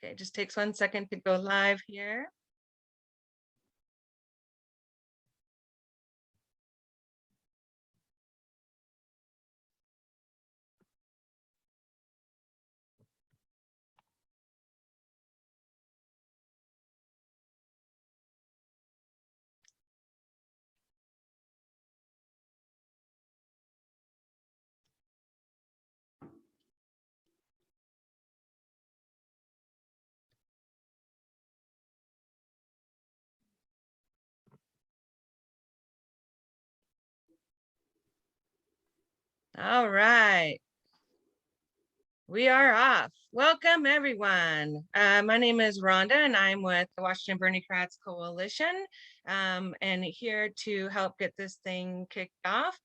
Okay, just takes 1 second to go live here. All right. We are off. Welcome, everyone. My name is Rhonda, and I'm with the Washington Berniecrats Coalition, and here to help get this thing kicked off.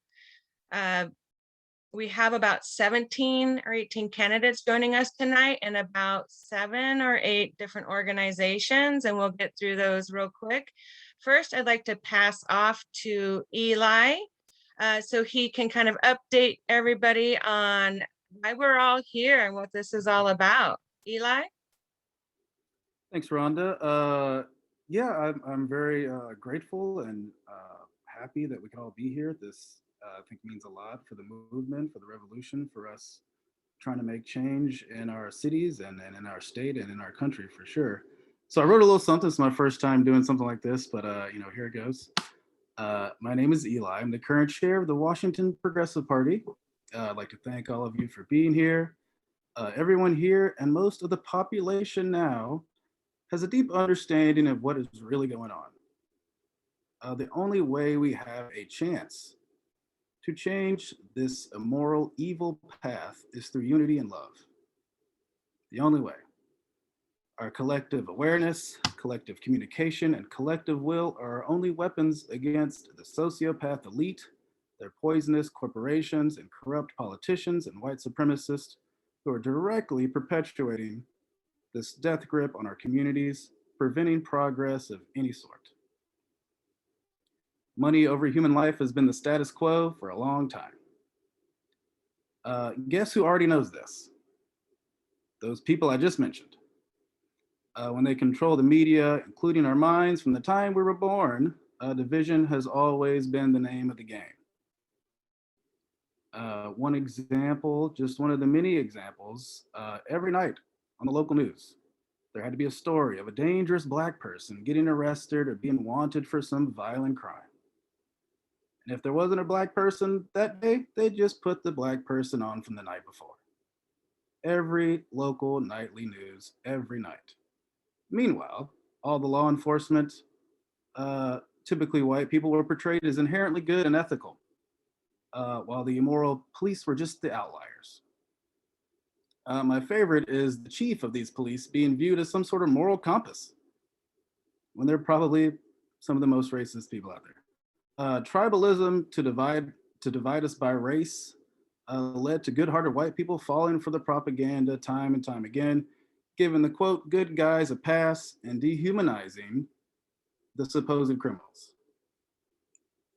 We have about 17 or 18 candidates joining us tonight and about 7 or 8 different organizations, and we'll get through those real quick. First, I'd like to pass off to Eli, so he can kind of update everybody on why we're all here and what this is all about. Eli? Thanks, Rhonda. Yeah, I'm very grateful and happy that we can all be here. This, I think, means a lot for the movement, for the revolution, for us trying to make change in our cities and in our state and in our country, for sure. So I wrote a little something. It's my first time doing something like this, but here it goes. My name is Eli. I'm the current chair of the Washington Progressive Party. I'd like to thank all of you for being here. Everyone here and most of the population now has a deep understanding of what is really going on. The only way we have a chance to change this immoral, evil path is through unity and love. The only way. Our collective awareness, collective communication, and collective will are our only weapons against the sociopath elite, their poisonous corporations and corrupt politicians and white supremacists who are directly perpetuating this death grip on our communities, preventing progress of any sort. Money over human life has been the status quo for a long time. Guess who already knows this? Those people I just mentioned. When they control the media, including our minds from the time we were born, division has always been the name of the game. One example, just one of the many examples, every night on the local news, there had to be a story of a dangerous Black person getting arrested or being wanted for some violent crime. And if there wasn't a Black person that day, they just put the Black person on from the night before. Every local nightly news, every night. Meanwhile, all the law enforcement, typically white people, were portrayed as inherently good and ethical, while the immoral police were just the outliers. My favorite is the chief of these police being viewed as some sort of moral compass, when they're probably some of the most racist people out there. Tribalism to divide us by race led to good-hearted white people falling for the propaganda time and time again, giving the quote good guys a pass and dehumanizing the supposed criminals.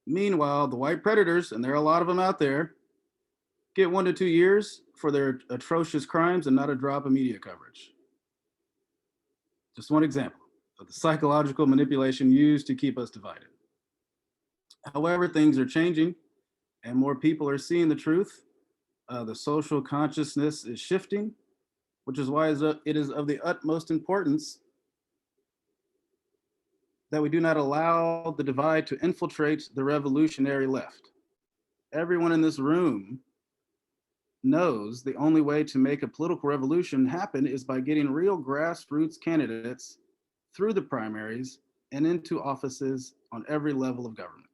Meanwhile, the white predators, and there are a lot of them out there, get 1 to 2 years for their atrocious crimes and not a drop of media coverage. Just one example of the psychological manipulation used to keep us divided. However, things are changing and more people are seeing the truth. The social consciousness is shifting, which is why it is of the utmost importance that we do not allow the divide to infiltrate the revolutionary left. Everyone in this room knows the only way to make a political revolution happen is by getting real grassroots candidates through the primaries and into offices on every level of government.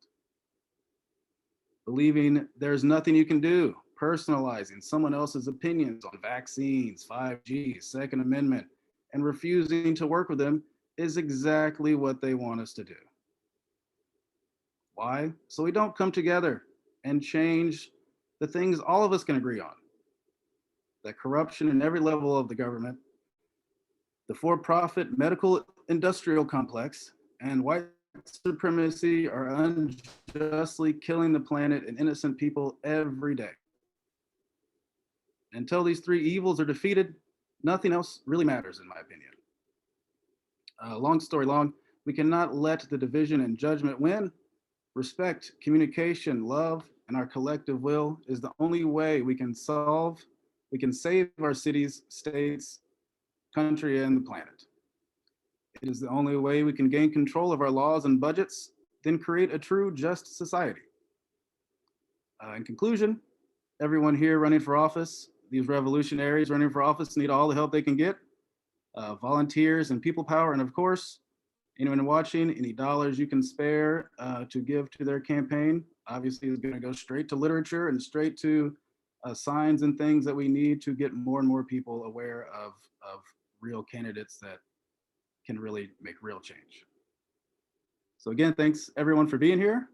Believing there's nothing you can do, personalizing someone else's opinions on vaccines, 5G, Second Amendment, and refusing to work with them is exactly what they want us to do. Why? So we don't come together and change the things all of us can agree on. That corruption in every level of the government, the for-profit medical industrial complex, and white supremacy are unjustly killing the planet and innocent people every day. Until these three evils are defeated, nothing else really matters, in my opinion. Long story long, we cannot let the division and judgment win. Respect, communication, love, and our collective will is the only way we can save our cities, states, country, and the planet. It is the only way we can gain control of our laws and budgets, then create a true, just society. In conclusion, everyone here running for office, these revolutionaries running for office need all the help they can get. Volunteers and people power, and of course, anyone watching, any dollars you can spare to give to their campaign, obviously is going to go straight to literature and straight to signs and things that we need to get more and more people aware of real candidates that can really make real change. So again, thanks everyone for being here.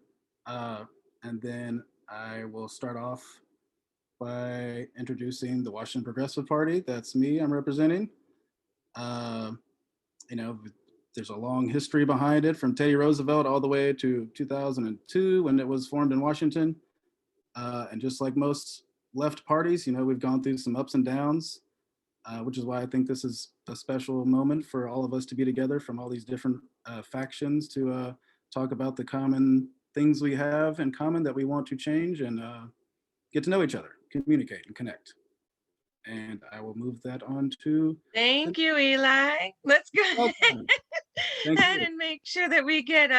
And then I will start off by introducing the Washington Progressive Party. That's me, I'm representing. You know, there's a long history behind it from Teddy Roosevelt all the way to 2002 when it was formed in Washington. And just like most left parties, you know, we've gone through some ups and downs, which is why I think this is a special moment for all of us to be together from all these different factions to talk about the common things we have in common that we want to change and get to know each other, communicate and connect. And I will move that on to. Thank you, Eli. Let's go Thank ahead you. and make sure that we get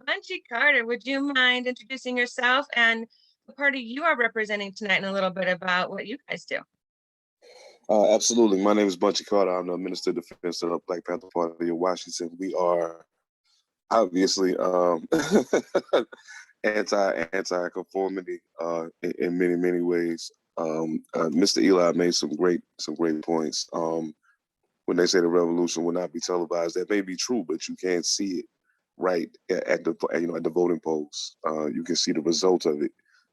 Bunchy Carter. Would you mind introducing yourself and the party you are representing tonight and a little bit about what you guys do? Absolutely. My name is Bunchy Carter. I'm the Minister of Defense of the Black Panther Party of Washington. We are obviously anti-conformity in many ways. Mr. Eli made some great points. When they say the revolution will not be televised, that may be true, but you can't see it right at the voting polls. You can see the result of it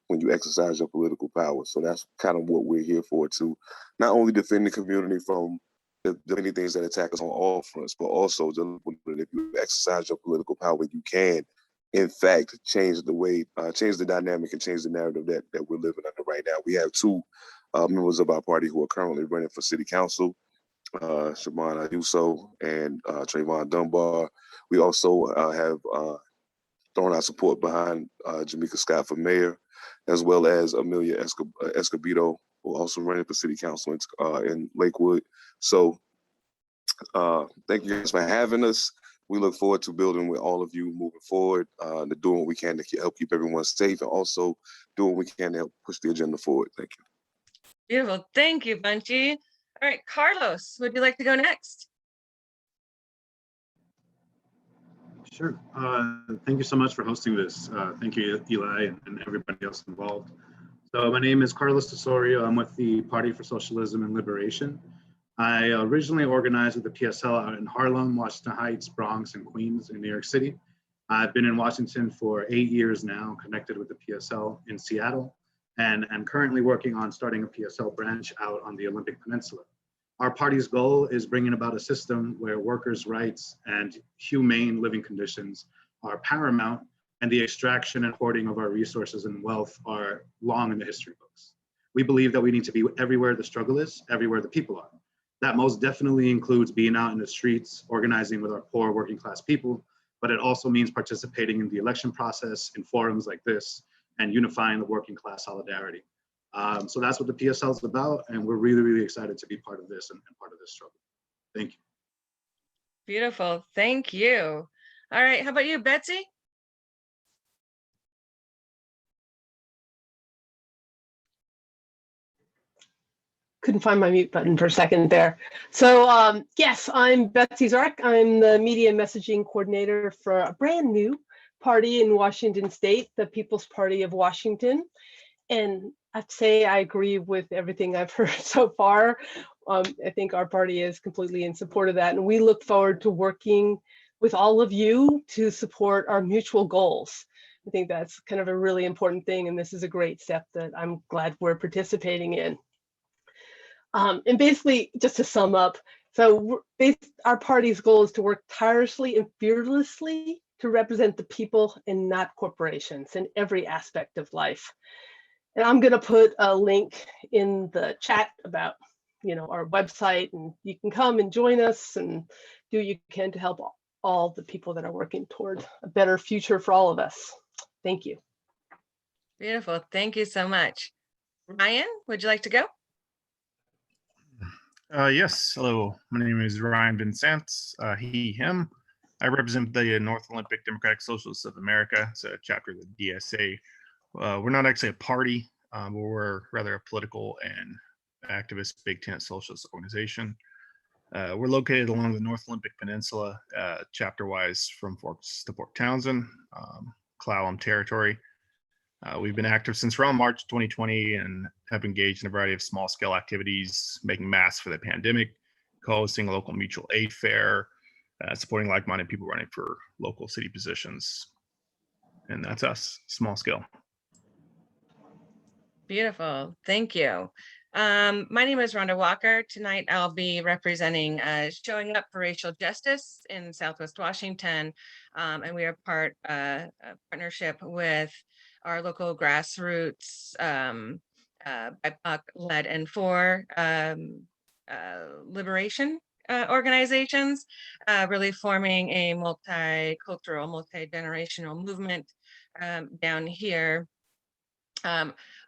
when you exercise your political power. So that's kind of what we're here for, to not only defend the community from the many things that attack us on all fronts, but also to, if you exercise your political power, you can, in fact, change the dynamic and change the narrative that we're living under right now. We have two members of our party who are currently running for city council, Siabhon Ayuso and Treyvon Dunbar. We also have thrown our support behind Jamika Scott for mayor, as well as Amelia Escobedo, who also running for city council in Lakewood. So thank you guys for having us. We look forward to building with all of you moving forward, to doing what we can to help keep everyone safe, and also doing what we can to help push the agenda forward. Thank you. Beautiful. Thank you, Bunchy. All right, Carlos, would you like to go next? Sure. Thank you so much for hosting this. Thank you, Eli, and everybody else involved. So my name is Carlos DeStasio. I'm with the Party for Socialism and Liberation. I originally organized with the PSL out in Harlem, Washington Heights, Bronx, and Queens in New York City. I've been in Washington for 8 years now, connected with the PSL in Seattle, and I'm currently working on starting a PSL branch out on the Olympic Peninsula. Our party's goal is bringing about a system where workers' rights and humane living conditions are paramount, and the extraction and hoarding of our resources and wealth are long in the history books. We believe that we need to be everywhere the struggle is, everywhere the people are. That most definitely includes being out in the streets, organizing with our poor working class people, but it also means participating in the election process in forums like this and unifying the working class solidarity. So that's what the PSL is about, and we're really excited to be part of this and part of this struggle. Thank you. Beautiful. Thank you. All right. How about you, Betsy? Couldn't find my mute button for a second there. So yes, I'm Betsy Zarek. I'm the media messaging coordinator for a brand new party in Washington State, the People's Party of Washington. And I'd say I agree with everything I've heard so far. I think our party is completely in support of that. And we look forward to working with all of you to support our mutual goals. I think that's kind of a really important thing. And this is a great step that I'm glad we're participating in. And basically, just to sum up, so our party's goal is to work tirelessly and fearlessly to represent the people and not corporations in every aspect of life. And I'm going to put a link in the chat about, our website, and you can come and join us and do what you can to help all the people that are working toward a better future for all of us. Thank you. Beautiful. Thank you so much. Ryan, would you like to go? Yes. Hello. My name is Ryan Vincent. He, him. I represent the North Olympic Democratic Socialists of America. It's a chapter of the DSA. We're not actually a party, but we're rather a political and activist big tent socialist organization. We're located along the North Olympic Peninsula, chapter-wise from Forks to Port Townsend, Clallam territory. We've been active since around March 2020 and have engaged in a variety of small-scale activities, making masks for the pandemic, co-hosting a local mutual aid fair, supporting like-minded people running for local city positions. And that's us, small scale. Beautiful. Thank you. My name is Rhonda Walker. Tonight I'll be representing Showing Up for Racial Justice in Southwest Washington. And we are part a partnership with our local grassroots BIPOC led and for liberation organizations, really forming a multicultural, multi-generational movement down here.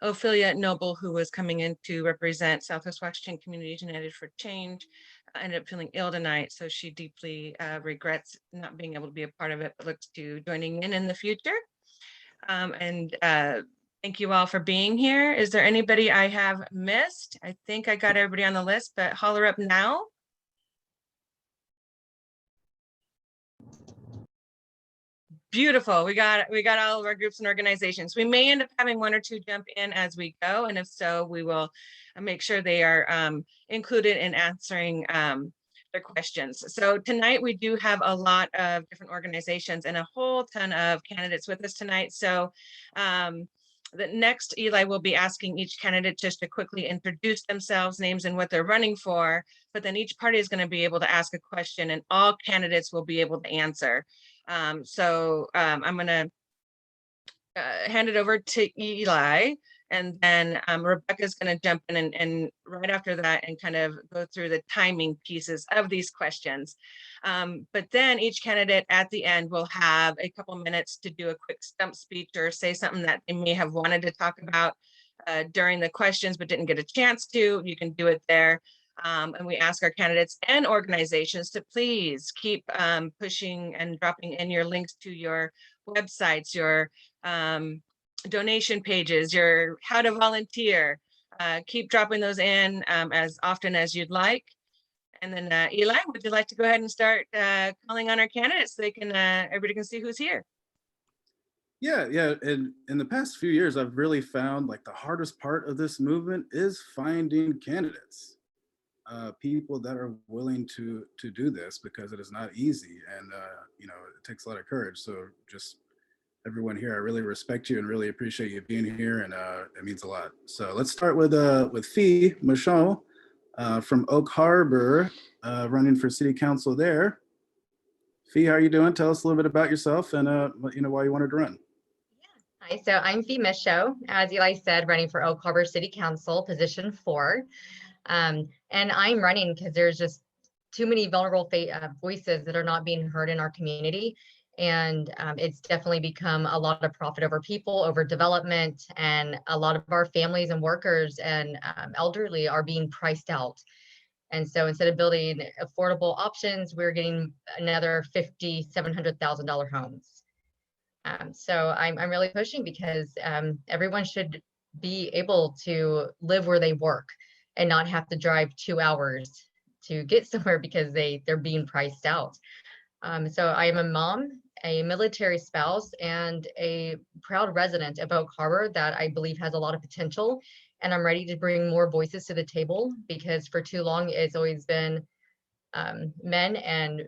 Ophelia Noble, who was coming in to represent Southwest Washington Communities United for Change, ended up feeling ill tonight, so she deeply regrets not being able to be a part of it, but looks to joining in the future. Thank you all for being here. Is there anybody I have missed? I think I got everybody on the list, but holler up now. Beautiful. We got all of our groups and organizations. We may end up having one or two jump in as we go, and if so, we will make sure they are included in answering their questions. So tonight we do have a lot of different organizations and a whole ton of candidates with us tonight. So the next, Eli will be asking each candidate just to quickly introduce themselves, names and what they're running for, but then each party is going to be able to ask a question and all candidates will be able to answer. I'm going to hand it over to Eli, and then Rebecca's going to jump in and right after that and kind of go through the timing pieces of these questions. But then each candidate at the end will have a couple minutes to do a quick stump speech or say something that they may have wanted to talk about during the questions but didn't get a chance to. You can do it there. And we ask our candidates and organizations to please keep pushing and dropping in your links to your websites, your donation pages, your how to volunteer. Keep dropping those in as often as you'd like. And then Eli, would you like to go ahead and start calling on our candidates so they can everybody can see who's here? Yeah. And in the past few years, I've really found like the hardest part of this movement is finding candidates. People that are willing to do this, because it is not easy, and it takes a lot of courage. So just everyone here, I really respect you and really appreciate you being here, and it means a lot. So let's start with Fee Mischo from Oak Harbor, running for city council there. Fee, how are you doing? Tell us a little bit about yourself and why you wanted to run. Hi, so I'm Fee Mischo, as Eli said, running for Oak Harbor City Council, position 4. And I'm running because there's just too many vulnerable voices that are not being heard in our community. And it's definitely become a lot of profit over people, over development, and a lot of our families and workers and elderly are being priced out. And so instead of building affordable options, we're getting another $50,000, $700,000 homes. So I'm really pushing because everyone should be able to live where they work and not have to drive 2 hours to get somewhere because they're being priced out. So I am a mom, a military spouse, and a proud resident of Oak Harbor that I believe has a lot of potential. And I'm ready to bring more voices to the table because for too long it's always been men and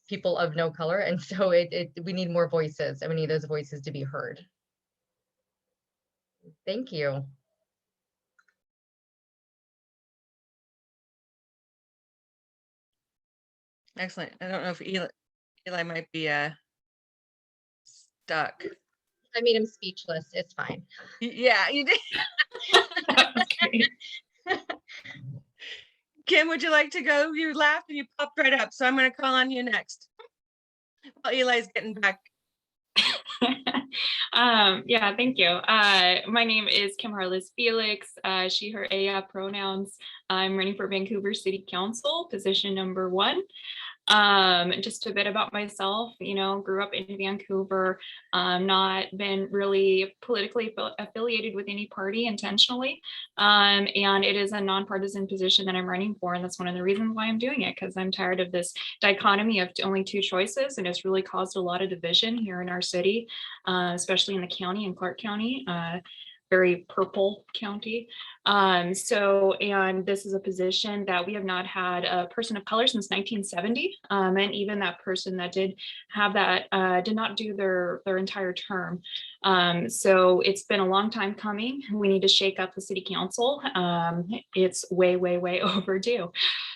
people of no color. And so we need more voices, and we need those voices to be heard. Thank you. Excellent. I don't know if Eli might be stuck. I made him speechless. It's fine. Yeah, you did. Kim, would you like to go? You laughed and you popped right up, so I'm going to call on you next. While Eli's getting back. Yeah, thank you. My name is Kim Harless Felix, she, her, pronouns. I'm running for Vancouver City Council, position number 1. Just a bit about myself, grew up in Vancouver, not been really politically affiliated with any party intentionally. And it is a nonpartisan position that I'm running for. And that's one of the reasons why I'm doing it, because I'm tired of this dichotomy of only 2 choices. And it's really caused a lot of division here in our city, especially in the county, in Clark County. Very purple county. And this is a position that we have not had a person of color since 1970. And even that person that did have that did not do their entire term. So it's been a long time coming. We need to shake up the city council. It's way, way, way overdue.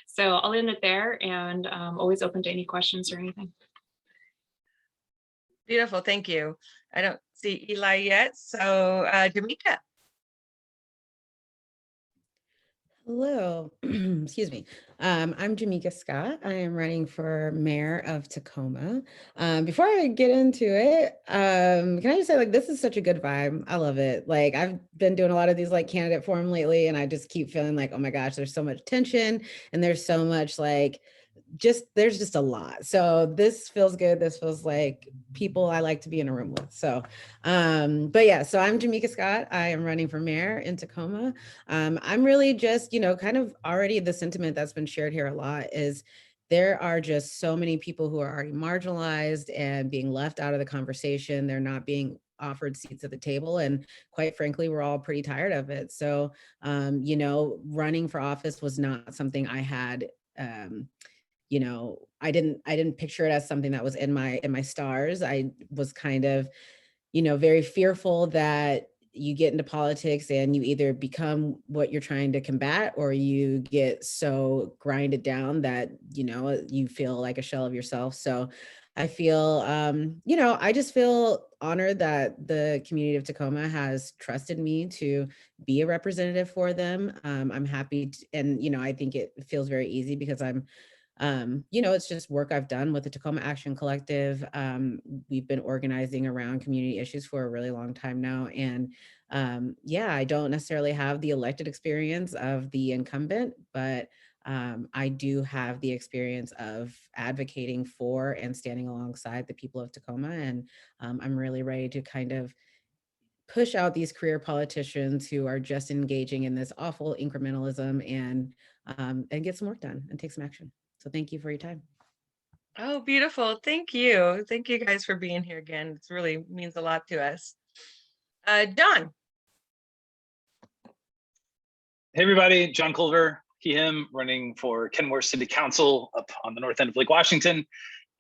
So I'll end it there, and always open to any questions or anything. Beautiful, thank you. I don't see Eli yet, so Jamika. Hello, excuse me. I'm Jamika Scott. I am running for mayor of Tacoma. Before I get into it, can I just say, this is such a good vibe. I love it. I've been doing a lot of these candidate forum lately, and I just keep feeling oh my gosh, there's so much tension, and there's so much there's just a lot. So this feels good. This feels like people I like to be in a room with. So, but yeah, so I'm Jamika Scott. I am running for mayor in Tacoma. I'm really just, kind of already the sentiment that's been shared here a lot is there are just so many people who are already marginalized and being left out of the conversation. They're not being offered seats at the table. And quite frankly, we're all pretty tired of it. So, running for office was not something I had, I didn't picture it as something that was in my stars. I was kind of, very fearful that you get into politics and you either become what you're trying to combat, or you get so grinded down that, you feel like a shell of yourself. So I feel, I just feel honored that the community of Tacoma has trusted me to be a representative for them. I'm happy and I think it feels very easy because I'm it's just work I've done with the Tacoma Action Collective. We've been organizing around community issues for a really long time now. And I don't necessarily have the elected experience of the incumbent, but I do have the experience of advocating for and standing alongside the people of Tacoma. And I'm really ready to kind of push out these career politicians who are just engaging in this awful incrementalism and get some work done and take some action. So thank you for your time. Oh, beautiful. Thank you. Thank you guys for being here again. It really means a lot to us. Don. Hey, everybody. John Culver, he, him, running for Kenmore City Council up on the north end of Lake Washington.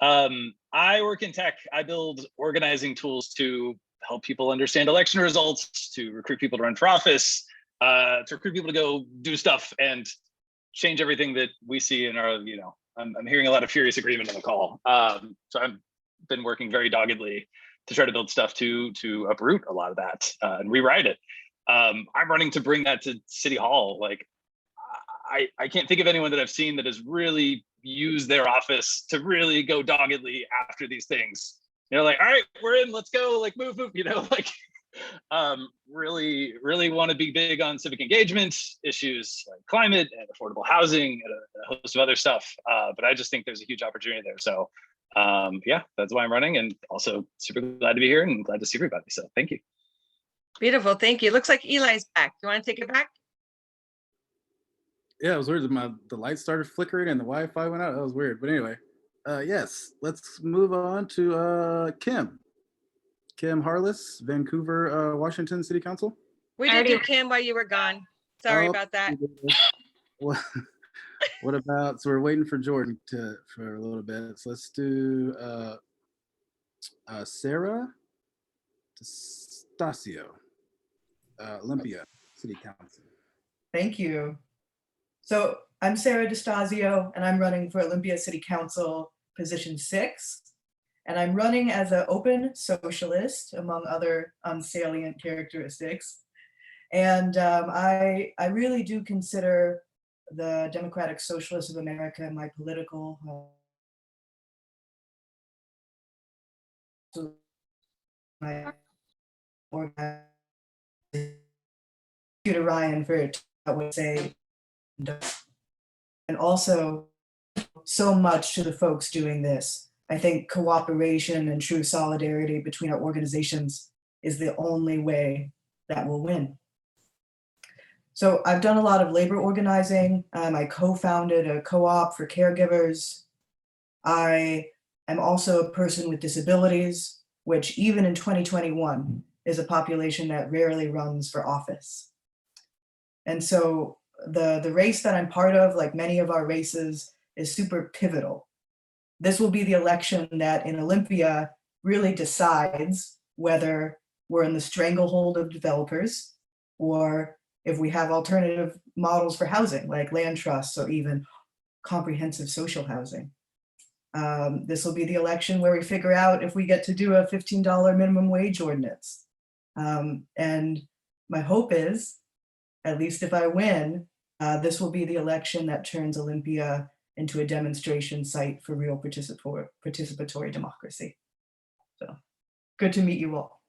I work in tech. I build organizing tools to help people understand election results, to recruit people to run for office, to recruit people to go do stuff and change everything that we see in our, I'm hearing a lot of furious agreement on the call. So I've been working very doggedly to try to build stuff to uproot a lot of that and rewrite it. I'm running to bring that to City Hall. I can't think of anyone that I've seen that has really used their office to really go doggedly after these things. All right, we're in, let's go, move, really want to be big on civic engagement issues like climate and affordable housing and a host of other stuff. But I just think there's a huge opportunity there. So that's why I'm running, and also super glad to be here and glad to see everybody. So thank you. Beautiful, thank you. Looks like Eli's back. Do you want to take it back? Yeah, it was weird. The lights started flickering and the Wi-Fi went out. That was weird. But anyway, yes, let's move on to Kim Harless, Vancouver, Washington City Council. We did do Kim while you were gone. Sorry about that. What about, so we're waiting for Jordan for a little bit. So let's do Sarah DeStasio, Olympia City Council. Thank you. So I'm Sarah DeStasio, and I'm running for Olympia City Council, position 6. And I'm running as an open socialist, among other unsalient characteristics. And I really do consider the Democratic Socialists of America my political home. my organizer, to Ryan for it, I would say, and also so much to the folks doing this. I think cooperation and true solidarity between our organizations is the only way that will win. So I've done a lot of labor organizing. I co-founded a co-op for caregivers. I am also a person with disabilities, which even in 2021 is a population that rarely runs for office. And so the race that I'm part of, like many of our races, is super pivotal. This will be the election that in Olympia really decides whether we're in the stranglehold of developers or if we have alternative models for housing, like land trusts or even comprehensive social housing. This will be the election where we figure out if we get to do a $15 minimum wage ordinance. And my hope is, at least if I win, this will be the election that turns Olympia into a demonstration site for real participatory democracy. So good to meet you all.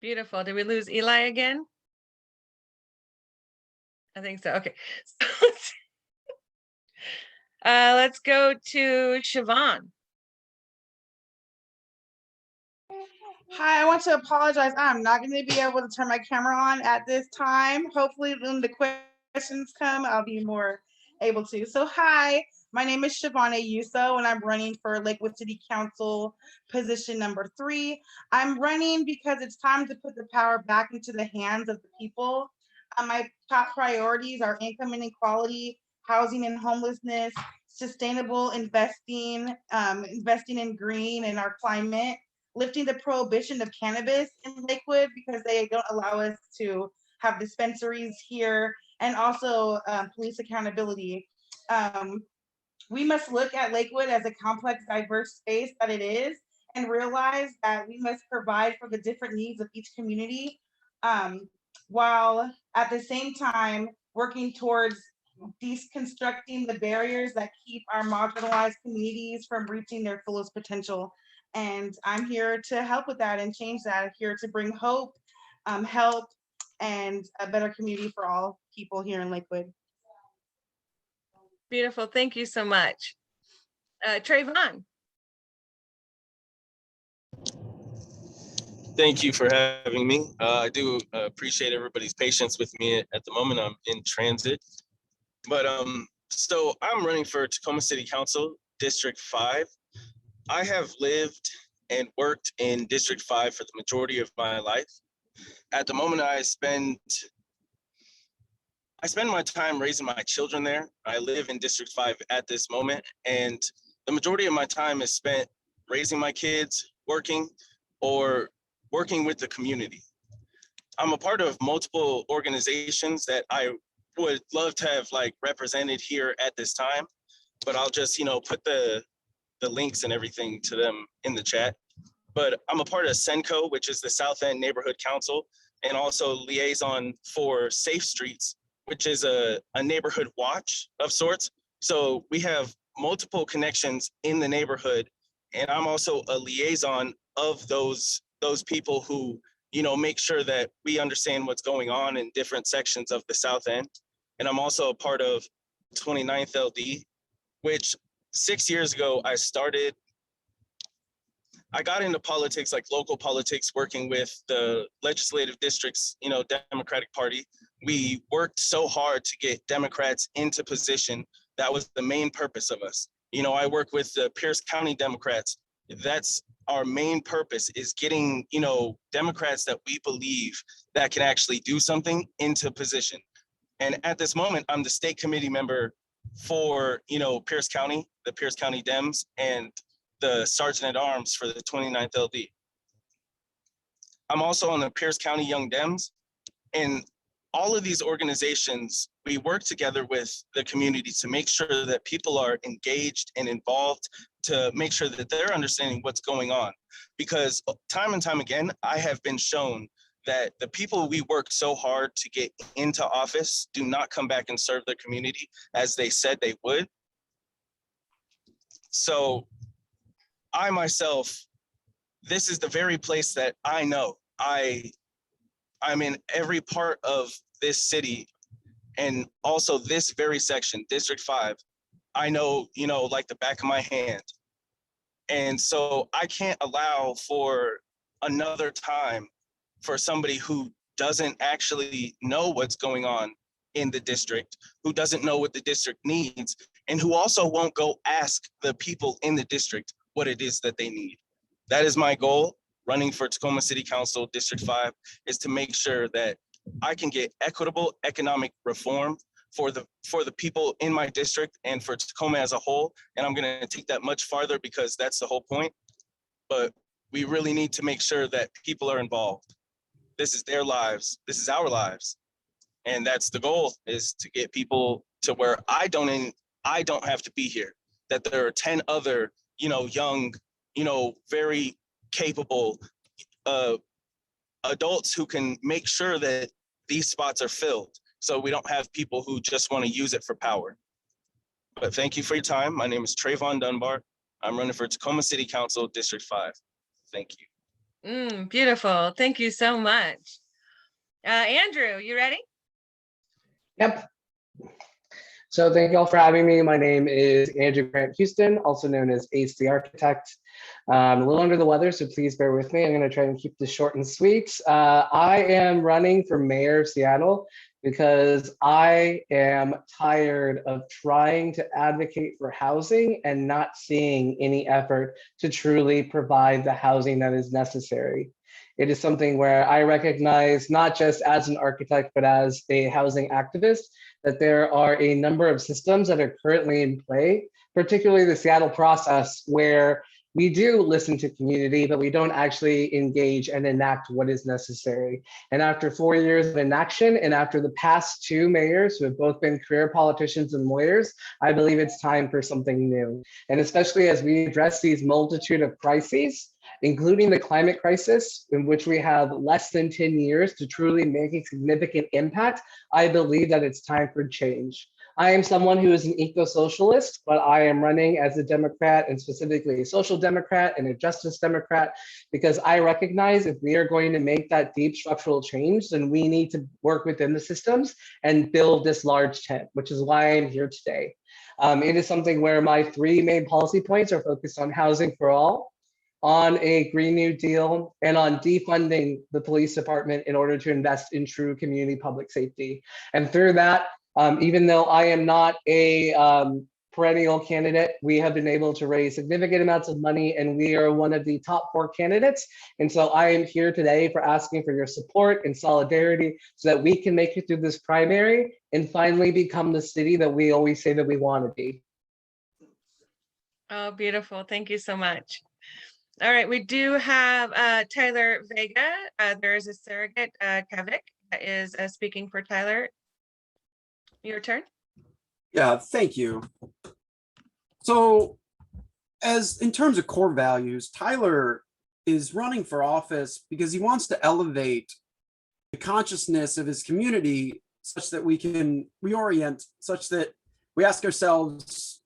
Beautiful. Did we lose Eli again? I think so. Okay. Let's go to Siabhon. Hi, I want to apologize. I'm not going to be able to turn my camera on at this time. Hopefully when the questions come, I'll be more able to. So hi, my name is Siabhon Ayuso and I'm running for Lakewood City Council position number 3. I'm running because it's time to put the power back into the hands of the people. My top priorities are income inequality, housing and homelessness, sustainable investing, investing in green and our climate, lifting the prohibition of cannabis in Lakewood because they don't allow us to have dispensaries here, and also police accountability. We must look at Lakewood as a complex, diverse space that it is, and realize that we must provide for the different needs of each community, while at the same time working towards deconstructing the barriers that keep our marginalized communities from reaching their fullest potential. And I'm here to help with that and change that. I'm here to bring hope, help, and a better community for all people here in Lakewood. Beautiful. Thank you so much. Treyvon. Thank you for having me. I do appreciate everybody's patience with me at the moment. I'm in transit. But so I'm running for Tacoma City Council, District 5. I have lived and worked in District 5 for the majority of my life. At the moment, I spend my time raising my children there. I live in District 5 at this moment, and the majority of my time is spent raising my kids, working, or working with the community. I'm a part of multiple organizations that I would love to have like represented here at this time, but I'll just, put the links and everything to them in the chat. But I'm a part of SENCO, which is the South End Neighborhood Council, and also liaison for Safe Streets, which is a neighborhood watch of sorts. So we have multiple connections in the neighborhood, and I'm also a liaison of those people who, make sure that we understand what's going on in different sections of the South End. And I'm also a part of 29th LD, which 6 years ago I got into politics, like local politics, working with the legislative districts, Democratic Party. We worked so hard to get Democrats into position. That was the main purpose of us. I work with the Pierce County Democrats. That's our main purpose, is getting, Democrats that we believe that can actually do something into position. And at this moment, I'm the state committee member for, Pierce County, the Pierce County Dems, and the Sergeant at Arms for the 29th LD. I'm also on the Pierce County Young Dems, and all of these organizations, we work together with the community to make sure that people are engaged and involved, to make sure that they're understanding what's going on. Because time and time again, I have been shown that the people we worked so hard to get into office do not come back and serve their community as they said they would. So I myself, this is the very place that I know. I'm in every part of this city, and also this very section, District 5, I know, like the back of my hand. And so I can't allow for another time for somebody who doesn't actually know what's going on in the district, who doesn't know what the district needs, and who also won't go ask the people in the district what it is that they need. That is my goal, running for Tacoma City Council District 5, is to make sure that I can get equitable economic reform for the people in my district and for Tacoma as a whole. And I'm gonna take that much farther because that's the whole point. But we really need to make sure that people are involved. This is their lives, this is our lives. And that's the goal, is to get people to where I don't have to be here, that there are 10 other, young, very capable adults who can make sure that these spots are filled. So we don't have people who just want to use it for power. But thank you for your time. My name is Treyvon Dunbar. I'm running for Tacoma City Council District 5. Thank you. Beautiful. Thank you so much. Andrew, you ready? Yep. So thank you all for having me. My name is Andrew Grant Houston, also known as Ace the Architect. I'm a little under the weather, so please bear with me. I'm going to try and keep this short and sweet. I am running for mayor of Seattle because I am tired of trying to advocate for housing and not seeing any effort to truly provide the housing that is necessary. It is something where I recognize, not just as an architect, but as a housing activist, that there are a number of systems that are currently in play, particularly the Seattle process, where we do listen to community, but we don't actually engage and enact what is necessary. And after 4 years of inaction, and after the past 2 mayors who have both been career politicians and lawyers, I believe it's time for something new. And especially as we address these multitude of crises, including the climate crisis, in which we have less than 10 years to truly make a significant impact, I believe that it's time for change. I am someone who is an eco-socialist, but I am running as a Democrat, and specifically a social Democrat and a justice Democrat, because I recognize if we are going to make that deep structural change, then we need to work within the systems and build this large tent, which is why I'm here today. It is something where my 3 main policy points are focused on housing for all, on a Green New Deal, and on defunding the police department in order to invest in true community public safety. And through that, even though I am not a perennial candidate, we have been able to raise significant amounts of money, and we are one of the top 4 candidates. And so I am here today for asking for your support and solidarity so that we can make it through this primary and finally become the city that we always say that we want to be. Oh, beautiful. Thank you so much. All right, we do have Tyler Vega. There is a surrogate, Kavik, that is speaking for Tyler. Your turn. Yeah, thank you. So, as in terms of core values, Tyler is running for office because he wants to elevate the consciousness of his community such that we can reorient, such that we ask ourselves,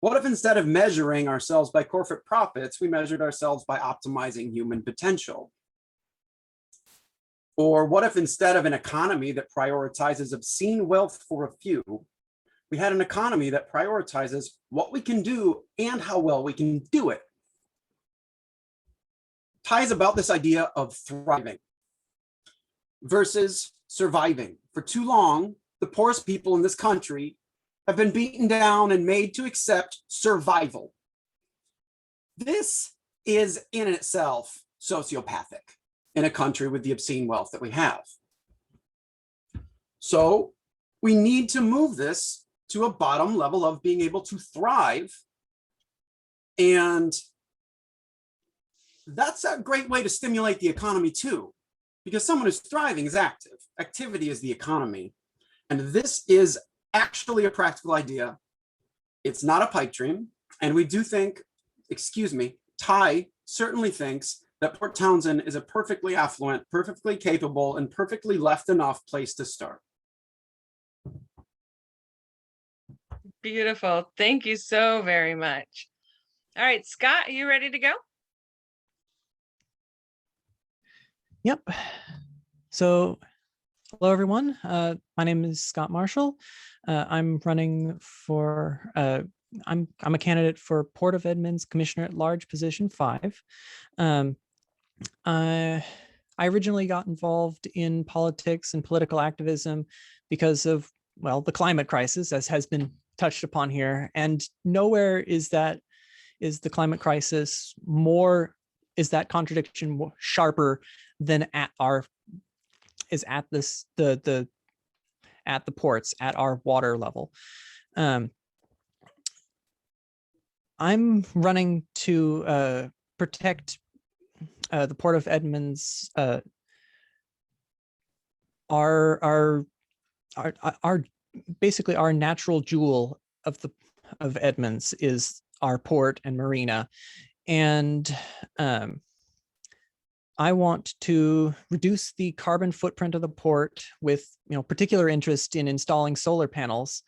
what if instead of measuring ourselves by corporate profits, we measured ourselves by optimizing human potential? Or what if instead of an economy that prioritizes obscene wealth for a few, we had an economy that prioritizes what we can do and how well we can do it? Ty is about this idea of thriving versus surviving. For too long, the poorest people in this country have been beaten down and made to accept survival. This is in itself sociopathic in a country with the obscene wealth that we have. So we need to move this to a bottom level of being able to thrive. And that's a great way to stimulate the economy too, because someone who's thriving is active. Activity is the economy. And this is actually a practical idea. It's not a pipe dream. And we do think, Ty certainly thinks that Port Townsend is a perfectly affluent, perfectly capable, and perfectly left enough place to start. Beautiful. Thank you so very much. All right, Scott, are you ready to go? Yep. So, hello everyone. My name is Scott Marshall. I'm running for. I'm a candidate for Port of Edmonds Commissioner at Large, position 5. I originally got involved in politics and political activism because of, well, the climate crisis, as has been touched upon here, and nowhere is the climate crisis more, is that contradiction more sharper than at the ports at our water level. I'm running to protect the Port of Edmonds, our basically our natural jewel of Edmonds is our port and marina, and I want to reduce the carbon footprint of the port with, particular interest in installing solar panels,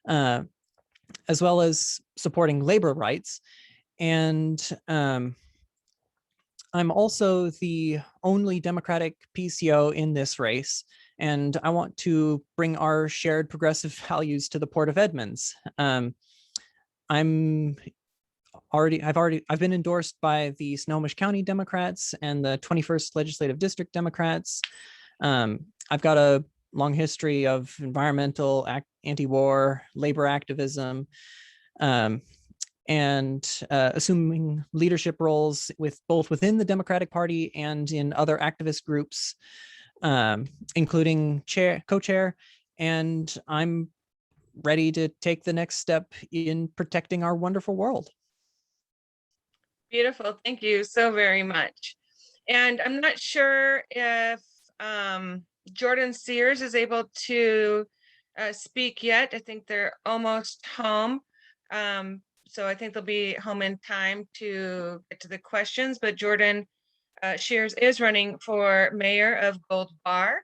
as well as supporting labor rights. And I'm also the only Democratic PCO in this race, and I want to bring our shared progressive values to the Port of Edmonds. I've been endorsed by the Snohomish County Democrats and the 21st Legislative District Democrats. I've got a long history of environmental, anti-war, labor activism, and assuming leadership roles both within the Democratic Party and in other activist groups, including co-chair, and I'm ready to take the next step in protecting our wonderful world. Beautiful. Thank you so very much. And I'm not sure if Jordan Sears is able to speak yet. I think they're almost home. So I think they'll be home in time to get to the questions, but Jordan Sears is running for mayor of Gold Bar,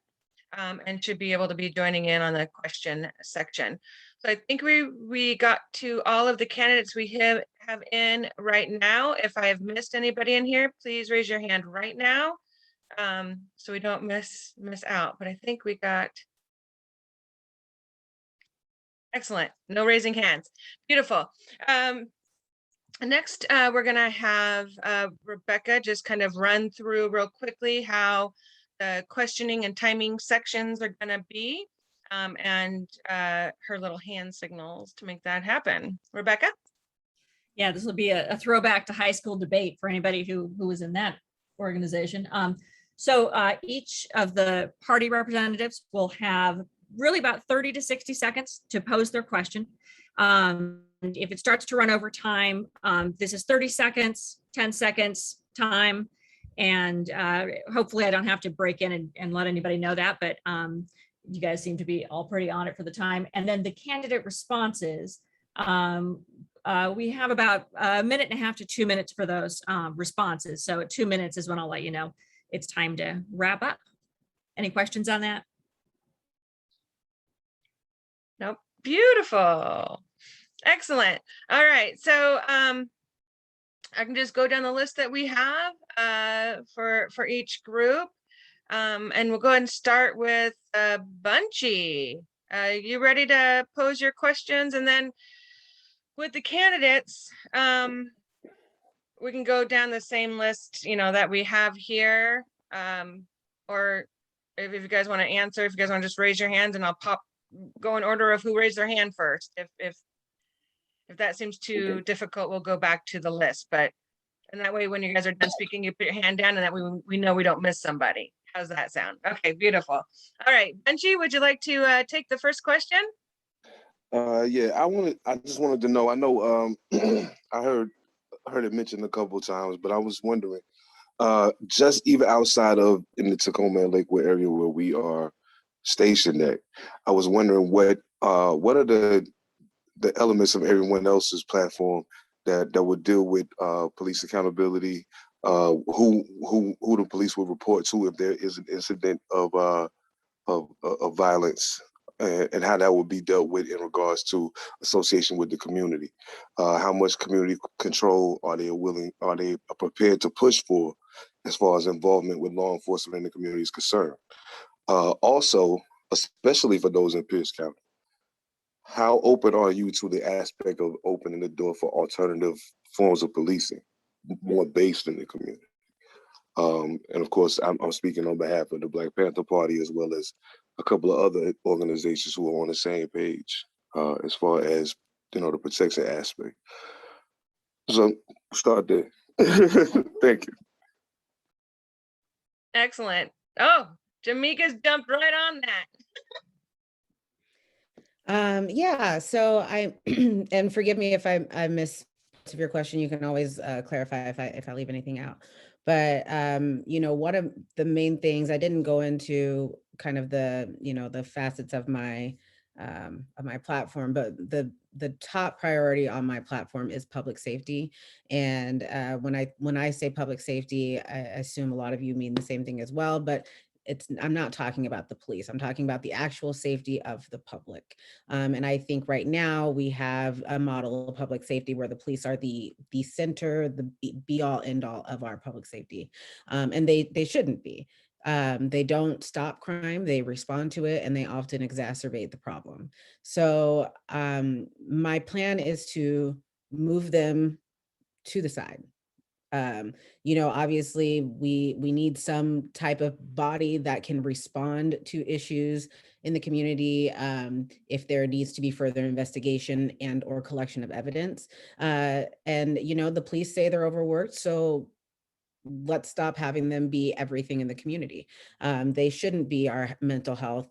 and should be able to be joining in on the question section. So I think we got to all of the candidates we have in right now. If I have missed anybody in here, please raise your hand right now, so we don't miss out. But I think we got. Excellent. No raising hands. Beautiful. Next, we're going to have Rebecca just kind of run through real quickly how the questioning and timing sections are going to be, and her little hand signals to make that happen. Rebecca? Yeah, this will be a throwback to high school debate for anybody who was in that organization. So each of the party representatives will have really about 30 to 60 seconds to pose their question. If it starts to run over time, this is 30 seconds, 10 seconds time. And hopefully I don't have to break in and let anybody know that, but you guys seem to be all pretty on it for the time. And then the candidate responses, we have about a minute and a half to 2 minutes for those responses. So at 2 minutes is when I'll let you know it's time to wrap up. Any questions on that? Nope. Beautiful. Excellent. All right. So I can just go down the list that we have for each group. And we'll go ahead and start with Bunchy. You ready to pose your questions? And then with the candidates, we can go down the same list, that we have here. Or if you guys want to answer, if you guys want to just raise your hands and I'll go in order of who raised their hand first. If that seems too difficult, we'll go back to the list. But and that way, when you guys are done speaking, you put your hand down, and that we know we don't miss somebody. How's that sound? Okay, beautiful. All right, Bunchy, would you like to take the first question? Yeah, I just wanted to know. I know I heard it mentioned a couple of times, but I was wondering, just even outside of in the Tacoma and Lakewood area where we are stationed at, I was wondering what are the elements of everyone else's platform that would deal with police accountability, who the police will report to if there is an incident of violence, and how that will be dealt with in regards to association with the community. How much community control are they prepared to push for as far as involvement with law enforcement in the community is concerned? Also, especially for those in Pierce County, how open are you to the aspect of opening the door for alternative forms of policing, more based in the community? And of course, I'm speaking on behalf of the Black Panther Party, as well as a couple of other organizations who are on the same page as far as, the protection aspect. So start there. Thank you. Excellent. Oh, Jamika's jumped right on that. Yeah, so I, and forgive me if I miss your question, you can always clarify if I leave anything out. But, one of the main things, I didn't go into kind of the, the facets of my platform, but the top priority on my platform is public safety. And when I say public safety, I assume a lot of you mean the same thing as well, but I'm not talking about the police. I'm talking about the actual safety of the public. And I think right now we have a model of public safety where the police are the center, the be all end all of our public safety. And they shouldn't be. They don't stop crime, they respond to it, and they often exacerbate the problem. So my plan is to move them to the side. Obviously we need some type of body that can respond to issues in the community if there needs to be further investigation and or collection of evidence. And the police say they're overworked, so let's stop having them be everything in the community. They shouldn't be our mental health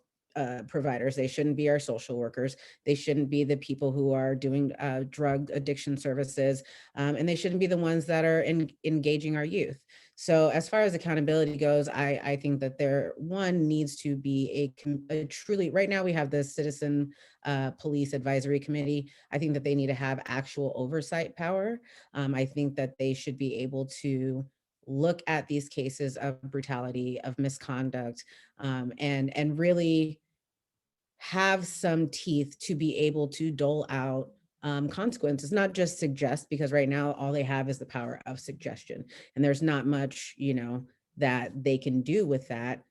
providers. They shouldn't be our social workers. They shouldn't be the people who are doing drug addiction services. And they shouldn't be the ones that are engaging our youth. So as far as accountability goes, I think that there, one, needs to be a truly, right now we have the Citizen Police Advisory Committee. I think that they need to have actual oversight power. I think that they should be able to look at these cases of brutality, of misconduct, and really have some teeth to be able to dole out consequences, not just suggest, because right now all they have is the power of suggestion. And there's not much, that they can do with that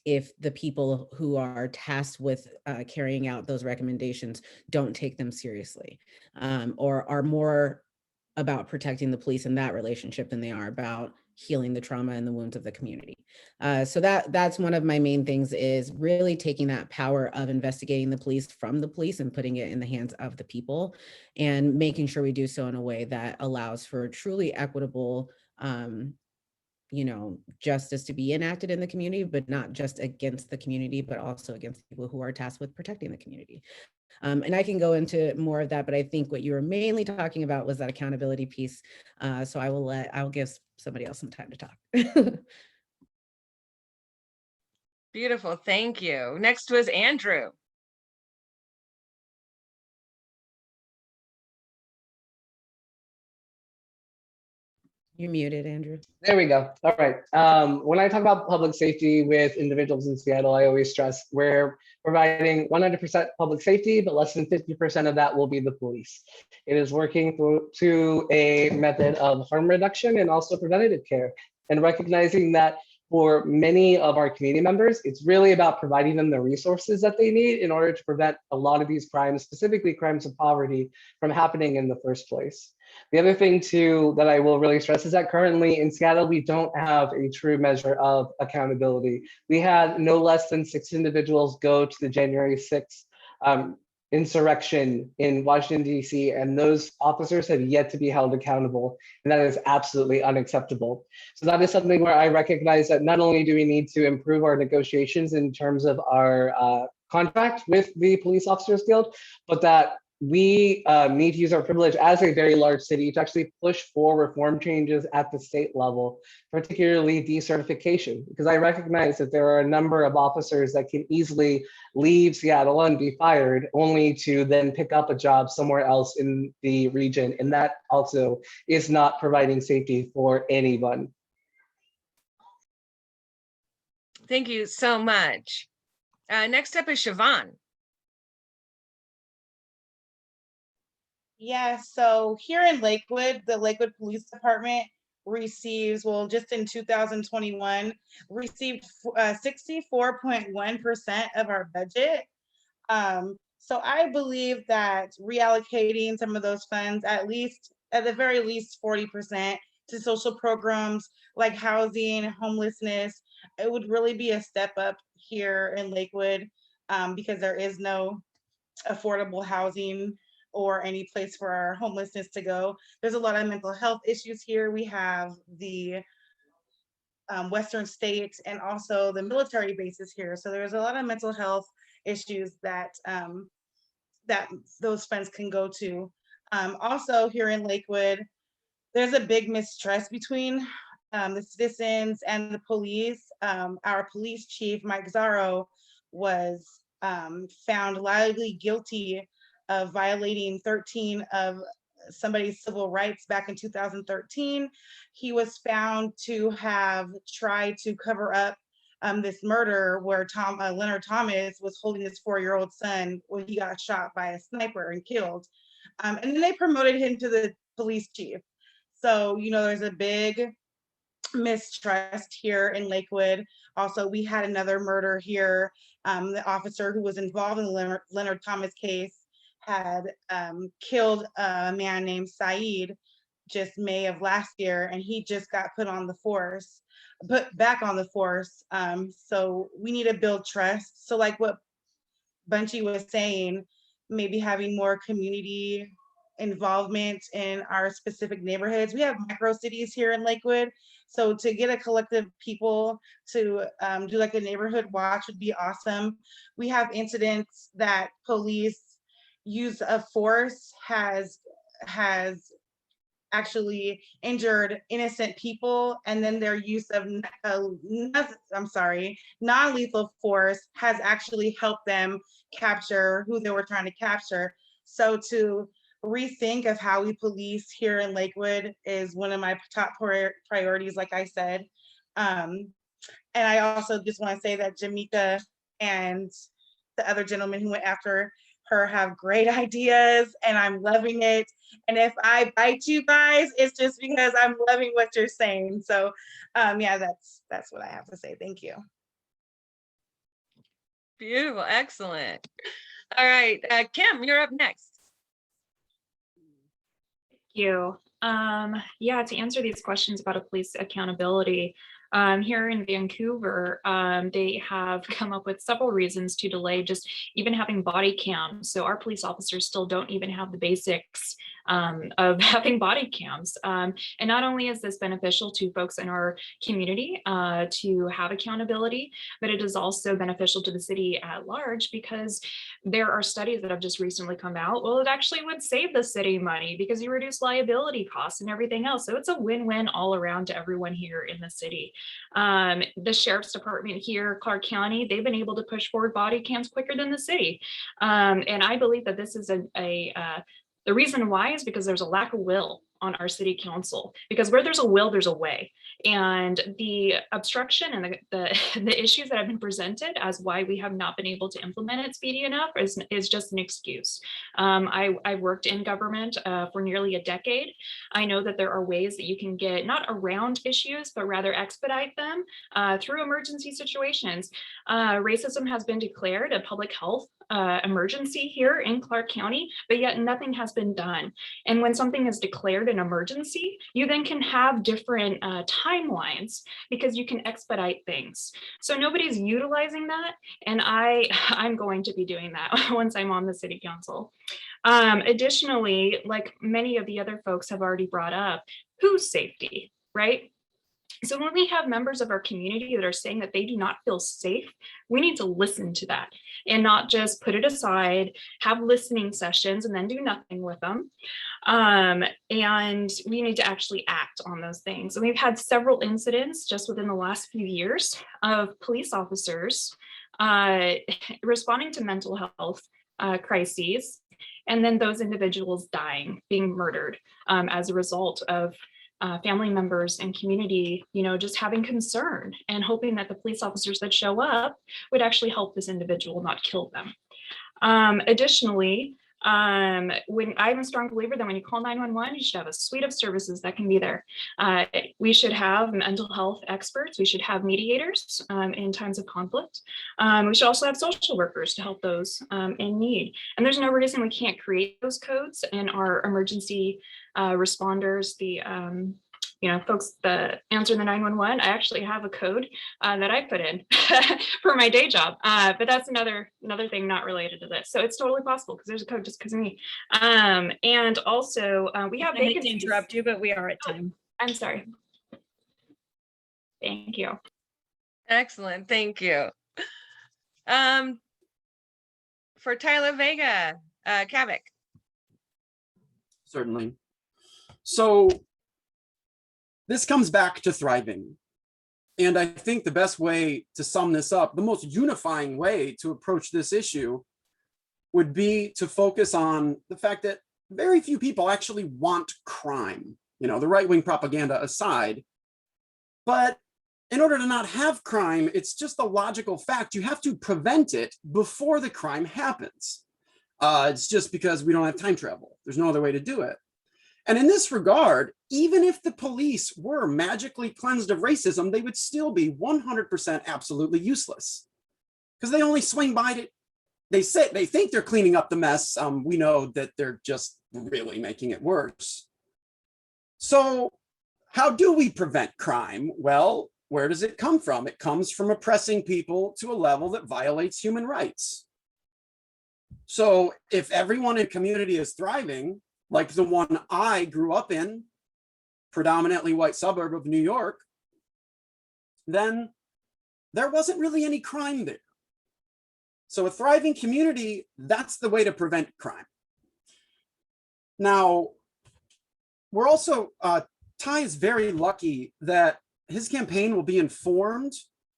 if the people who are tasked with carrying out those recommendations don't take them seriously, or are more about protecting the police in that relationship than they are about healing the trauma and the wounds of the community. So that's one of my main things, is really taking that power of investigating the police from the police and putting it in the hands of the people, and making sure we do so in a way that allows for truly equitable justice to be enacted in the community, but not just against the community, but also against people who are tasked with protecting the community. And I can go into more of that, but I think what you were mainly talking about was that accountability piece. So I'll give somebody else some time to talk. Beautiful, thank you. Next was Andrew. You're muted, Andrew. There we go. All right. When I talk about public safety with individuals in Seattle, I always stress we're providing 100% public safety, but less than 50% of that will be the police. It is working to a method of harm reduction and also preventative care, and recognizing that for many of our community members, it's really about providing them the resources that they need in order to prevent a lot of these crimes, specifically crimes of poverty, from happening in the first place. The other thing too that I will really stress is that currently in Seattle, we don't have a true measure of accountability. We had no less than 6 individuals go to the January 6th insurrection in Washington, D.C., and those officers have yet to be held accountable, and that is absolutely unacceptable. So that is something where I recognize that not only do we need to improve our negotiations in terms of our contract with the Police Officers Guild, but that we need to use our privilege as a very large city to actually push for reform changes at the state level, particularly decertification, because I recognize that there are a number of officers that can easily leave Seattle and be fired only to then pick up a job somewhere else in the region. And that also is not providing safety for anyone. Thank you so much. Next up is Siabhon. Yeah, so here in Lakewood, the Lakewood Police Department receives, well, just in 2021, received 64.1% of our budget. So I believe that reallocating some of those funds, at the very least 40% to social programs like housing, homelessness, it would really be a step up here in Lakewood, because there is no affordable housing or any place for our homelessness to go. There's a lot of mental health issues here. We have the Western states and also the military bases here. So there's a lot of mental health issues that that those funds can go to. Also here in Lakewood, there's a big mistrust between the citizens and the police. Our police chief, Mike Zarro, was found liably guilty of violating 13 of somebody's civil rights back in 2013. He was found to have tried to cover up this murder where Leonard Thomas was holding his 4-year-old son when he got shot by a sniper and killed. And then they promoted him to the police chief. So, you know, there's a big mistrust here in Lakewood. Also, we had another murder here. The officer who was involved in the Leonard Thomas case had killed a man named Saeed just May of last year, and he just got put back on the force. So we need to build trust. So like what Bunchy was saying, maybe having more community involvement in our specific neighborhoods. We have micro cities here in Lakewood. So to get a collective people to do like a neighborhood watch would be awesome. We have incidents that police use of force has actually injured innocent people, and then their use of non-lethal force has actually helped them capture who they were trying to capture. So to rethink of how we police here in Lakewood is one of my top priorities, like I said. And I also just want to say that Jamika and the other gentleman who went after her have great ideas, and I'm loving it. And if I bite you guys, it's just because I'm loving what you're saying. So yeah, that's what I have to say. Thank you. Beautiful, excellent. All right, Kim, you're up next. Thank you. Yeah, to answer these questions about a police accountability, here in Vancouver, they have come up with several reasons to delay just even having body cams. So our police officers still don't even have the basics of having body cams. And not only is this beneficial to folks in our community to have accountability, but it is also beneficial to the city at large, because there are studies that have just recently come out. Well, it actually would save the city money because you reduce liability costs and everything else. So it's a win-win all around to everyone here in the city. The sheriff's department here, Clark County, they've been able to push forward body cams quicker than the city. And I believe that this is the reason why is because there's a lack of will on our city council, because where there's a will, there's a way. And the obstruction and the issues that have been presented as why we have not been able to implement it speedy enough is just an excuse. I've worked in government for nearly a decade. I know that there are ways that you can get not around issues, but rather expedite them through emergency situations. Racism has been declared a public health emergency here in Clark County, but yet nothing has been done. And when something is declared an emergency, you then can have different timelines because you can expedite things. So nobody's utilizing that, and I'm going to be doing that once I'm on the city council. Additionally, like many of the other folks have already brought up, whose safety, right? So when we have members of our community that are saying that they do not feel safe, we need to listen to that and not just put it aside, have listening sessions and then do nothing with them. And we need to actually act on those things. And we've had several incidents just within the last few years of police officers responding to mental health crises, and then those individuals dying, being murdered as a result of family members and community, just having concern and hoping that the police officers that show up would actually help this individual, not kill them. Additionally, when I'm a strong believer that when you call 911, you should have a suite of services that can be there. We should have mental health experts. We should have mediators in times of conflict. We should also have social workers to help those in need. And there's no reason we can't create those codes in our emergency responders, the folks that answer the 911. I actually have a code that I put in for my day job, but that's another thing not related to this. So it's totally possible because there's a code just because of me. And also we have I hate to vacancies. interrupt you, but we are at time. I'm sorry. Thank you. Excellent, thank you. For Tyler Vega, Kavik. Certainly. So this comes back to thriving. And I think the best way to sum this up, the most unifying way to approach this issue would be to focus on the fact that very few people actually want crime, the right-wing propaganda aside. But in order to not have crime, it's just a logical fact. You have to prevent it before the crime happens. It's just because we don't have time travel. There's no other way to do it. And in this regard, even if the police were magically cleansed of racism, they would still be 100% absolutely useless because they only swing by it. They think they're cleaning up the mess. We know that they're just really making it worse. So how do we prevent crime? Well, where does it come from? It comes from oppressing people to a level that violates human rights. So if everyone in a community is thriving, like the one I grew up in, predominantly white suburb of New York, then there wasn't really any crime there. So a thriving community, that's the way to prevent crime. Now, we're also, Ty is very lucky that his campaign will be informed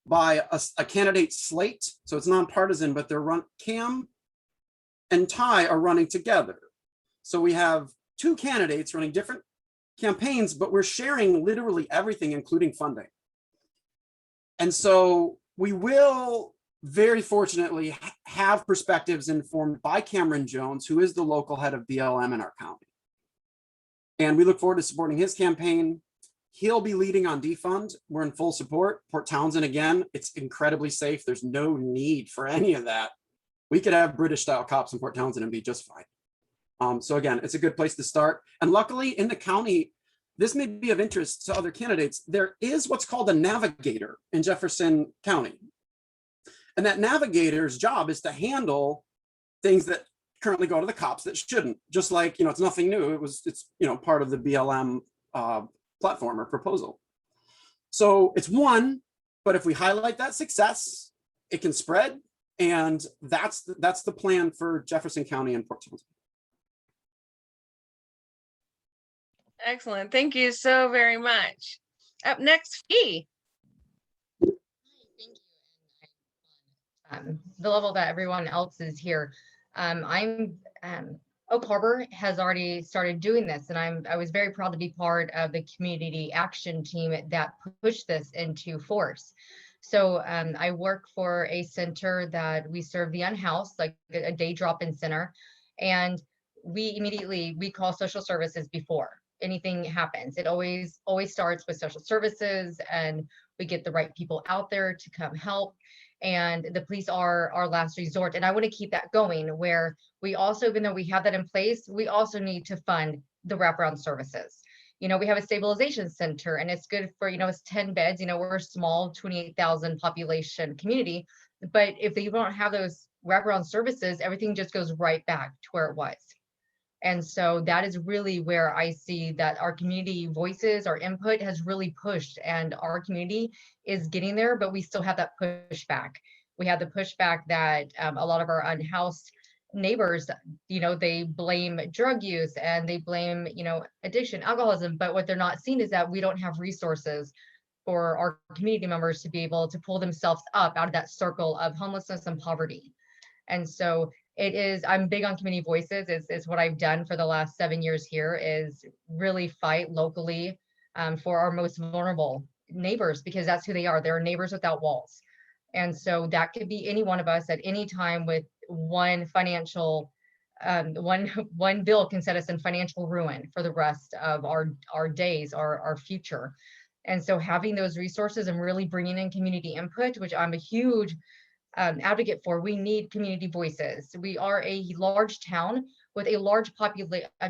by a candidate slate. So it's nonpartisan, but Cam and Ty are running together. So we have two candidates running different campaigns, but we're sharing literally everything, including funding. And so we will very fortunately have perspectives informed by Cameron Jones, who is the local head of BLM in our county. And we look forward to supporting his campaign. He'll be leading on defund. We're in full support. Port Townsend, again, it's incredibly safe. There's no need for any of that. We could have British style cops in Port Townsend and be just fine. So again, it's a good place to start. And luckily in the county, this may be of interest to other candidates. There is what's called a navigator in Jefferson County. And that navigator's job is to handle things that currently go to the cops that shouldn't. Just like, it's nothing new. It's part of the BLM platform or proposal. So it's one, but if we highlight that success, it can spread. And that's the plan for Jefferson County and Port Townsend. Excellent. Thank you so very much. Up next, Fee. The level that everyone else is here. Oak Harbor has already started doing this, and I was very proud to be part of the community action team that pushed this into force. So I work for a center that we serve the unhoused, like a day drop-in center, and we call social services before anything happens. It always starts with social services, and we get the right people out there to come help. And the police are our last resort. And I want to keep that going, where we also, even though we have that in place, we also need to fund the wraparound services. We have a stabilization center, and it's good for, it's 10 beds. We're a small 28,000 population community. But if you don't have those wraparound services, everything just goes right back to where it was. And so that is really where I see that our community voices, our input has really pushed, and our community is getting there, but we still have that pushback. We have the pushback that a lot of our unhoused neighbors, they blame drug use and they blame, addiction, alcoholism, but what they're not seeing is that we don't have resources for our community members to be able to pull themselves up out of that circle of homelessness and poverty. And so I'm big on community voices. Is what I've done for the last 7 years here, is really fight locally for our most vulnerable neighbors, because that's who they are. They're neighbors without walls. And so that could be any one of us at any time with one financial, one bill can set us in financial ruin for the rest of our days, our future. And so having those resources and really bringing in community input, which I'm a huge advocate for. We need community voices. We are a large town with a large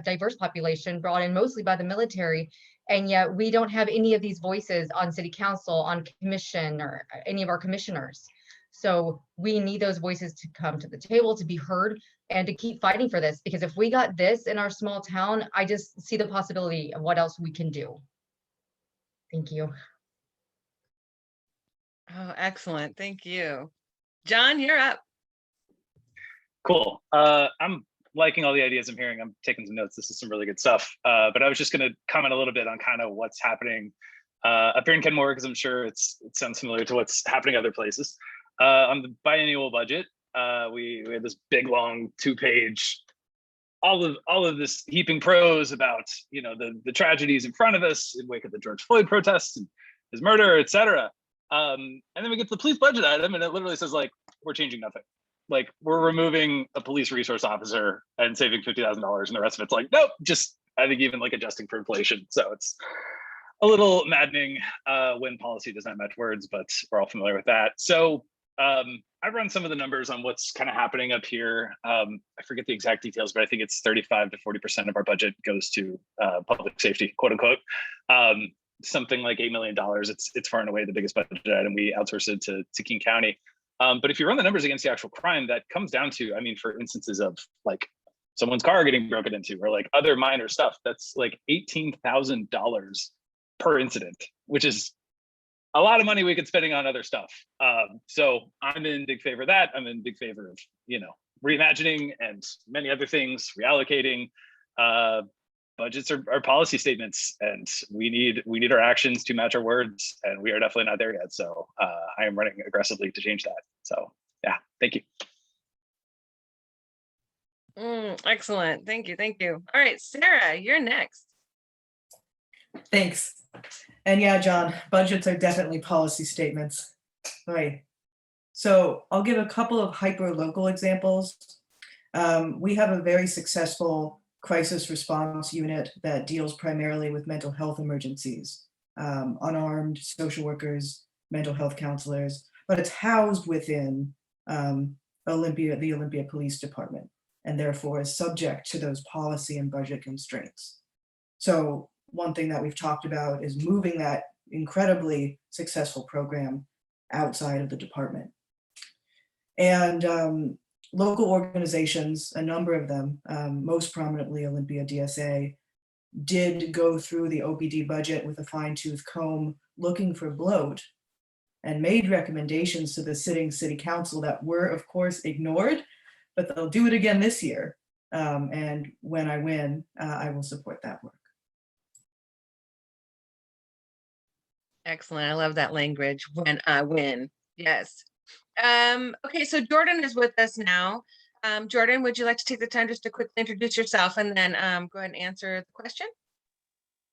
diverse population brought in mostly by the military, and yet we don't have any of these voices on city council, on commission, or any of our commissioners. So we need those voices to come to the table, to be heard, and to keep fighting for this, because if we got this in our small town, I just see the possibility of what else we can do. Thank you. Oh, excellent. Thank you. John, you're up. Cool. I'm liking all the ideas I'm hearing. I'm taking some notes. This is some really good stuff. But I was just going to comment a little bit on kind of what's happening up here in Kenmore, because I'm sure it sounds familiar to what's happening other places. On the biennial budget, we had this big, long 2-page, all of this heaping prose about the tragedies in front of us in wake of the George Floyd protests and his murder, et cetera. And then we get to the police budget item, and it literally says, like, we're changing nothing. Like, we're removing a police resource officer and saving $50,000, and the rest of it's like, nope, just, I think, even like adjusting for inflation. So it's a little maddening when policy does not match words, but we're all familiar with that. So I've run some of the numbers on what's kind of happening up here. I forget the exact details, but I think it's 35 to 40% of our budget goes to public safety, quote unquote. Something like $8 million. It's far and away the biggest budget item. We outsource it to King County. But if you run the numbers against the actual crime, that comes down to, I mean, for instances of like someone's car getting broken into or like other minor stuff, that's like $18,000 per incident, which is a lot of money we could spending on other stuff. So I'm in big favor of that. I'm in big favor of, reimagining and many other things, reallocating. Budgets are policy statements, and we need our actions to match our words, and we are definitely not there yet. So I am running aggressively to change that. So yeah, thank you. Excellent. Thank you. All right, Sarah, you're next. Thanks. And yeah, John, budgets are definitely policy statements. Right. So I'll give a couple of hyper-local examples. We have a very successful crisis response unit that deals primarily with mental health emergencies, unarmed social workers, mental health counselors, but it's housed within the Olympia Police Department, and therefore is subject to those policy and budget constraints. So one thing that we've talked about is moving that incredibly successful program outside of the department. And local organizations, a number of them, most prominently Olympia DSA, did go through the OPD budget with a fine-tooth comb looking for bloat and made recommendations to the sitting city council that were, of course, ignored, but they'll do it again this year. And when I win, I will support that work. Excellent. I love that language. When I win. Yes. Okay, so Jordan is with us now. Jordan, would you like to take the time just to quickly introduce yourself and then go ahead and answer the question?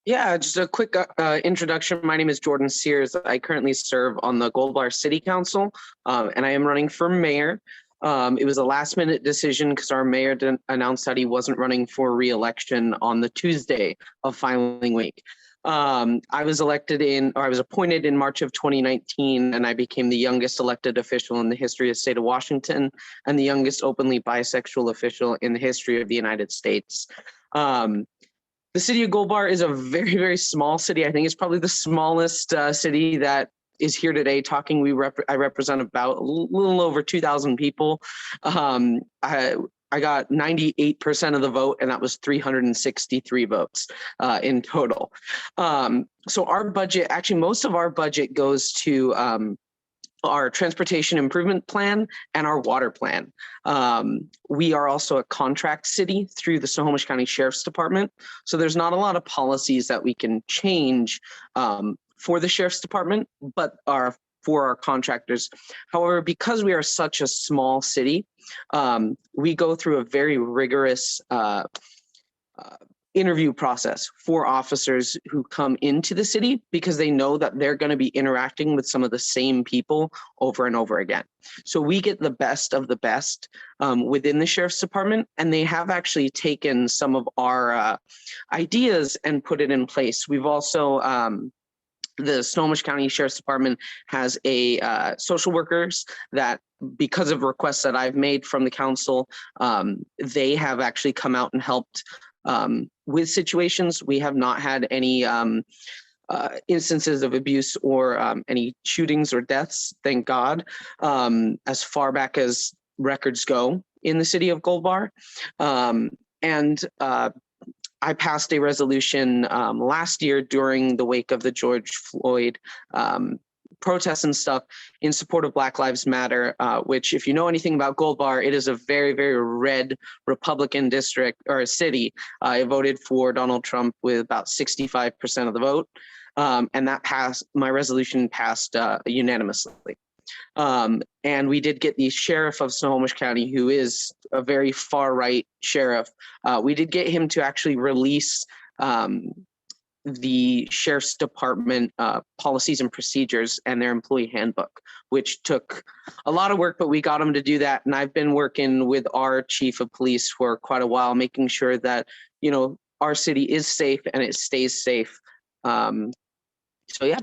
Yeah, just a quick introduction. My name is Jordan Sears. I currently serve on the Gold Bar City Council, and I am running for mayor. It was a last-minute decision because our mayor announced that he wasn't running for re-election on the Tuesday of filing week. I was appointed in March of 2019, and I became the youngest elected official in the history of the state of Washington and the youngest openly bisexual official in the history of the United States. The city of Gold Bar is a very, very small city. I think it's probably the smallest city that is here today talking. I represent about a little over 2,000 people. I got 98% of the vote, and that was 363 votes in total. So our budget, actually most of our budget goes to our transportation improvement plan and our water plan. We are also a contract city through the Snohomish County Sheriff's Department. So there's not a lot of policies that we can change for the Sheriff's Department, but for our contractors. However, because we are such a small city, we go through a very rigorous interview process for officers who come into the city, because they know that they're going to be interacting with some of the same people over and over again. So we get the best of the best within the Sheriff's Department, and they have actually taken some of our ideas and put it in place. We've also the Snohomish County Sheriff's Department has a social workers that, because of requests that I've made from the council, they have actually come out and helped with situations. We have not had any instances of abuse or any shootings or deaths, thank God, as far back as records go in the city of Gold Bar. I passed a resolution last year during the wake of the George Floyd protests and stuff in support of Black Lives Matter, which, if you know anything about Gold Bar, it is a very, very red Republican district or city. I voted for Donald Trump with about 65% of the vote, and that passed. My resolution passed unanimously. And we did get the sheriff of Snohomish County, who is a very far right sheriff. We did get him to actually release the Sheriff's Department policies and procedures and their employee handbook, which took a lot of work, but we got him to do that. And I've been working with our chief of police for quite a while, making sure that, you know, our city is safe and it stays safe. So yeah.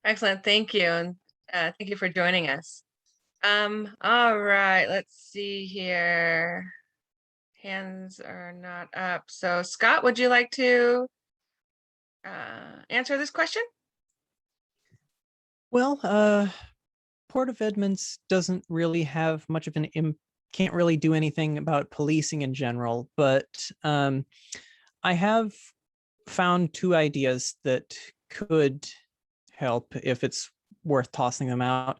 Excellent, thank you. And thank you for joining us. All right, let's see here. Hands are not up. So Scott, would you like to answer this question? Well, Port of Edmonds doesn't really have much of can't really do anything about policing in general, but I have found two ideas that could help if it's worth tossing them out.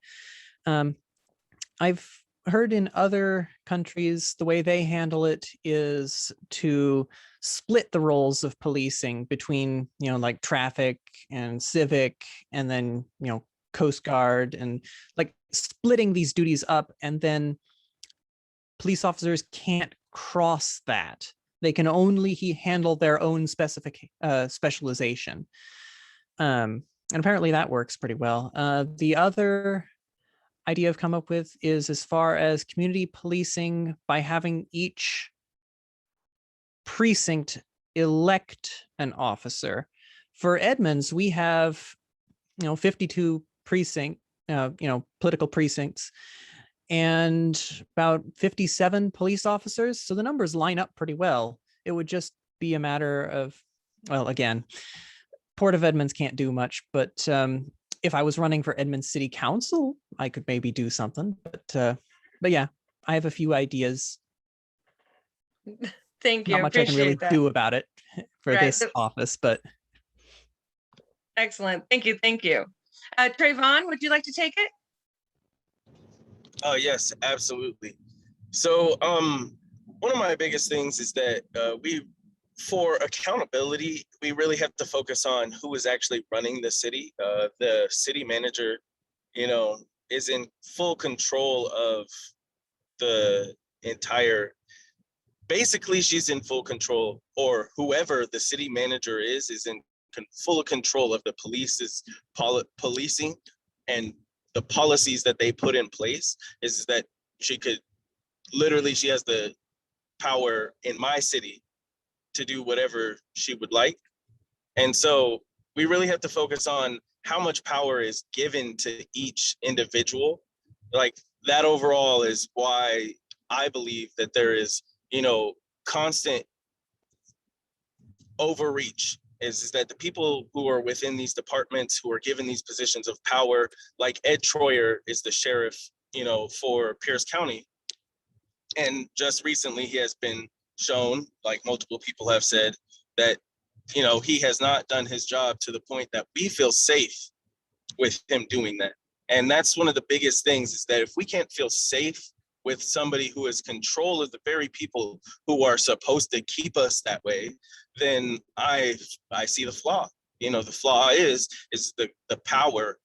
I've heard in other countries, the way they handle it is to split the roles of policing between, you know, like traffic and civic, and then, you know, Coast Guard, and like splitting these duties up, and then police officers can't cross that. They can only handle their own specific specialization. And apparently that works pretty well. The other idea I've come up with is as far as community policing, by having each precinct elect an officer. For Edmonds, we have, you know, 52 political precincts, and about 57 police officers. So the numbers line up pretty well. It would just be a matter of, well, again, Port of Edmonds can't do much, but if I was running for Edmonds City Council, I could maybe do something. But yeah, I have a few ideas. Thank you. Not much I can really do about it for this office, but excellent. Thank you. Thank you. Treyvon, would you like to take it? Oh, yes, absolutely. So one of my biggest things is that for accountability, we really have to focus on who is actually running the city. The city manager, you know, is in full control of the entire, basically she's in full control, or whoever the city manager is in full control of the police's policing, and the policies that they put in place is that she has the power in my city to do whatever she would like. And so we really have to focus on how much power is given to each individual. Like, that overall is why I believe that there is, you know, constant overreach, is that the people who are within these departments, who are given these positions of power, like Ed Troyer is the sheriff for Pierce County. And just recently he has been shown, like multiple people have said, that, he has not done his job to the point that we feel safe with him doing that. And that's one of the biggest things, is that if we can't feel safe with somebody who is control of the very people who are supposed to keep us that way, then I see the flaw. The flaw is the power.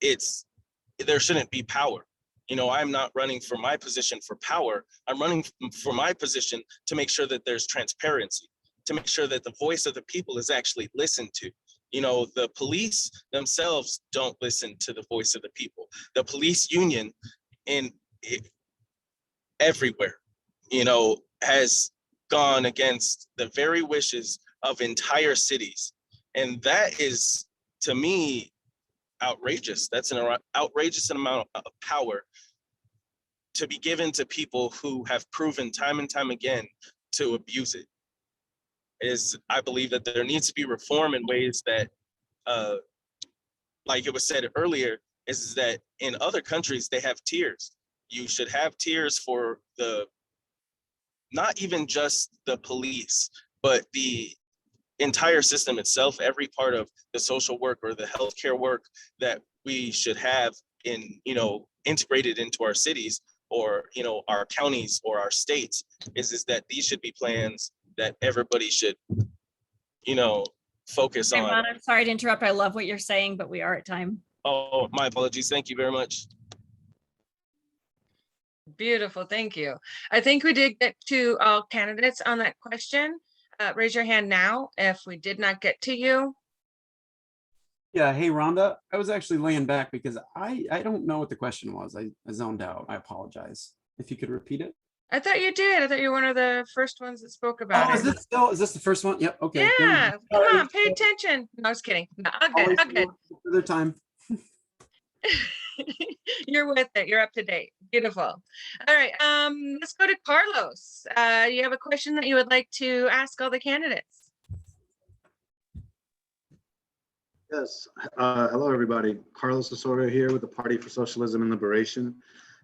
There shouldn't be power. I'm not running for my position for power. I'm running for my position to make sure that there's transparency, to make sure that the voice of the people is actually listened to. The police themselves don't listen to the voice of the people. The police union everywhere, has gone against the very wishes of entire cities. And that is, to me, outrageous. That's an outrageous amount of power to be given to people who have proven time and time again to abuse it. I believe that there needs to be reform in ways that, like it was said earlier, is that in other countries, they have tiers. You should have tiers for not even just the police, but the entire system itself, every part of the social work or the healthcare work that we should have integrated into our cities or, our counties or our states, is that these should be plans that everybody should, focus on. Treyvon, I'm sorry to interrupt. I love what you're saying, but we are at time. Oh, my apologies. Thank you very much. Beautiful, thank you. I think we did get to all candidates on that question. Raise your hand now if we did not get to you. Yeah, hey Rhonda, I was actually laying back because I don't know what the question was. I zoned out. I apologize. If you could repeat it. I thought you did. I thought you were one of the first ones that spoke about it. Is this the first one? Yep. Okay. Yeah, come on, pay attention. No, I was kidding. No, all good, all good. Another time. You're with it. You're up to date. Beautiful. All right. Let's go to Carlos. You have a question that you would like to ask all the candidates? Yes. Hello, everybody. Carlos Osorio here with the Party for Socialism and Liberation.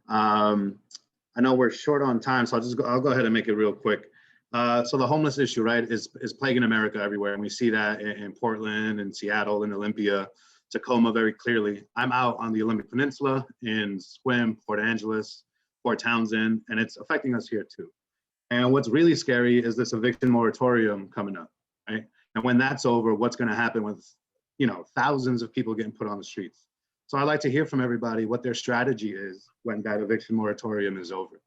I know we're short on time, so I'll go ahead and make it real quick. So the homeless issue, right, is plaguing America everywhere, and we see that in Portland and Seattle and Olympia, Tacoma very clearly. I'm out on the Olympic Peninsula in Sequim, Port Angeles, Port Townsend, and it's affecting us here too. And what's really scary is this eviction moratorium coming up, right? And when that's over, what's going to happen with, thousands of people getting put on the streets? So I'd like to hear from everybody what their strategy is when that eviction moratorium is over.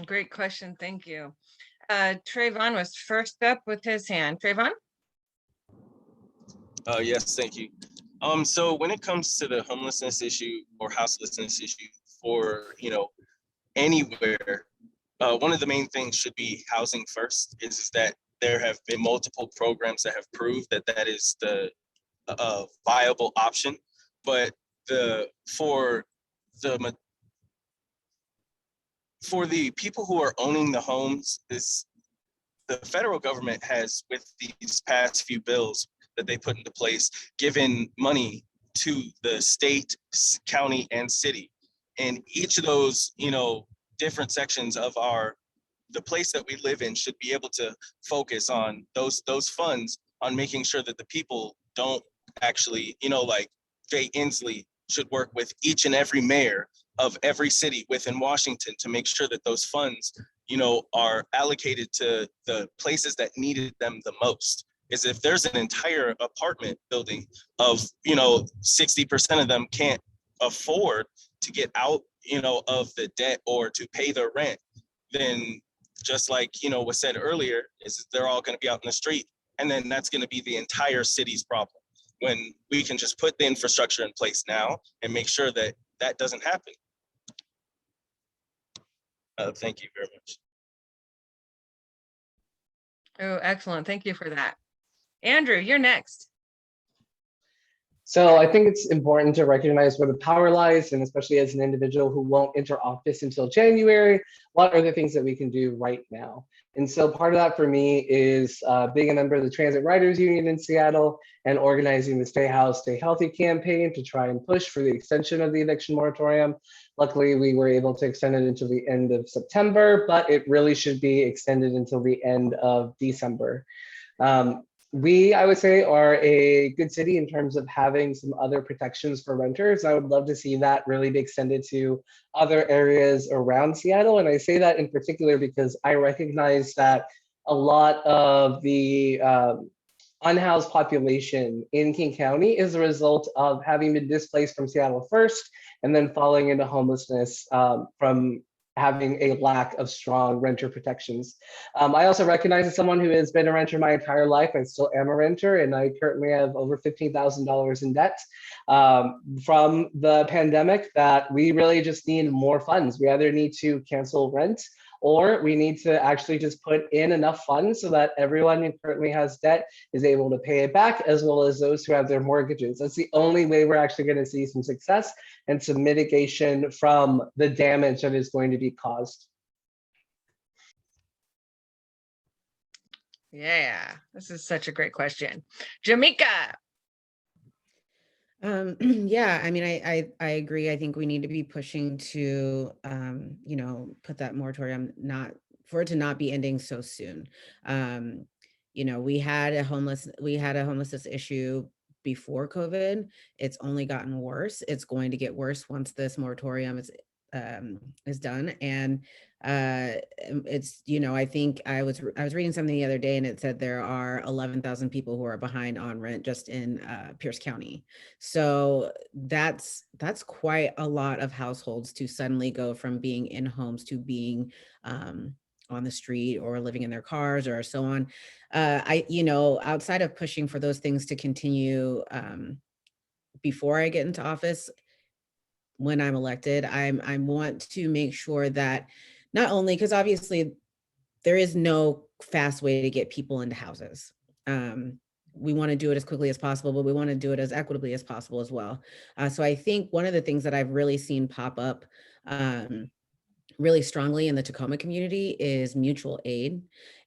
Great question. Thank you. Treyvon was first up with his hand. Treyvon? Yes, thank you. So when it comes to the homelessness issue or houselessness issue for, anywhere, one of the main things should be housing first, is that there have been multiple programs that have proved that that is the viable option. But for the people who are owning the homes, the federal government has, with these past few bills that they put into place, given money to the state, county, and city. And each of those, different sections of the place that we live in should be able to focus on those funds on making sure that the people don't actually, like Jay Inslee should work with each and every mayor of every city within Washington to make sure that those funds, are allocated to the places that needed them the most. Is if there's an entire apartment building of, 60% of them can't afford to get out, of the debt or to pay their rent, then just like, was said earlier, is they're all going to be out in the street. And then that's going to be the entire city's problem, when we can just put the infrastructure in place now and make sure that that doesn't happen. Thank you very much. Oh, excellent. Thank you for that. Andrew, you're next. So I think it's important to recognize where the power lies, and especially as an individual who won't enter office until January, what are the things that we can do right now? And so part of that for me is being a member of the Transit Riders Union in Seattle and organizing the Stay Housed, Stay Healthy campaign to try and push for the extension of the eviction moratorium. Luckily, we were able to extend it until the end of September, but it really should be extended until the end of December. We, I would say, are a good city in terms of having some other protections for renters. I would love to see that really be extended to other areas around Seattle. And I say that in particular because I recognize that a lot of the unhoused population in King County is a result of having been displaced from Seattle first and then falling into homelessness from having a lack of strong renter protections. I also recognize as someone who has been a renter my entire life, I still am a renter, and I currently have over $15,000 in debt from the pandemic, that we really just need more funds. We either need to cancel rent, or we need to actually just put in enough funds so that everyone who currently has debt is able to pay it back, as well as those who have their mortgages. That's the only way we're actually going to see some success and some mitigation from the damage that is going to be caused. Yeah, this is such a great question. Jamika. Yeah, I mean, I agree. I think we need to be pushing to, you know, put that moratorium, not for it to not be ending so soon. You know, we had a homelessness issue before COVID. It's only gotten worse. It's going to get worse once this moratorium is done. And it's, you know, I think I was reading something the other day, and it said there are 11,000 people who are behind on rent just in Pierce County. So that's quite a lot of households to suddenly go from being in homes to being on the street or living in their cars or so on. You know, outside of pushing for those things to continue before I get into office, when I'm elected, I want to make sure that not only, because obviously there is no fast way to get people into houses. We want to do it as quickly as possible, but we want to do it as equitably as possible as well. So I think one of the things that I've really seen pop up really strongly in the Tacoma community is mutual aid.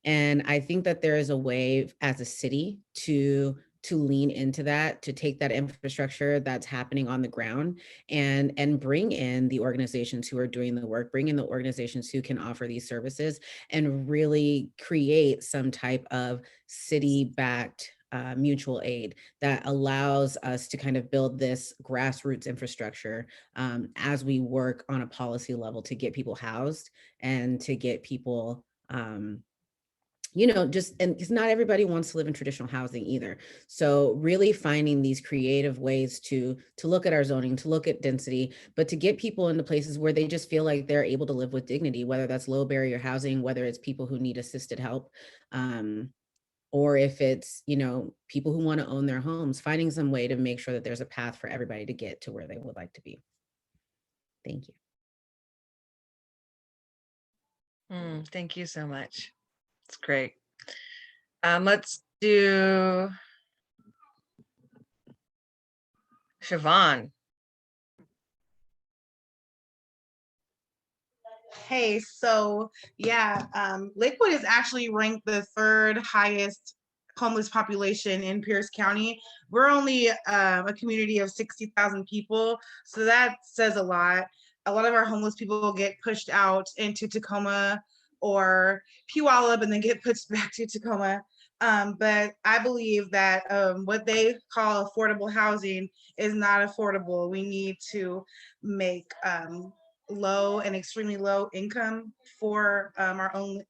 And I think that there is a way as a city to lean into that, to take that infrastructure that's happening on the ground and bring in the organizations who are doing the work, bring in the organizations who can offer these services, and really create some type of city-backed mutual aid that allows us to kind of build this grassroots infrastructure as we work on a policy level to get people housed and to get people you know, just, and because not everybody wants to live in traditional housing either. So really finding these creative ways to look at our zoning, to look at density, but to get people into places where they just feel like they're able to live with dignity, whether that's low barrier housing, whether it's people who need assisted help, or if it's, you know, people who want to own their homes, finding some way to make sure that there's a path for everybody to get to where they would like to be. Thank you. Thank you so much. It's great. Let's do Siabhon. Hey, so yeah, Lakewood is actually ranked the third highest homeless population in Pierce County. We're only a community of 60,000 people, so that says a lot. A lot of our homeless people get pushed out into Tacoma or Puyallup and then get pushed back to Tacoma. But I believe that what they call affordable housing is not affordable. We need to make low and extremely low income for our own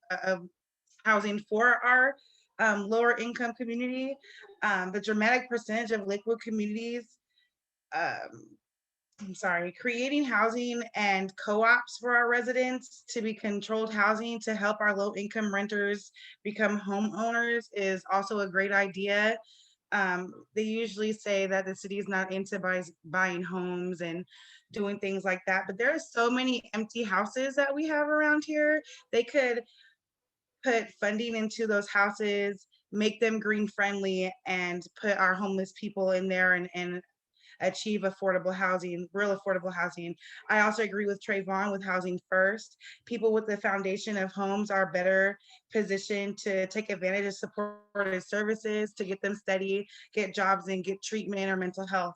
housing for our lower income community. The dramatic percentage of Lakewood communities creating housing and co-ops for our residents to be controlled housing to help our low income renters become homeowners is also a great idea. They usually say that the city is not into buying homes and doing things like that, but there are so many empty houses that we have around here. They could put funding into those houses, make them green friendly, and put our homeless people in there and achieve affordable housing, real affordable housing. I also agree with Treyvon with housing first. People with the foundation of homes are better positioned to take advantage of supportive services, to get them steady, get jobs, and get treatment or mental health.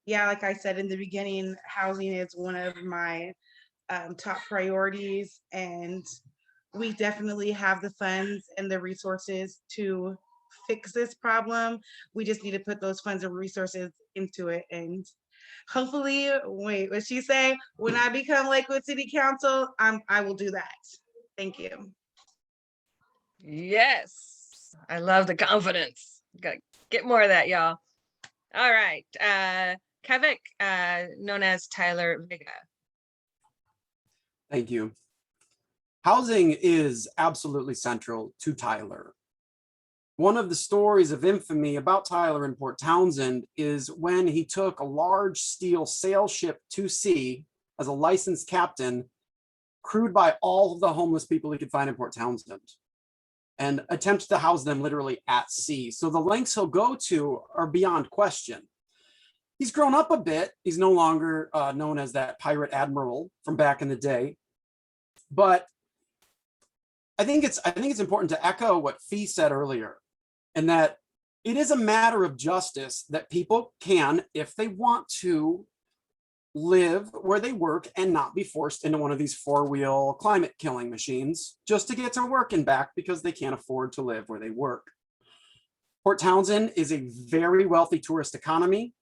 Yeah, like I said in the beginning, housing is one of my top priorities, and we definitely have the funds and the resources to fix this problem. We just need to put those funds and resources into it. And hopefully, wait, what she say? When I become Lakewood City Council, I will do that. Thank you. Yes, I love the confidence. Got get more of that, y'all. All right, Kevik, known as Tyler Vega. Thank you. Housing is absolutely central to Tyler. One of the stories of infamy about Tyler in Port Townsend is when he took a large steel sail ship to sea as a licensed captain, crewed by all of the homeless people he could find in Port Townsend, and attempts to house them literally at sea. So the lengths he'll go to are beyond question. He's grown up a bit. He's no longer known as that pirate admiral from back in the day. But I think it's important to echo what Fee said earlier, and that it is a matter of justice that people can, if they want to, live where they work and not be forced into one of these four-wheel climate killing machines just to get to work and back because they can't afford to live where they work. Port Townsend is a very wealthy tourist economy.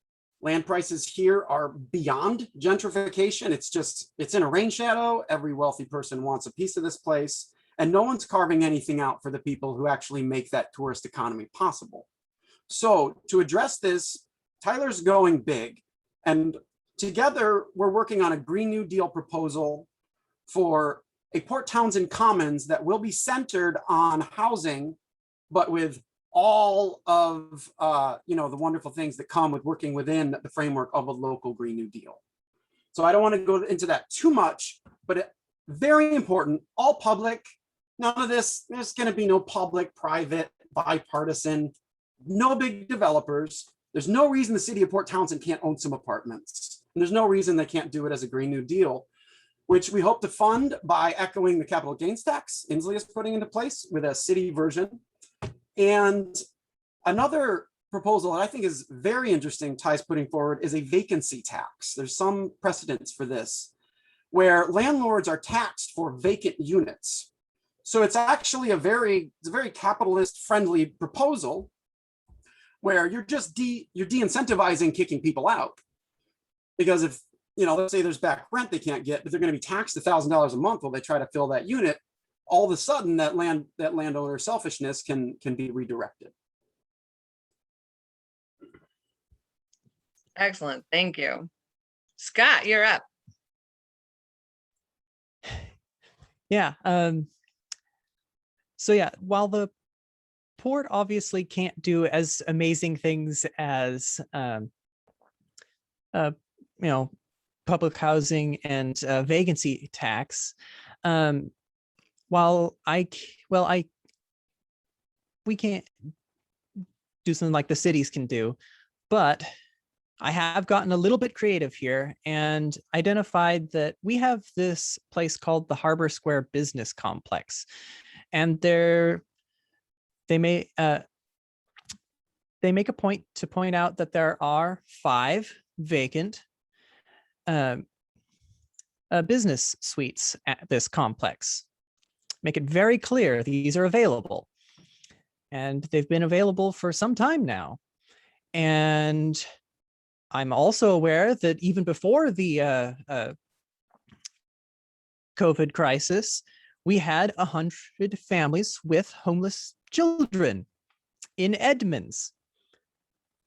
Land prices here are beyond gentrification. It's in a rain shadow. Every wealthy person wants a piece of this place, and no one's carving anything out for the people who actually make that tourist economy possible. So to address this, Tyler's going big, and together we're working on a Green New Deal proposal for a Port Townsend Commons that will be centered on housing, but with all of the wonderful things that come with working within the framework of a local Green New Deal. So I don't want to go into that too much, but very important, all public. None of this, there's going to be no public, private, bipartisan, no big developers. There's no reason the city of Port Townsend can't own some apartments. And there's no reason they can't do it as a Green New Deal, which we hope to fund by echoing the capital gains tax Inslee is putting into place with a city version. And another proposal that I think is very interesting, Ty's putting forward, is a vacancy tax. There's some precedents for this, where landlords are taxed for vacant units. So it's actually a very capitalist-friendly proposal where you're de-incentivizing kicking people out. Because if, let's say there's back rent they can't get, but they're going to be taxed $1,000 a month while they try to fill that unit, all of a sudden that landowner selfishness can be redirected. Excellent, thank you. Scott, you're up. Yeah. So yeah, while the port obviously can't do as amazing things as public housing and vacancy tax, we can't do something like the cities can do, but I have gotten a little bit creative here and identified that we have this place called the Harbor Square Business Complex, and they make a point to point out that there are 5 vacant business suites at this complex. Make it very clear these are available, and they've been available for some time now. And I'm also aware that even before the COVID crisis, we had 100 families with homeless children in Edmonds.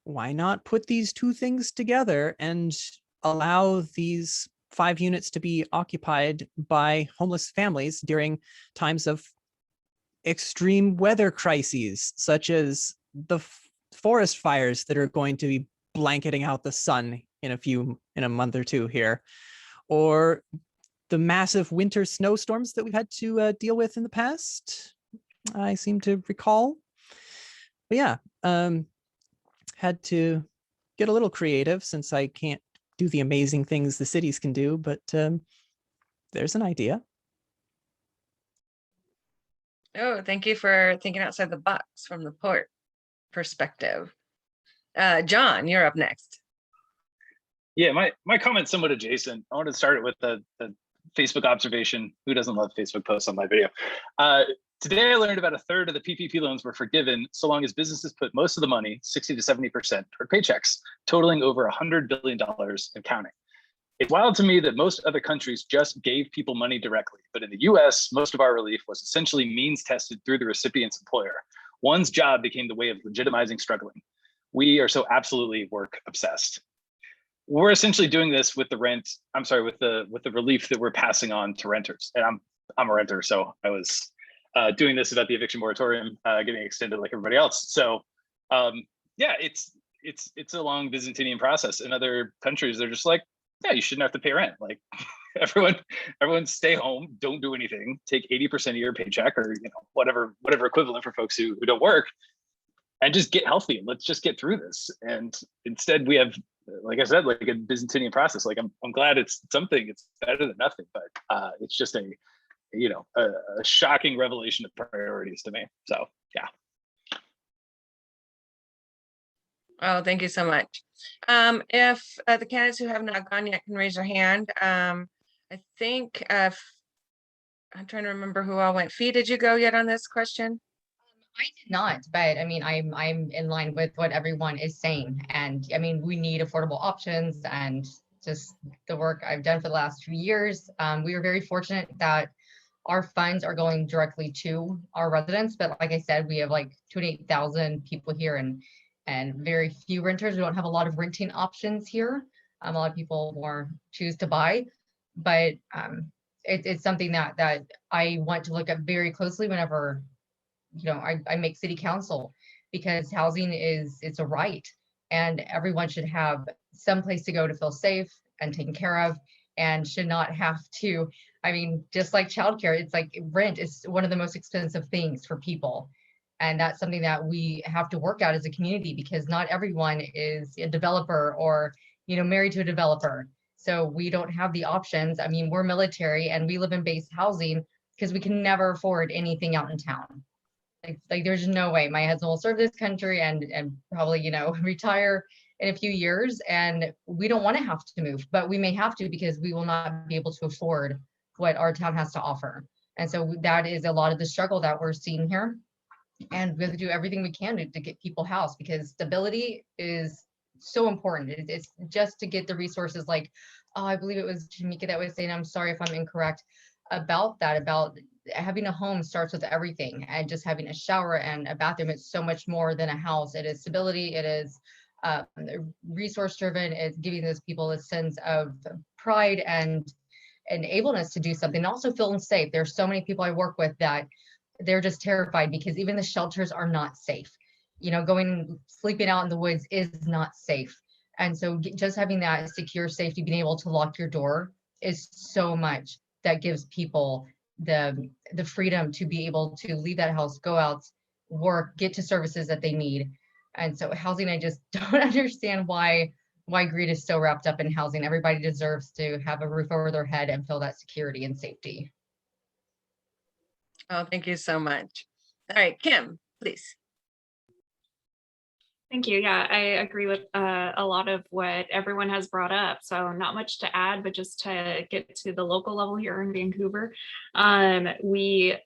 Why not put these two things together and allow these 5 units to be occupied by homeless families during times of extreme weather crises, such as the forest fires that are going to be blanketing out the sun in a month or two here, or the massive winter snowstorms that we've had to deal with in the past, I seem to recall. But yeah, had to get a little creative since I can't do the amazing things the cities can do, but there's an idea. Oh, thank you for thinking outside the box from the port perspective. John, you're up next. Yeah, my comment's somewhat adjacent. I want to start it with the Facebook observation. Who doesn't love Facebook posts on my video? Today I learned about a third of the PPP loans were forgiven so long as businesses put most of the money, 60 to 70%, toward paychecks, totaling over $100 billion and counting. It's wild to me that most other countries just gave people money directly, but in the US, most of our relief was essentially means tested through the recipient's employer. One's job became the way of legitimizing struggling. We are so absolutely work obsessed. We're essentially doing this with the with the relief that we're passing on to renters. And I'm a renter, so I was doing this about the eviction moratorium getting extended like everybody else. So yeah, it's a long Byzantine process. In other countries, they're just like, yeah, you shouldn't have to pay rent. Like everyone stay home, don't do anything, take 80% of your paycheck, or whatever equivalent for folks who don't work, and just get healthy. Let's just get through this. And instead we have, like I said, like a Byzantine process. Like I'm glad it's something. It's better than nothing, but it's just a shocking revelation of priorities to me. So yeah. Oh, thank you so much. If the candidates who have not gone yet can raise their hand. I think I'm trying to remember who all went. Fee, did you go yet on this question? I did not, but I mean, I'm in line with what everyone is saying. And I mean, we need affordable options, and just the work I've done for the last few years. We were very fortunate that our funds are going directly to our residents. But like I said, we have like 28,000 people here and very few renters. We don't have a lot of renting options here. A lot of people more choose to buy, but it's something that I want to look at very closely whenever I make city council, because housing it's a right, and everyone should have some place to go to feel safe and taken care of, and should not have to, I mean, just like childcare, it's like rent is one of the most expensive things for people. And that's something that we have to work out as a community, because not everyone is a developer or, married to a developer. So we don't have the options. I mean, we're military and we live in base housing because we can never afford anything out in town. Like there's no way my husband will serve this country and probably, retire in a few years, and we don't want to have to move, but we may have to because we will not be able to afford what our town has to offer. And so that is a lot of the struggle that we're seeing here. And we have to do everything we can to get people housed, because stability is so important. It's just to get the resources, like, I believe it was Jamika that was saying, I'm sorry if I'm incorrect about that, about having a home starts with everything, and just having a shower and a bathroom. It's so much more than a house. It is stability. It is resource driven. It's giving those people a sense of pride and ableness to do something, and also feeling safe. There's so many people I work with that they're just terrified because even the shelters are not safe. Sleeping out in the woods is not safe. And so just having that secure safety, being able to lock your door, is so much that gives people the freedom to be able to leave that house, go out, work, get to services that they need. And so housing, I just don't understand why greed is so wrapped up in housing. Everybody deserves to have a roof over their head and feel that security and safety. Oh, thank you so much. All right, Kim, please. Thank you. Yeah, I agree with a lot of what everyone has brought up. So not much to add, but just to get to the local level here in Vancouver, we,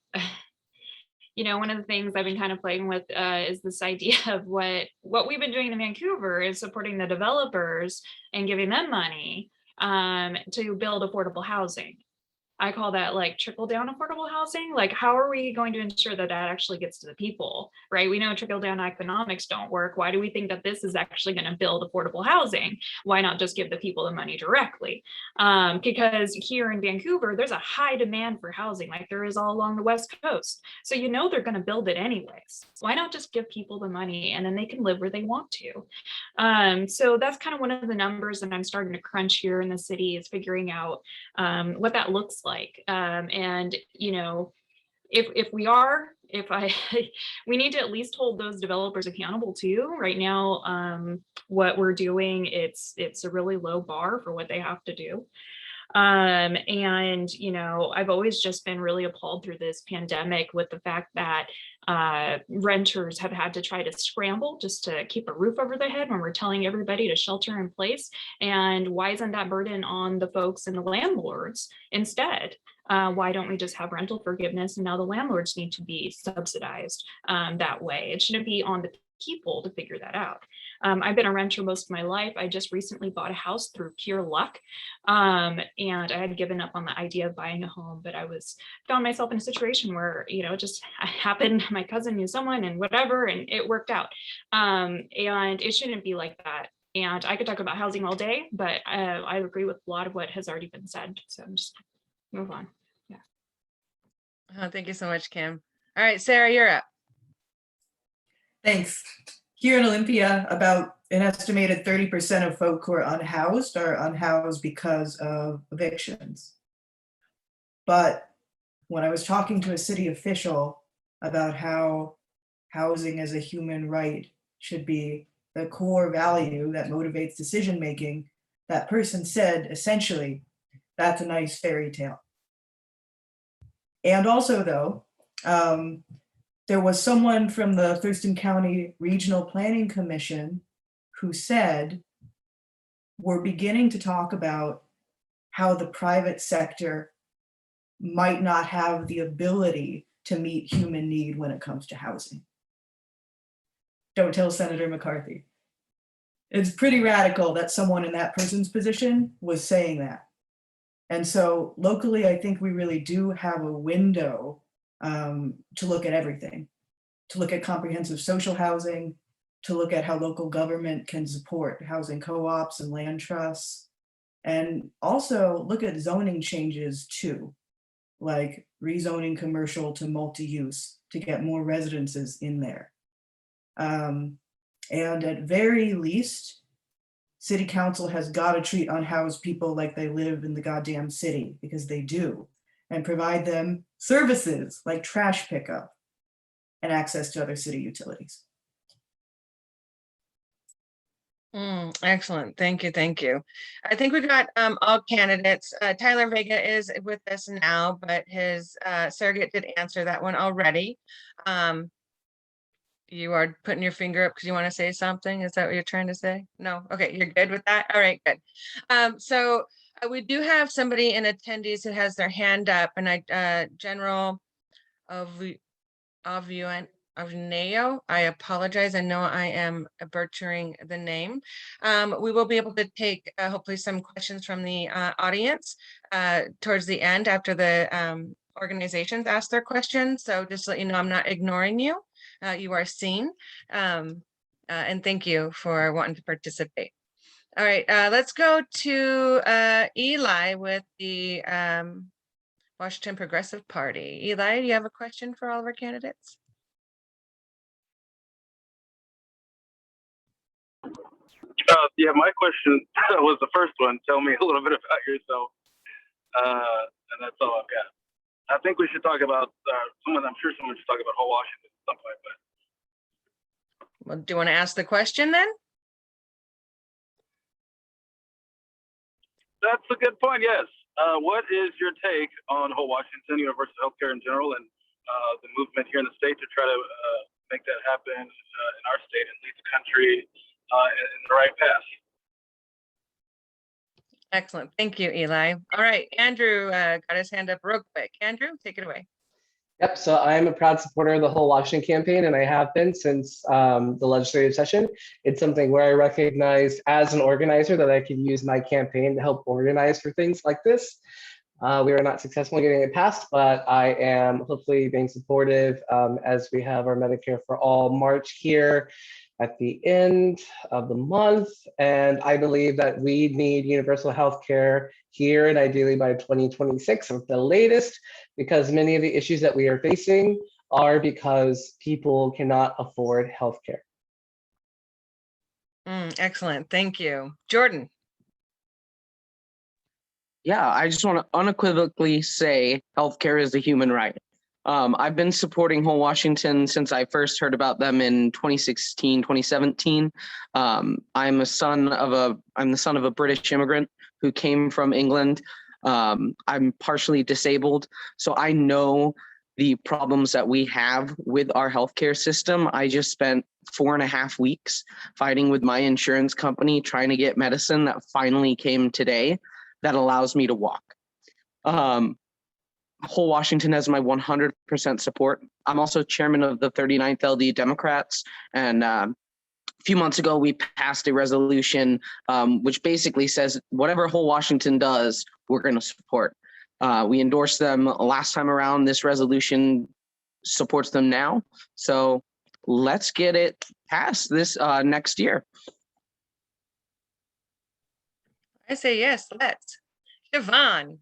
one of the things I've been kind of playing with is this idea of what we've been doing in Vancouver is supporting the developers and giving them money to build affordable housing. I call that like trickle down affordable housing. Like, how are we going to ensure that actually gets to the people, right? We know trickle down economics don't work. Why do we think that this is actually going to build affordable housing? Why not just give the people the money directly? Because here in Vancouver, there's a high demand for housing, like there is all along the West Coast. So they're going to build it anyways. Why not just give people the money and then they can live where they want to? So that's kind of one of the numbers that I'm starting to crunch here in the city, is figuring out what that looks like. And if we are, we need to at least hold those developers accountable too. Right now, what we're doing, it's a really low bar for what they have to do. And, you know, I've always just been really appalled through this pandemic with the fact that renters have had to try to scramble just to keep a roof over their head when we're telling everybody to shelter in place. And why isn't that burden on the folks and the landlords instead? Why don't we just have rental forgiveness, and now the landlords need to be subsidized that way? It shouldn't be on the people to figure that out. I've been a renter most of my life. I just recently bought a house through pure luck. And I had given up on the idea of buying a home, but I found myself in a situation where, you know, it just happened. My cousin knew someone and whatever, and it worked out. And it shouldn't be like that. And I could talk about housing all day, but I agree with a lot of what has already been said. So I'm just move on. Yeah. Oh, thank you so much, Kim. All right, Sarah, you're up. Thanks. Here in Olympia, about an estimated 30% of folk who are unhoused because of evictions. But when I was talking to a city official about how housing as a human right should be the core value that motivates decision-making, that person said, essentially, that's a nice fairy tale. And also, though, there was someone from the Thurston County Regional Planning Commission who said, we're beginning to talk about how the private sector might not have the ability to meet human need when it comes to housing. Don't tell Senator McCarthy. It's pretty radical that someone in that person's position was saying that. And so locally, I think we really do have a window to look at everything, to look at comprehensive social housing, to look at how local government can support housing co-ops and land trusts, and also look at zoning changes too, like rezoning commercial to multi-use to get more residences in there. And at very least, City Council has got to treat unhoused people like they live in the goddamn city, because they do, and provide them services like trash pickup and access to other city utilities. Excellent. Thank you. Thank you. I think we got all candidates. Tyler Vega is with us now, but his surrogate did answer that one already. You are putting your finger up because you want to say something. Is that what you're trying to say? No. Okay. You're good with that. All right, good. So we do have somebody in attendees who has their hand up, and General Avneo, I apologize. I know I am butchering the name. We will be able to take hopefully some questions from the audience towards the end after the organizations ask their questions. So just to let you know, I'm not ignoring you. You are seen. And thank you for wanting to participate. All right, let's go to Eli with the Washington Progressive Party. Eli, do you have a question for all of our candidates? Yeah, my question was the first one. Tell me a little bit about yourself. And that's all I've got. I think we should talk about I'm sure someone should talk about whole Washington at some point, but. Well, do you want to ask the question then? That's a good point, yes. What is your take on whole Washington, universal healthcare in general, and the movement here in the state to try to make that happen in our state and lead the country in the right path? Excellent. Thank you, Eli. All right, Andrew got his hand up real quick. Andrew, take it away. Yep, so I'm a proud supporter of the whole Washington campaign, and I have been since the legislative session. It's something where I recognize as an organizer that I could use my campaign to help organize for things like this. We were not successful in getting it passed, but I am hopefully being supportive as we have our Medicare for All March here at the end of the month. And I believe that we need universal health care here and ideally by 2026 at the latest, because many of the issues that we are facing are because people cannot afford health care. Excellent. Thank you. Jordan. Yeah, I just want to unequivocally say healthcare is a human right. I've been supporting Whole Washington since I first heard about them in 2016, 2017. I'm the son of a British immigrant who came from England. I'm partially disabled, so I know the problems that we have with our healthcare system. I just spent 4.5 weeks fighting with my insurance company trying to get medicine that finally came today that allows me to walk. Whole Washington has my 100% support. I'm also chairman of the 39th LD Democrats, and a few months ago we passed a resolution which basically says whatever Whole Washington does, we're going to support. We endorsed them last time around. This resolution supports them now, so let's get it passed this next year. I say yes, let's. Siabhon.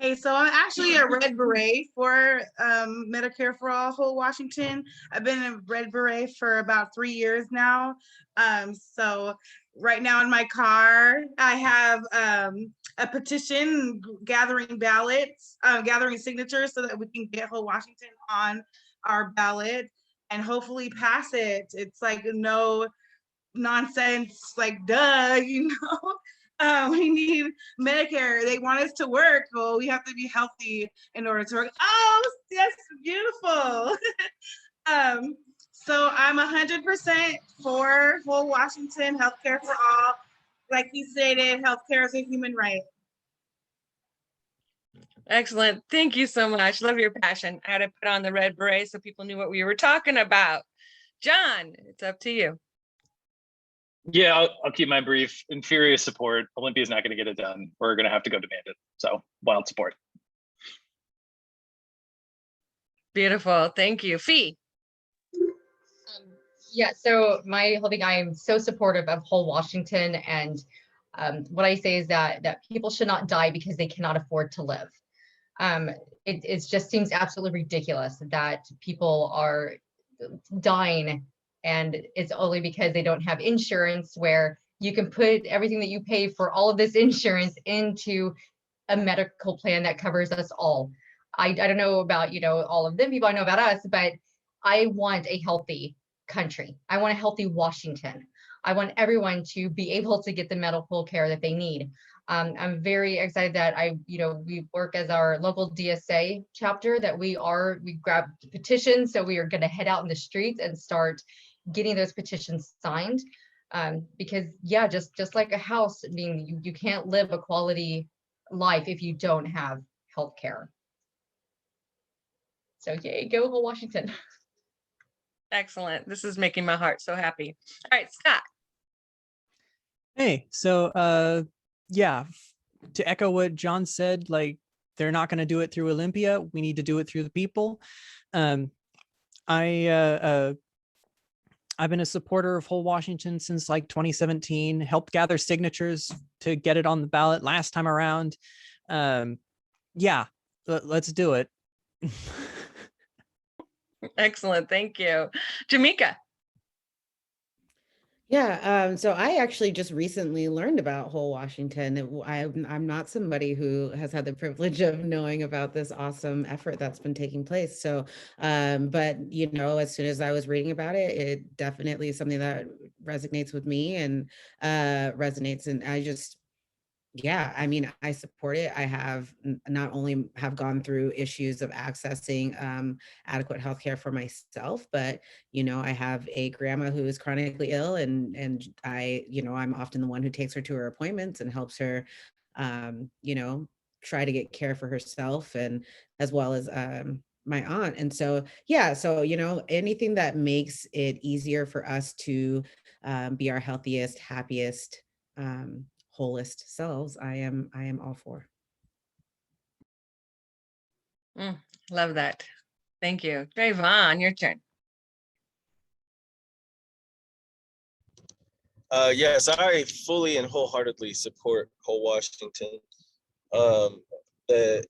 Hey, so I'm actually a Red Beret for Medicare for All Whole Washington. I've been a Red Beret for about 3 years now. So right now in my car, I have a petition gathering ballots, gathering signatures so that we can get Whole Washington on our ballot and hopefully pass it. It's like no nonsense, like duh, you know. We need Medicare. They want us to work. Well, we have to be healthy in order to work. Oh, that's beautiful. So I'm 100% for Whole Washington, healthcare for all. Like he stated, healthcare is a human right. Excellent. Thank you so much. Love your passion. I had to put on the red beret so people knew what we were talking about. John, it's up to you. Yeah, I'll keep my brief. In furious support. Olympia's not going to get it done. We're going to have to go demand it. So wild support. Beautiful. Thank you. Fee. Yeah, so my whole thing, I am so supportive of Whole Washington, and what I say is that people should not die because they cannot afford to live. It just seems absolutely ridiculous that people are dying and it's only because they don't have insurance, where you can put everything that you pay for all of this insurance into a medical plan that covers us all. I don't know about, all of them people, I know about us, but I want a healthy country. I want a healthy Washington. I want everyone to be able to get the medical care that they need. I'm very excited that we work as our local DSA chapter, that we grab petitions. So we are going to head out in the streets and start getting those petitions signed. Because yeah, just like a house, I mean, you can't live a quality life if you don't have health care. So yay, go Whole Washington. Excellent. This is making my heart so happy. All right, Scott. Hey, so yeah, to echo what John said, like they're not going to do it through Olympia. We need to do it through the people. I've been a supporter of Whole Washington since like 2017, helped gather signatures to get it on the ballot last time around. Yeah, let's do it. Excellent. Thank you. Jamika. Yeah, so I actually just recently learned about Whole Washington. I'm not somebody who has had the privilege of knowing about this awesome effort that's been taking place. So, but as soon as I was reading about it, it definitely is something that resonates with me and resonates. And yeah, I mean, I support it. I have not only have gone through issues of accessing adequate healthcare for myself, but I have a grandma who is chronically ill, and I'm often the one who takes her to her appointments and helps her, try to get care for herself, and as well as my aunt. And so, yeah, so anything that makes it easier for us to be our healthiest, happiest, wholest selves, I am all for. Love that. Thank you. Treyvon, your turn. Yes, I fully and wholeheartedly support Whole Washington. The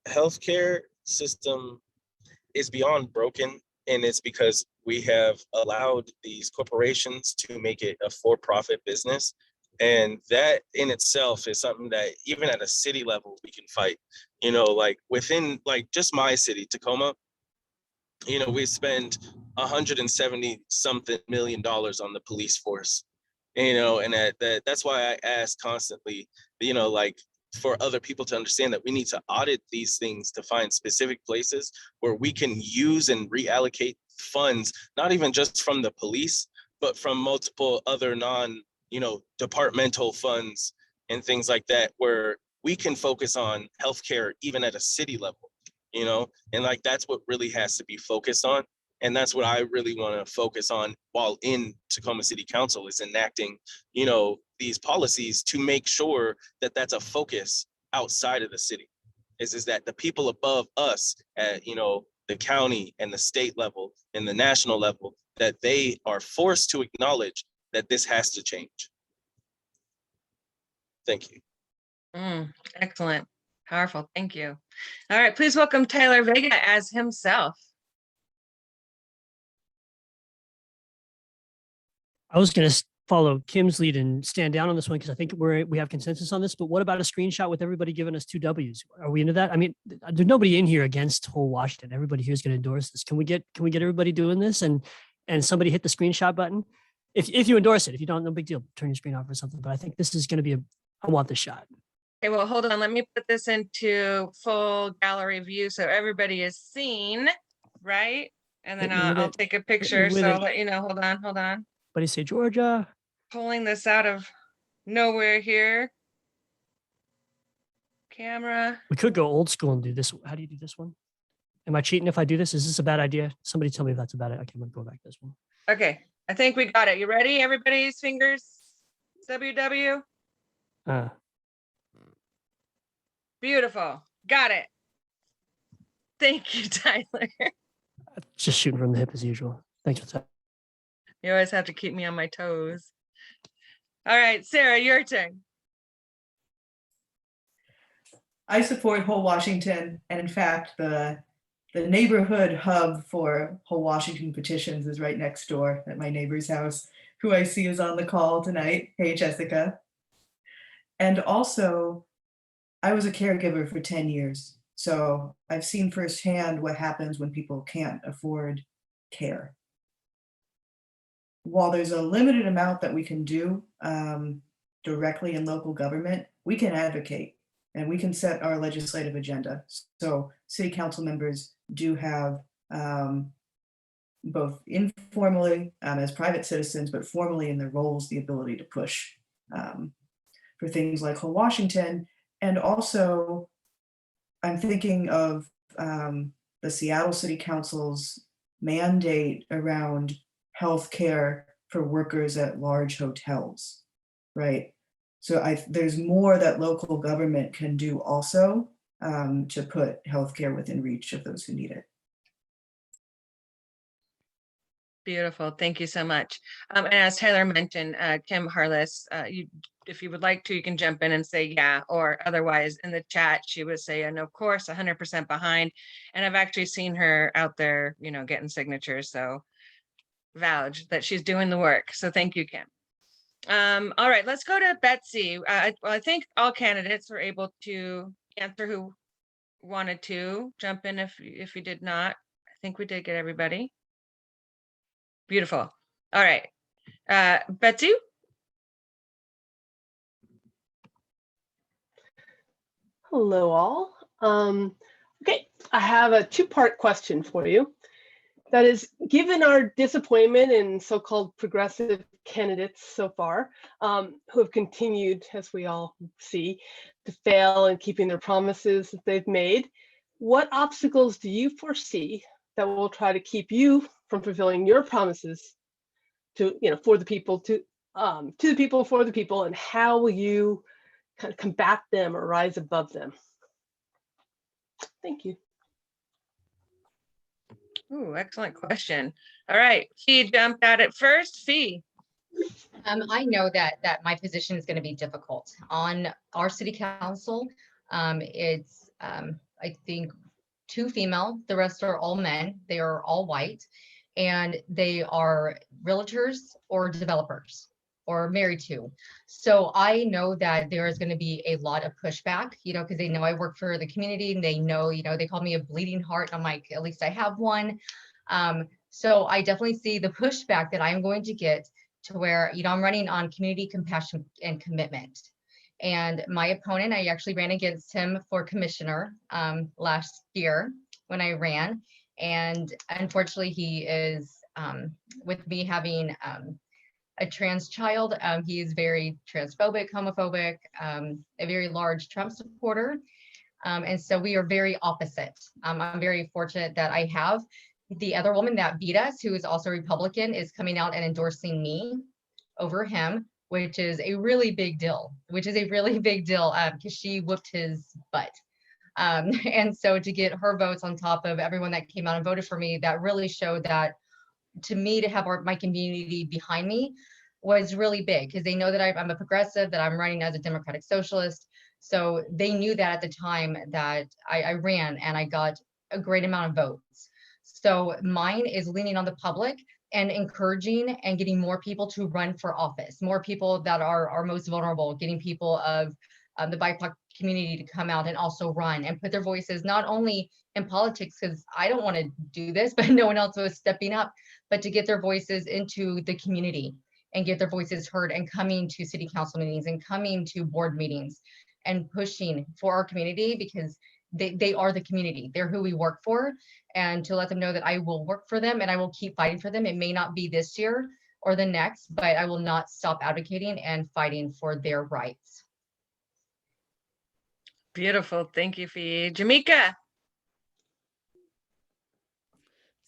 healthcare system is beyond broken, and it's because we have allowed these corporations to make it a for-profit business. And that in itself is something that even at a city level, we can fight, like within like just my city, Tacoma, we spend 170 something million dollars on the police force, and that's why I ask constantly, like for other people to understand that we need to audit these things to find specific places where we can use and reallocate funds, not even just from the police, but from multiple other departmental funds and things like that, where we can focus on healthcare even at a city level, and like that's what really has to be focused on. And that's what I really want to focus on while in Tacoma City Council, is enacting, these policies to make sure that that's a focus outside of the city, is that the people above us at, the county and the state level and the national level, that they are forced to acknowledge that this has to change. Thank you. Excellent. Powerful. Thank you. All right, please welcome Tyler Vega as himself. I was going to follow Kim's lead and stand down on this one because I think we have consensus on this. But what about a screenshot with everybody giving us 2 W's? Are we into that? I mean, there's nobody in here against whole Washington. Everybody here is going to endorse this. Can we get everybody doing this and somebody hit the screenshot button? If you endorse it, if you don't, no big deal. Turn your screen off or something. But I think this is going to be I want this shot. Okay, well, hold on. Let me put this into full gallery view so everybody is seen, right? And then I'll take a picture. So I'll let you know. Hold on. What do you say, Georgia? Pulling this out of nowhere here. Camera. We could go old school and do this. How do you do this one? Am I cheating if I do this? Is this a bad idea? Somebody tell me if that's a bad idea. Okay, I'm gonna go back to this one. Okay, I think we got it. You ready? Everybody's fingers. WW. Beautiful. Got it. Thank you, Tyler. Just shooting from the hip as usual. Thanks for that. You always have to keep me on my toes. All right, Sarah, your turn. I support Whole Washington, and in fact, the neighborhood hub for Whole Washington petitions is right next door at my neighbor's house, who I see is on the call tonight. Hey, Jessica. And also, I was a caregiver for 10 years, so I've seen firsthand what happens when people can't afford care. While there's a limited amount that we can do directly in local government, we can advocate and we can set our legislative agenda. So city council members do have both informally as private citizens, but formally in their roles, the ability to push for things like Whole Washington. And also, I'm thinking of the Seattle City Council's mandate around healthcare for workers at large hotels, right? So there's more that local government can do also to put healthcare within reach of those who need it. Beautiful. Thank you so much. And as Tyler mentioned, Kim Harless, if you would like to, you can jump in and say yeah, or otherwise in the chat, she would say, and of course, 100% behind. And I've actually seen her out there, getting signatures. So vouch that she's doing the work. So thank you, Kim. All right, let's go to Betsy. Well, I think all candidates were able to answer who wanted to jump in if you did not. I think we did get everybody. Beautiful. All right. Betsy? Hello, all. Okay, I have a 2-part question for you. That is, given our disappointment in so-called progressive candidates so far, who have continued, as we all see, to fail in keeping their promises that they've made, what obstacles do you foresee that will try to keep you from fulfilling your promises to, for the people, to the people, for the people, and how will you kind of combat them or rise above them? Thank you. Ooh, excellent question. All right, Fee jumped at it first. Fee. I know that my position is going to be difficult on our city council. It's I think 2 female, the rest are all men. They are all white, and they are realtors or developers. or married to. So I know that there is going to be a lot of pushback, you know, because they know I work for the community and they know, you know, they call me a bleeding heart. And I'm like, at least I have one. So I definitely see the pushback that I'm going to get to where, you know, I'm running on community compassion and commitment. And my opponent, I actually ran against him for commissioner last year when I ran. And unfortunately, he is, with me having a trans child, he is very transphobic, homophobic, a very large Trump supporter. And so we are very opposite. I'm very fortunate that I have the other woman that beat us, who is also Republican, is coming out and endorsing me over him, which is a really big deal, because she whooped his butt. And so to get her votes on top of everyone that came out and voted for me, that really showed that, to me, to have my community behind me was really big, because they know that I'm a progressive, that I'm running as a democratic socialist. So they knew that at the time that I ran, and I got a great amount of votes. So mine is leaning on the public and encouraging and getting more people to run for office, more people that are most vulnerable, getting people of the BIPOC community to come out and also run and put their voices not only in politics, because I don't want to do this, but no one else was stepping up, but to get their voices into the community and get their voices heard, and coming to city council meetings and coming to board meetings and pushing for our community, because they are the community. They're who we work for, and to let them know that I will work for them and I will keep fighting for them. It may not be this year or the next, but I will not stop advocating and fighting for their rights. Beautiful. Thank you, Fee. Jamika.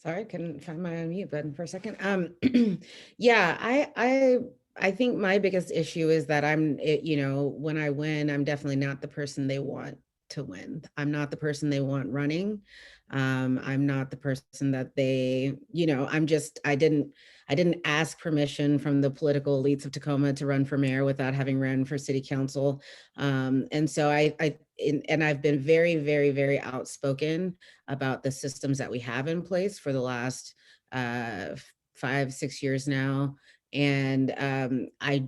Sorry, I couldn't find my unmute button for a second. Yeah, I think my biggest issue is that you know, when I win, I'm definitely not the person they want to win. I'm not the person they want running. I'm not the person that they, you know, I didn't ask permission from the political elites of Tacoma to run for mayor without having run for city council. And so I've been very, very, very outspoken about the systems that we have in place for the last 5-6 years now. And I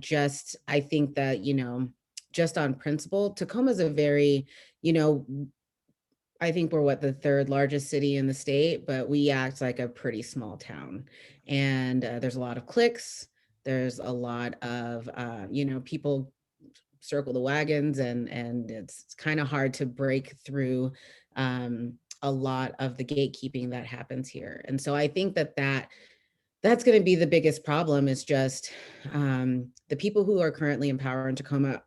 think that, you know, just on principle, Tacoma is a very, you know, I think we're the third largest city in the state, but we act like a pretty small town. And there's a lot of cliques. There's a lot of, you know, people circle the wagons, and it's kind of hard to break through a lot of the gatekeeping that happens here. And so I think that's going to be the biggest problem, is just the people who are currently in power in Tacoma.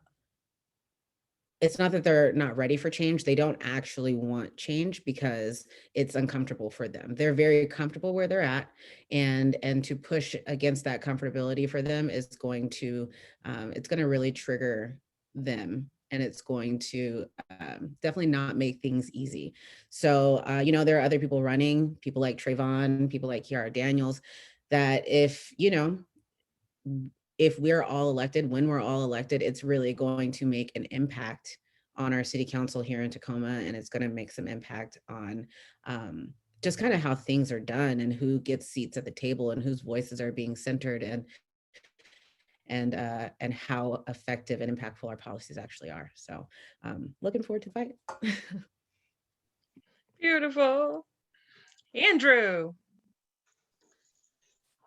It's not that they're not ready for change. They don't actually want change because it's uncomfortable for them. They're very comfortable where they're at, and to push against that comfortability for them is going to, it's going to really trigger them, and it's going to definitely not make things easy. So, you know, there are other people running, people like Treyvon, people like Kiara Daniels, that if, you know, if we're all elected, when we're all elected, it's really going to make an impact on our city council here in Tacoma, and it's going to make some impact on just kind of how things are done, and who gets seats at the table, and whose voices are being centered, and how effective and impactful our policies actually are. So looking forward to the fight. Beautiful. Andrew.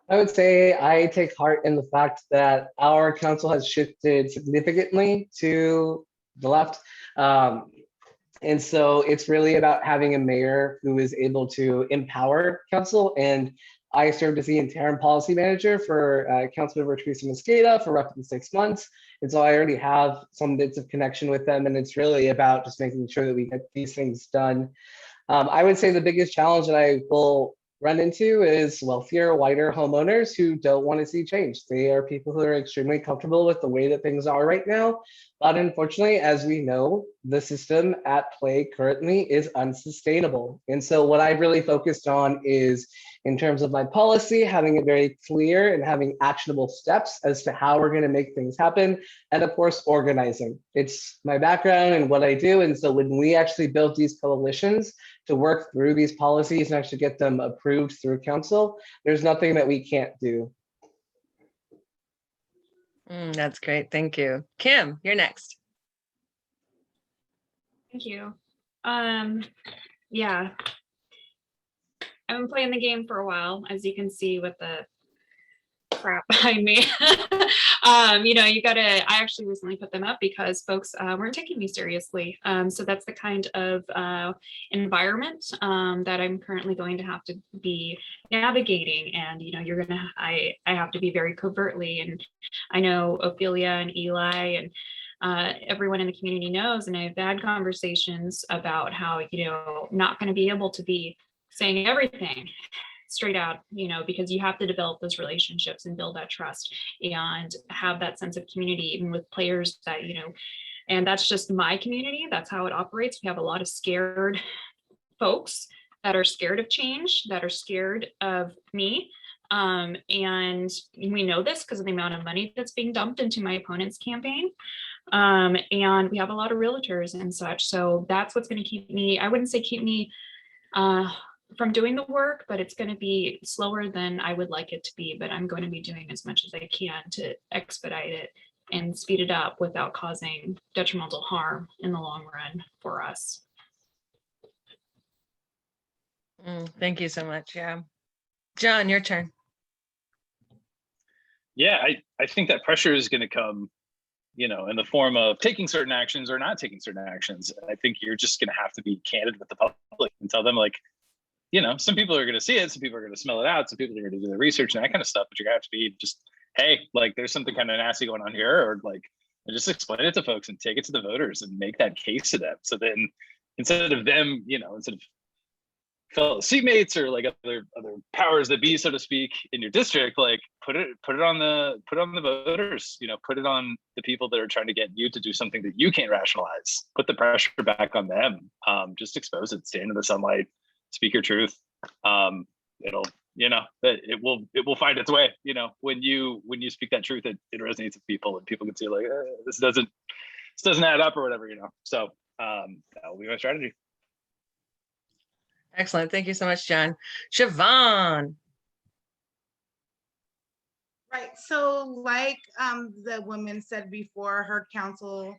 I would say I take heart in the fact that our council has shifted significantly to the left. And so it's really about having a mayor who is able to empower council. And I served as the interim policy manager for Councilmember Teresa Mosqueda for roughly 6 months. And so I already have some bits of connection with them. And it's really about just making sure that we get these things done. I would say the biggest challenge that I will run into is wealthier, whiter homeowners who don't want to see change. They are people who are extremely comfortable with the way that things are right now. But unfortunately, as we know, the system at play currently is unsustainable. And so what I've really focused on is, in terms of my policy, having it very clear and having actionable steps as to how we're going to make things happen. And of course, organizing. It's my background and what I do. And so when we actually built these coalitions to work through these policies and actually get them approved through council, there's nothing that we can't do. That's great. Thank you. Kim, you're next. Thank you. Yeah, I've been playing the game for a while, as you can see with the crap behind me. I actually recently put them up because folks weren't taking me seriously. So that's the kind of environment that I'm currently going to have to be navigating. And, I have to be very covertly. And I know Ophelia and Eli and everyone in the community knows, and I've had conversations about how, not going to be able to be saying everything straight out, because you have to develop those relationships and build that trust and have that sense of community, even with players that, and that's just my community. That's how it operates. We have a lot of scared folks that are scared of change, that are scared of me. And we know this because of the amount of money that's being dumped into my opponent's campaign. And we have a lot of realtors and such. So that's what's going to keep me, I wouldn't say keep me from doing the work, but it's going to be slower than I would like it to be. But I'm going to be doing as much as I can to expedite it and speed it up without causing detrimental harm in the long run for us. Thank you so much. Yeah. John, your turn. Yeah, I think that pressure is going to come, in the form of taking certain actions or not taking certain actions. I think you're just going to have to be candid with the public and tell them, like, some people are going to see it, some people are going to smell it out, some people are going to do the research and that kind of stuff, but you're going to have to be just, hey, like, there's something kind of nasty going on here, or like, just explain it to folks and take it to the voters and make that case to them. So then instead of them, instead of fellow seatmates or like other powers that be, so to speak, in your district, like put it on the voters, put it on the people that are trying to get you to do something that you can't rationalize. Put the pressure back on them. Just expose it, stand in the sunlight, speak your truth. It will find its way. When you speak that truth, it resonates with people, and people can see, like, this doesn't add up or whatever. So that will be my strategy. Excellent. Thank you so much, John. Siabhon. Right. So like the woman said before, her council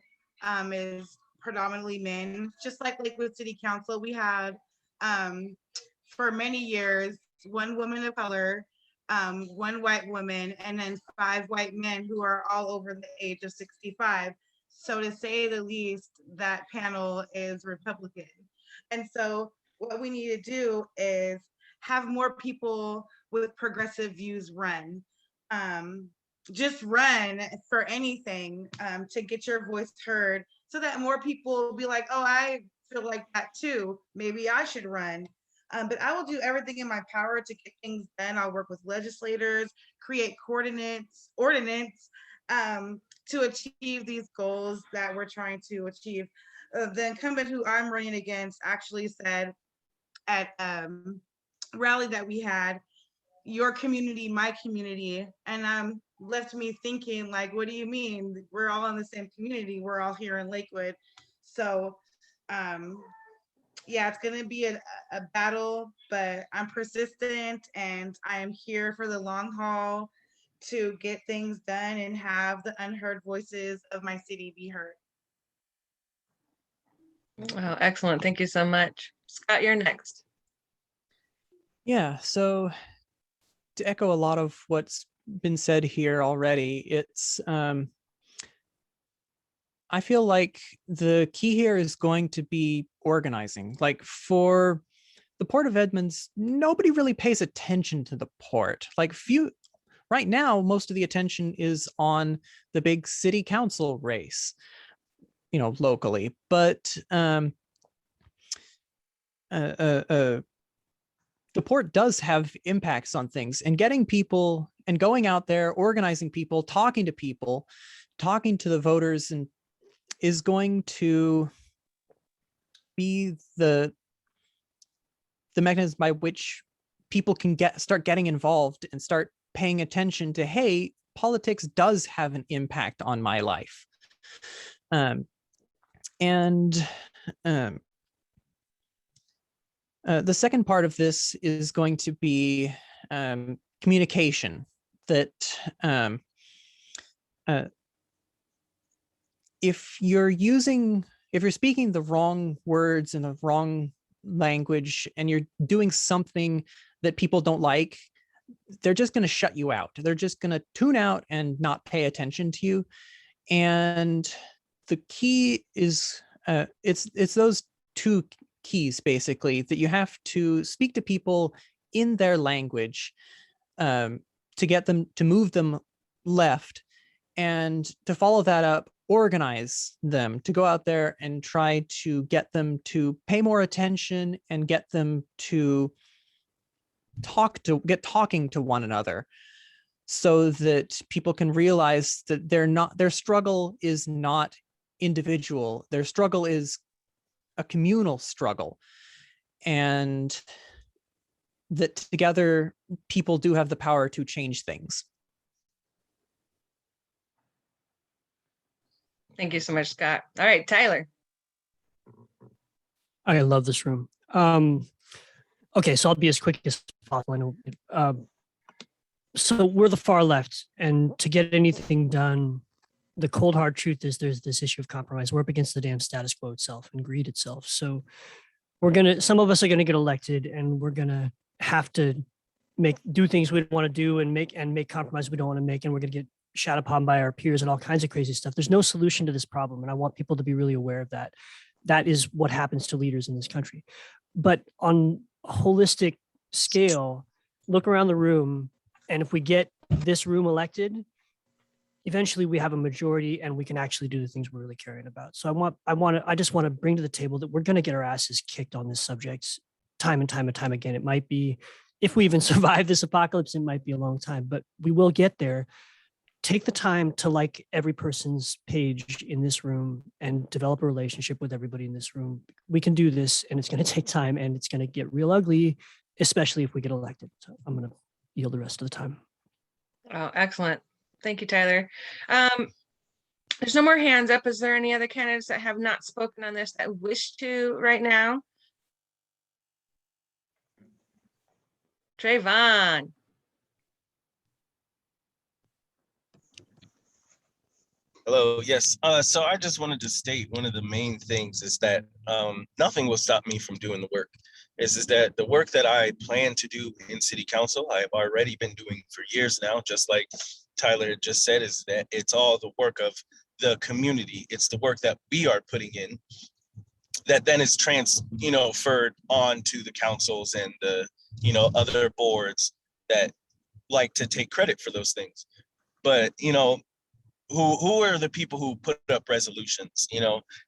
is predominantly men. Just like Lakewood City Council, we had for many years, one woman of color, one white woman, and then 5 white men who are all over the age of 65. So to say the least, that panel is Republican. And so what we need to do is have more people with progressive views run. Just run for anything to get your voice heard, so that more people will be like, oh, I feel like that too. Maybe I should run. But I will do everything in my power to get things done. I'll work with legislators, create ordinance to achieve these goals that we're trying to achieve. The incumbent who I'm running against actually said at rally that we had, your community, my community, and left me thinking, like, what do you mean? We're all in the same community. We're all here in Lakewood. So yeah, it's gonna be a battle, but I'm persistent and I am here for the long haul to get things done and have the unheard voices of my city be heard. Wow, excellent. Thank you so much. Scott, you're next. Yeah, so to echo a lot of what's been said here already, it's I feel like the key here is going to be organizing. Like for the Port of Edmonds, nobody really pays attention to the port. Like right now, most of the attention is on the big city council race, locally, but the port does have impacts on things, and getting people and going out there, organizing people, talking to the voters, and is going to be the mechanism by which people can start getting involved and start paying attention to, hey, politics does have an impact on my life. The second part of this is going to be communication. That if you're speaking the wrong words in the wrong language and you're doing something that people don't like, they're just going to shut you out. They're just going to tune out and not pay attention to you. And the key is it's those two keys basically, that you have to speak to people in their language to get them to move them left, and to follow that up, organize them to go out there and try to get them to pay more attention and get them to get talking to one another, so that people can realize that their struggle is not individual. Their struggle is a communal struggle, and that together people do have the power to change things. Thank you so much, Scott. All right, Tyler. I love this room. Okay, so I'll be as quick as possible. I know. So we're the far left, and to get anything done, the cold hard truth is there's this issue of compromise. We're up against the damn status quo itself and greed itself. So some of us are gonna get elected, and we're gonna have to do things we don't want to do and make compromises we don't want to make, and we're gonna get shat upon by our peers and all kinds of crazy stuff. There's no solution to this problem, and I want people to be really aware of that. That is what happens to leaders in this country. But on a holistic scale, look around the room, and if we get this room elected, eventually we have a majority and we can actually do the things we're really caring about. So I just want to bring to the table that we're going to get our asses kicked on this subject time and time and time again. It might be, if we even survive this apocalypse, it might be a long time, but we will get there. Take the time to like every person's page in this room and develop a relationship with everybody in this room. We can do this, and it's going to take time, and it's going to get real ugly, especially if we get elected. So I'm going to yield the rest of the time. Oh, excellent. Thank you, Tyler. There's no more hands up. Is there any other candidates that have not spoken on this that wish to right now? Treyvon. Hello, yes. So I just wanted to state one of the main things is that nothing will stop me from doing the work. Is that the work that I plan to do in city council, I've already been doing for years now, just like Tyler just said, is that it's all the work of the community. It's the work that we are putting in that then is transferred on to the councils and the, other boards that like to take credit for those things. But, who are the people who put up resolutions?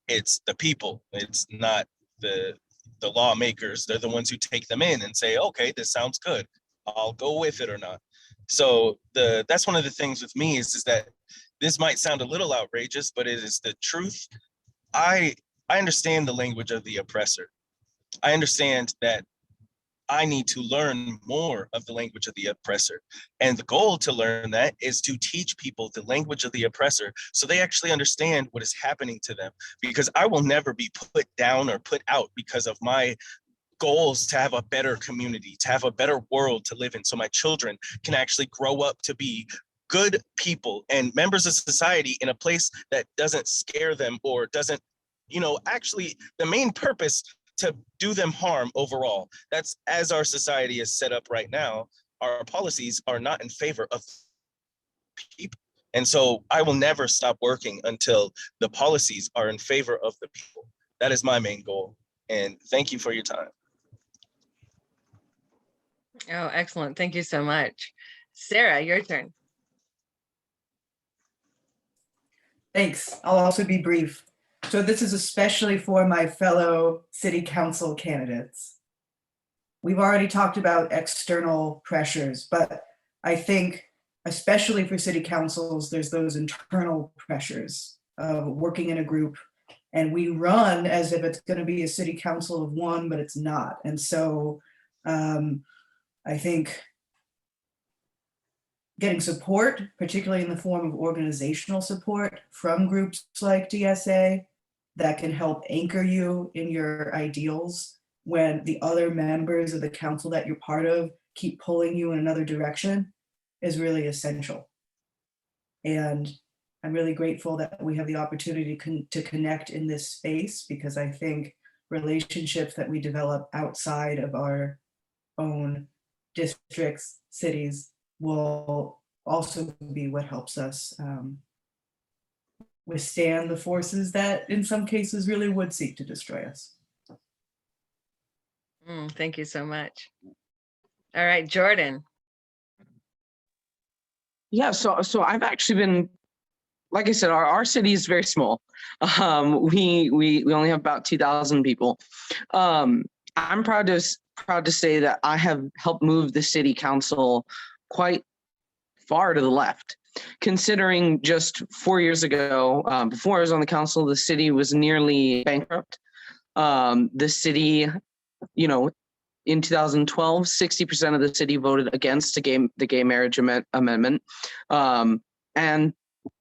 It's the people. It's not the lawmakers. They're the ones who take them in and say, okay, this sounds good. I'll go with it or not. So that's one of the things with me is that this might sound a little outrageous, but it is the truth. I understand the language of the oppressor. I understand that I need to learn more of the language of the oppressor. And the goal to learn that is to teach people the language of the oppressor so they actually understand what is happening to them. Because I will never be put down or put out because of my goals to have a better community, to have a better world to live in so my children can actually grow up to be good people and members of society in a place that doesn't scare them or doesn't, actually the main purpose to do them harm overall. That's as our society is set up right now, our policies are not in favor of people. And so I will never stop working until the policies are in favor of the people. That is my main goal. And thank you for your time. Oh, excellent. Thank you so much. Sarah, your turn. Thanks. I'll also be brief. So this is especially for my fellow city council candidates. We've already talked about external pressures, but I think especially for city councils, there's those internal pressures of working in a group, and we run as if it's going to be a city council of one, but it's not. And so I think getting support, particularly in the form of organizational support from groups like DSA that can help anchor you in your ideals when the other members of the council that you're part of keep pulling you in another direction is really essential. And I'm really grateful that we have the opportunity to connect in this space, because I think relationships that we develop outside of our own districts, cities, will also be what helps us withstand the forces that in some cases really would seek to destroy us. Thank you so much. All right, Jordan. Yeah, so I've actually been, like I said, our city is very small. We only have about 2,000 people. I'm proud to say that I have helped move the city council quite far to the left. Considering just 4 years ago, before I was on the council, the city was nearly bankrupt. The city, you know, in 2012, 60% of the city voted against the gay marriage amendment. And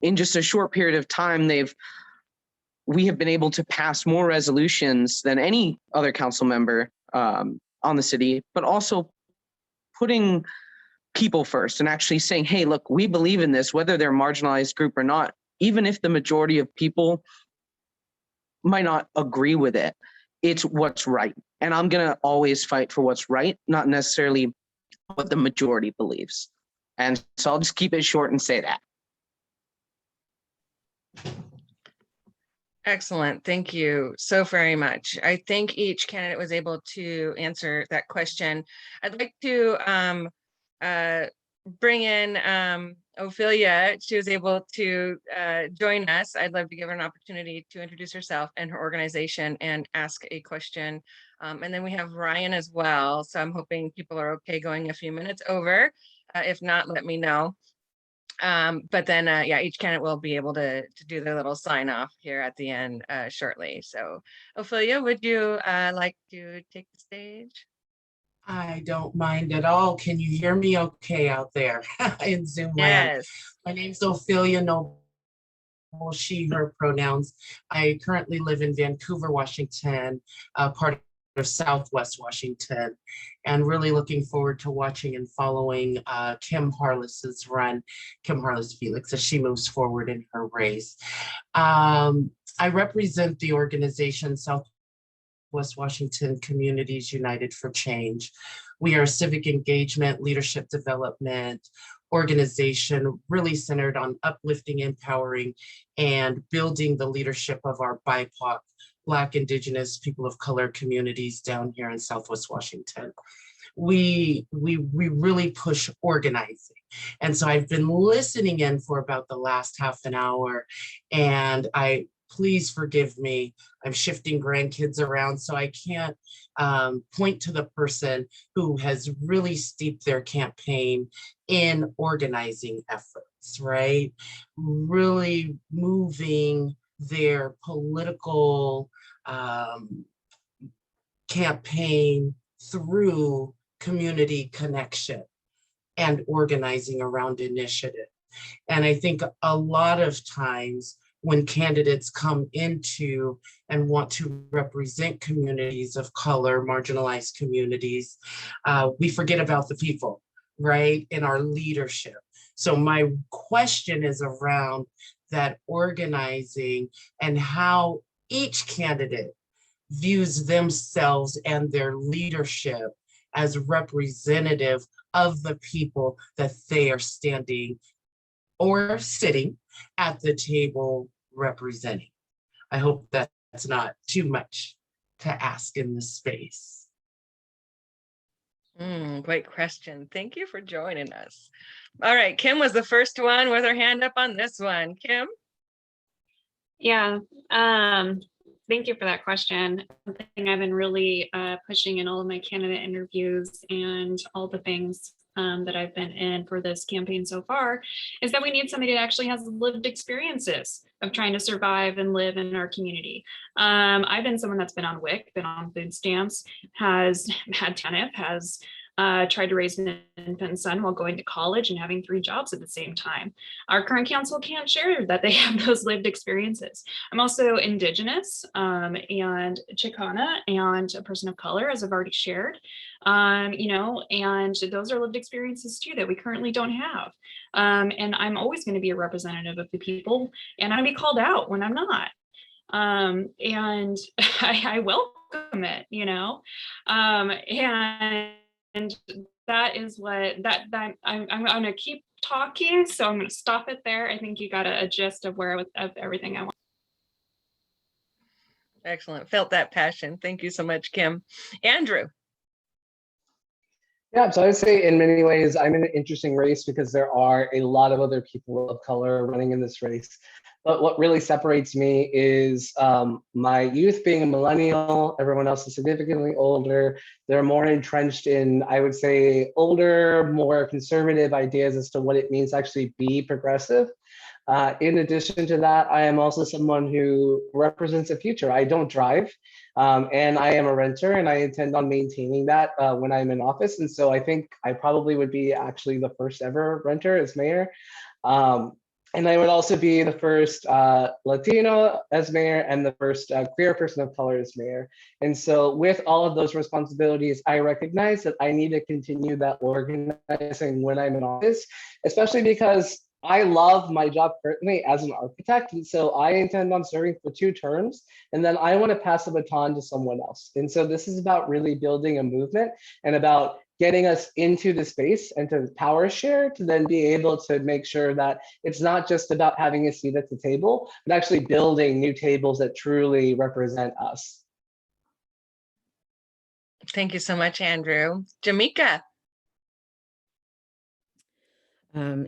in just a short period of time, we have been able to pass more resolutions than any other council member on the city, but also putting people first and actually saying, hey, look, we believe in this, whether they're a marginalized group or not, even if the majority of people might not agree with it, it's what's right. And I'm going to always fight for what's right, not necessarily what the majority believes. And so I'll just keep it short and say that. Excellent. Thank you so very much. I think each candidate was able to answer that question. I'd like to bring in Ophelia. She was able to join us. I'd love to give her an opportunity to introduce herself and her organization and ask a question. And then we have Ryan as well. So I'm hoping people are okay going a few minutes over. If not, let me know. But then, yeah, each candidate will be able to do their little sign off here at the end shortly. So Ophelia, would you like to take the stage? I don't mind at all. Can you hear me okay out there in Zoom land? Yes. My name's Ophelia Noble, she, her pronouns. I currently live in Vancouver, Washington, part of Southwest Washington, and really looking forward to watching and following Kim Harless's run, Kim Harless Felix, as she moves forward in her race. I represent the organization Southwest Washington Communities United for Change. We are a civic engagement, leadership development organization really centered on uplifting, empowering, and building the leadership of our BIPOC, Black, Indigenous, people of color communities down here in Southwest Washington. We really push organizing. And so I've been listening in for about the last half an hour, and please forgive me, I'm shifting grandkids around, so I can't point to the person who has really steeped their campaign in organizing efforts, right? Really moving their political campaign through community connection and organizing around initiative. And I think a lot of times when candidates come into and want to represent communities of color, marginalized communities, we forget about the people, right, in our leadership. So my question is around that organizing and how each candidate views themselves and their leadership as representative of the people that they are standing or sitting at the table representing. I hope that's not too much to ask in this space. Great question. Thank you for joining us. All right, Kim was the first one with her hand up on this one. Kim? Yeah, thank you for that question. Something I've been really pushing in all of my candidate interviews and all the things that I've been in for this campaign so far is that we need somebody that actually has lived experiences of trying to survive and live in our community. I've been someone that's been on WIC, been on food stamps, has had TANF, has tried to raise an infant son while going to college and having 3 jobs at the same time. Our current council can't share that they have those lived experiences. I'm also Indigenous and Chicana and a person of color, as I've already shared, you know, and those are lived experiences too that we currently don't have. And I'm always going to be a representative of the people, and I'm going to be called out when I'm not. And I welcome it, you know, and that is what I'm going to keep talking, so I'm going to stop it there. I think you got a gist of of everything I want. Excellent. Felt that passion. Thank you so much, Kim. Andrew. Yeah, so I would say in many ways, I'm in an interesting race because there are a lot of other people of color running in this race. But what really separates me is my youth being a millennial, everyone else is significantly older. They're more entrenched in, I would say, older, more conservative ideas as to what it means to actually be progressive. In addition to that, I am also someone who represents a future. I don't drive, and I am a renter, and I intend on maintaining that when I'm in office. And so I think I probably would be actually the first ever renter as mayor. And I would also be the first Latino as mayor and the first queer person of color as mayor. And so with all of those responsibilities, I recognize that I need to continue that organizing when I'm in office, especially because I love my job currently as an architect. And so I intend on serving for 2 terms, and then I want to pass the baton to someone else. And so this is about really building a movement and about getting us into the space and to power share to then be able to make sure that it's not just about having a seat at the table, but actually building new tables that truly represent us. Thank you so much, Andrew. Jamika.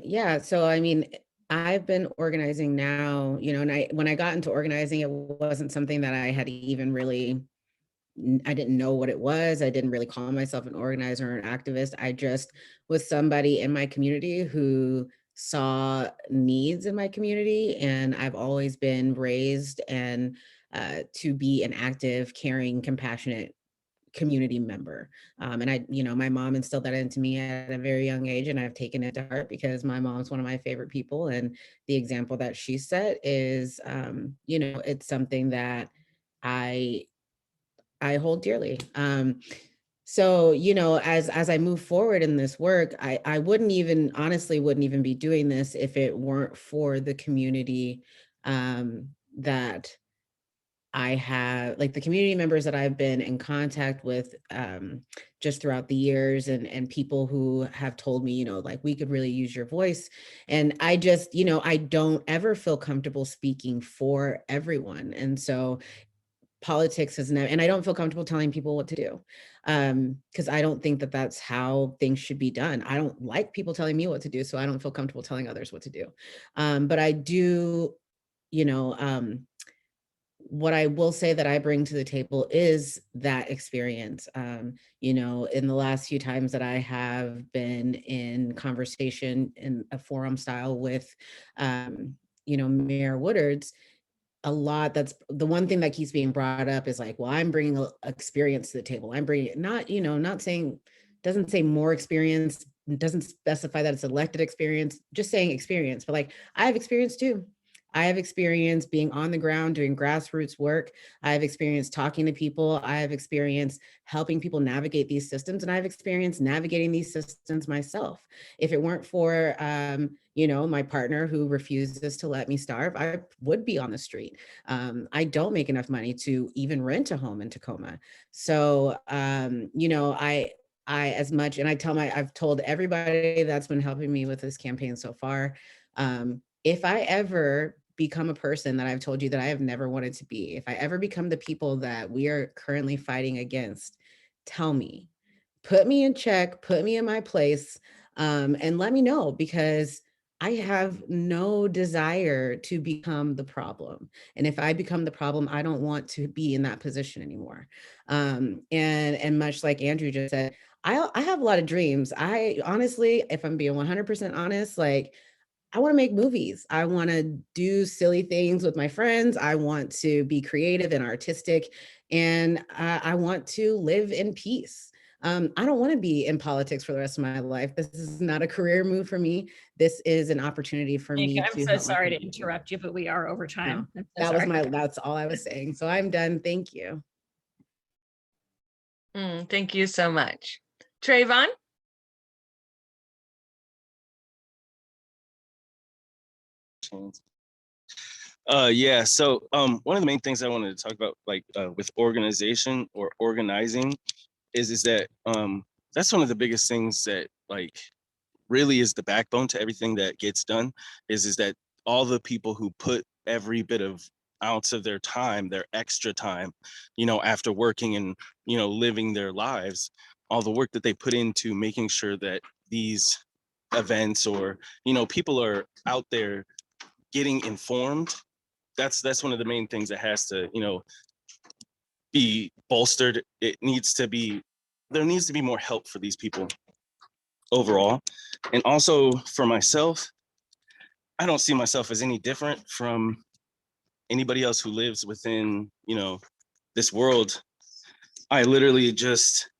Yeah, so I mean, I've been organizing now, you know, and when I got into organizing, it wasn't something that I had even really, I didn't know what it was. I didn't really call myself an organizer or an activist. I just was somebody in my community who saw needs in my community, and I've always been raised and to be an active, caring, compassionate community member. And I, you know, my mom instilled that into me at a very young age, and I've taken it to heart because my mom's one of my favorite people. And the example that she set is, you know, it's something that I hold dearly. So, you know, as I move forward in this work, I wouldn't even, honestly, wouldn't even be doing this if it weren't for the community that I have, like the community members that I've been in contact with just throughout the years, and people who have told me, you know, like, we could really use your voice. And I just, you know, I don't ever feel comfortable speaking for everyone. And so politics has never, and I don't feel comfortable telling people what to do because I don't think that that's how things should be done. I don't like people telling me what to do, so I don't feel comfortable telling others what to do. But I do, you know, what I will say that I bring to the table is that experience. You know, in the last few times that I have been in conversation in a forum style with, you know, Mayor Woodard's, a lot, that's the one thing that keeps being brought up is like, well, I'm bringing experience to the table. I'm bringing, not, you know, not saying, doesn't say more experience, doesn't specify that it's elected experience, just saying experience, but like, I have experience too. I have experience being on the ground, doing grassroots work. I have experience talking to people. I have experience helping people navigate these systems, and I have experience navigating these systems myself. If it weren't for, you know, my partner who refuses to let me starve, I would be on the street. I don't make enough money to even rent a home in Tacoma. So, you know, I as much, and I've told everybody that's been helping me with this campaign so far, if I ever become a person that I've told you that I have never wanted to be, if I ever become the people that we are currently fighting against, tell me, put me in check, put me in my place, and let me know, because I have no desire to become the problem. And if I become the problem, I don't want to be in that position anymore. And much like Andrew just said, I have a lot of dreams. I honestly, if I'm being 100% honest, like, I want to make movies. I want to do silly things with my friends. I want to be creative and artistic, and I want to live in peace. I don't want to be in politics for the rest of my life. This is not a career move for me. This is an opportunity for me I'm to so help my sorry to community. interrupt you, but we are over time. No, I'm so that was sorry. that's all I was saying. So I'm done. Thank you. Thank you so much. Treyvon? Yeah, so one of the main things I wanted to talk about, like with organization or organizing, is that that's one of the biggest things that like really is the backbone to everything that gets done, is that all the people who put every bit of ounce of their time, their extra time, you know, after working and, you know, living their lives, all the work that they put into making sure that these events or, you know, people are out there getting informed. That's one of the main things that has to, you know, be bolstered. There needs to be more help for these people overall. And also for myself, I don't see myself as any different from anybody else who lives within, you know, this world. I literally just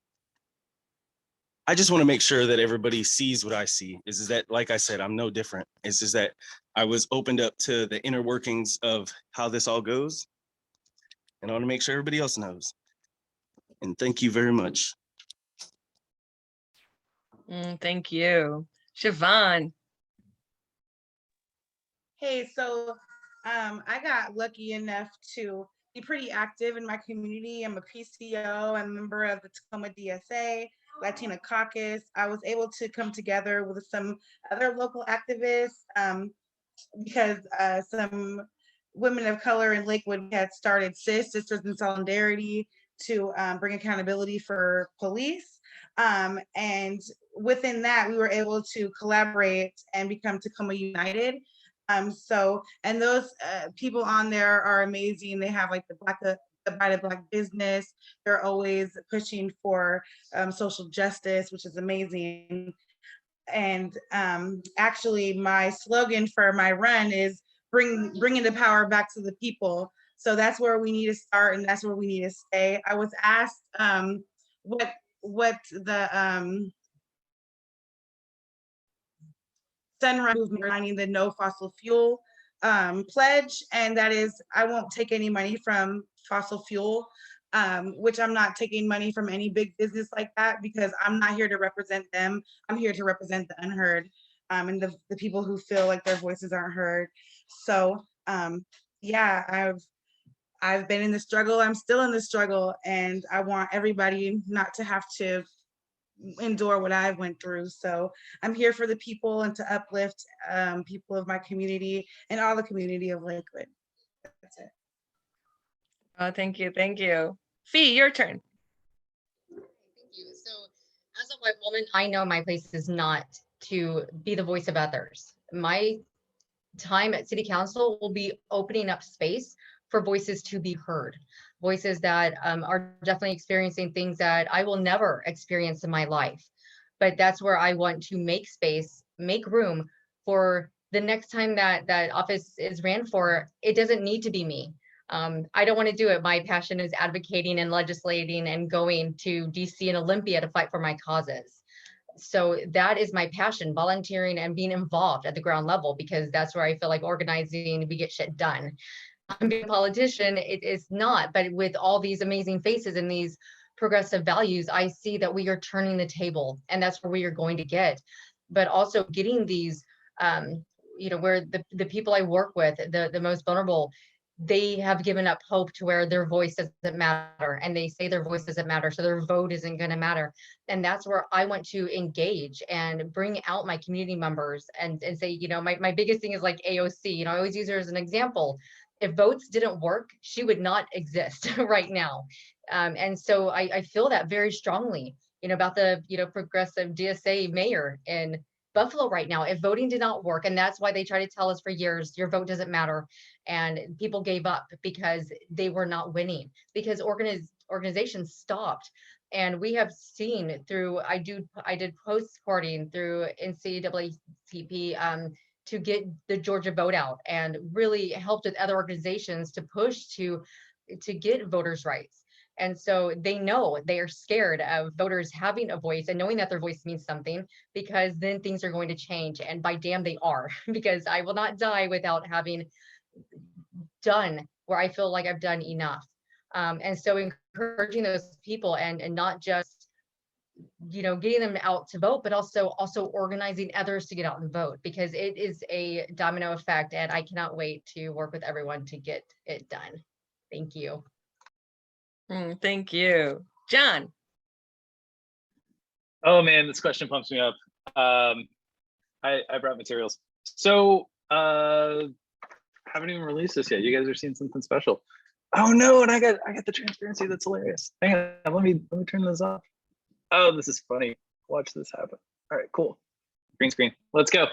want to make sure that everybody sees what I see. Is that, like I said, I'm no different. It's just that I was opened up to the inner workings of how this all goes. And I want to make sure everybody else knows. And thank you very much. Thank you. Siabhon. Hey, so I got lucky enough to be pretty active in my community. I'm a PCO, I'm a member of the Tacoma DSA, Latina Caucus. I was able to come together with some other local activists because some women of color in Lakewood had started SIS, Sisters in Solidarity, to bring accountability for police. And within that, we were able to collaborate and become Tacoma United. And those people on there are amazing. They have like the Divided Black business. They're always pushing for social justice, which is amazing. And actually, my slogan for my run is bringing the power back to the people. So that's where we need to start, and that's where we need to stay. I was asked what the Sunrise movement signing the no fossil fuel pledge, and that is I won't take any money from fossil fuel, which I'm not taking money from any big business like that, because I'm not here to represent them. I'm here to represent the unheard, and the people who feel like their voices aren't heard. So yeah, I've been in the struggle. I'm still in the struggle, and I want everybody not to have to endure what I went through. So I'm here for the people and to uplift people of my community and all the community of Lakewood. That's it. Oh, thank you. Thank you. Fee, your turn. Thank you. So as a white woman, I know my place is not to be the voice of others. My time at City Council will be opening up space for voices to be heard. Voices that are definitely experiencing things that I will never experience in my life. But that's where I want to make space, make room for the next time that office is ran for. It doesn't need to be me. I don't want to do it. My passion is advocating and legislating and going to DC and Olympia to fight for my causes. So that is my passion, volunteering and being involved at the ground level, because that's where I feel like organizing, we get shit done. I'm being a politician, it is not, but with all these amazing faces and these progressive values, I see that we are turning the table, and that's where we are going to get. But also getting these, you know, where the people I work with, the most vulnerable, they have given up hope to where their voice doesn't matter, and they say their voice doesn't matter, so their vote isn't going to matter. And that's where I want to engage and bring out my community members and say, you know, my biggest thing is like AOC, you know, I always use her as an example. If votes didn't work, she would not exist right now. And so I feel that very strongly, you know, about the, you know, progressive DSA mayor in Buffalo right now. If voting did not work, and that's why they try to tell us for years, your vote doesn't matter. And people gave up because they were not winning, because organizations stopped. And we have seen through, I did post-courting through NCAACP, to get the Georgia vote out, and really helped with other organizations to push to get voters' rights. And so they know, they are scared of voters having a voice and knowing that their voice means something, because then things are going to change. And by damn, they are, because I will not die without having done where I feel like I've done enough. And so encouraging those people and not just, you know, getting them out to vote, but also organizing others to get out and vote, because it is a domino effect, and I cannot wait to work with everyone to get it done. Thank you. Thank you. John. Oh man, this question pumps me up. I brought materials. So haven't even released this yet. You guys are seeing something special. Oh no, and I got the transparency. That's hilarious. Hang on, let me turn this off. Oh, this is funny. Watch this happen. All right, cool. Green screen. Let's go.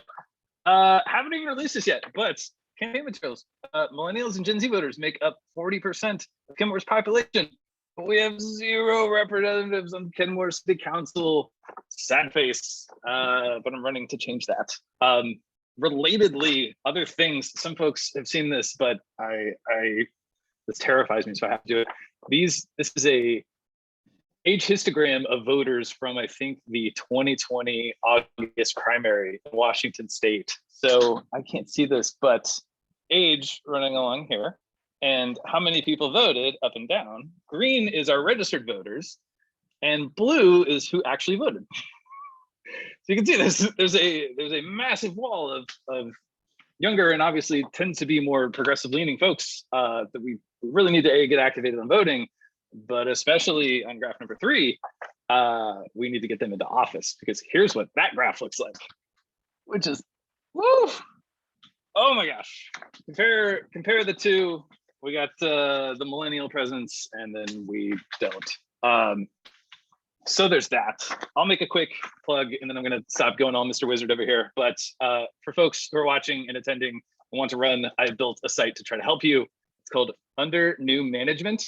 Haven't even released this yet, but campaign materials. Millennials and Gen Z voters make up 40% of Kenmore's population, but we have 0 representatives on Kenmore City Council. Sad face, but I'm running to change that. Relatedly, other things, some folks have seen this, but this terrifies me, so I have to do it. This is a age histogram of voters from, I think, the 2020 August primary in Washington State. So I can't see this, but age running along here, and how many people voted up and down. Green is our registered voters, and blue is who actually voted. So you can see this. There's a massive wall of younger and obviously tends to be more progressive leaning folks that we really need to get activated on voting, but especially on graph number 3, we need to get them into office, because here's what that graph looks like, which is, woo! Oh my gosh. Compare the two. We got the millennial presence, and then we don't. So there's that. I'll make a quick plug, and then I'm going to stop going on Mr. Wizard over here. But for folks who are watching and attending and want to run, I built a site to try to help you. It's called Under New Management.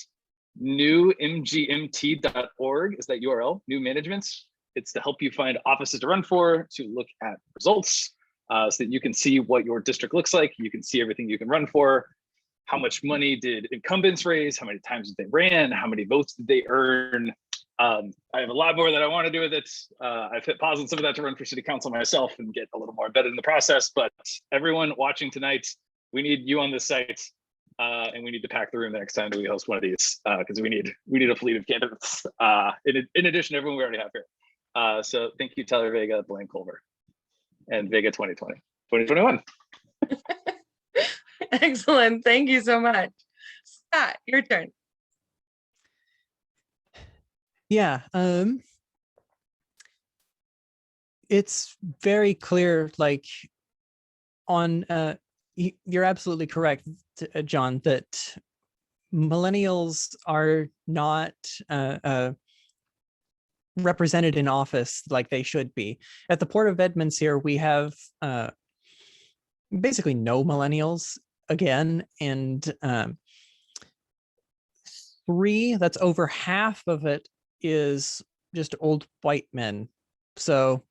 newmgmt.org is that URL, New Management. It's to help you find offices to run for, to look at results, so that you can see what your district looks like. You can see everything you can run for. How much money did incumbents raise? How many times they ran? How many votes did they earn? I have a lot more that I want to do with it. I've hit pause on some of that to run for city council myself and get a little more embedded in the process. But everyone watching tonight, we need you on this site, and we need to pack the room the next time that we host one of these, because we need a fleet of candidates. In addition to everyone we already have here. So thank you, Tyler, Vega, Blaine, Culver, and Vega 2021. Excellent. Thank you so much. Scott, your turn. Yeah, it's very clear, like on, you're absolutely correct, John, that millennials are not represented in office like they should be. At the Port of Edmonds here, we have basically no millennials again, and 3, that's over half of it, is just old white men. So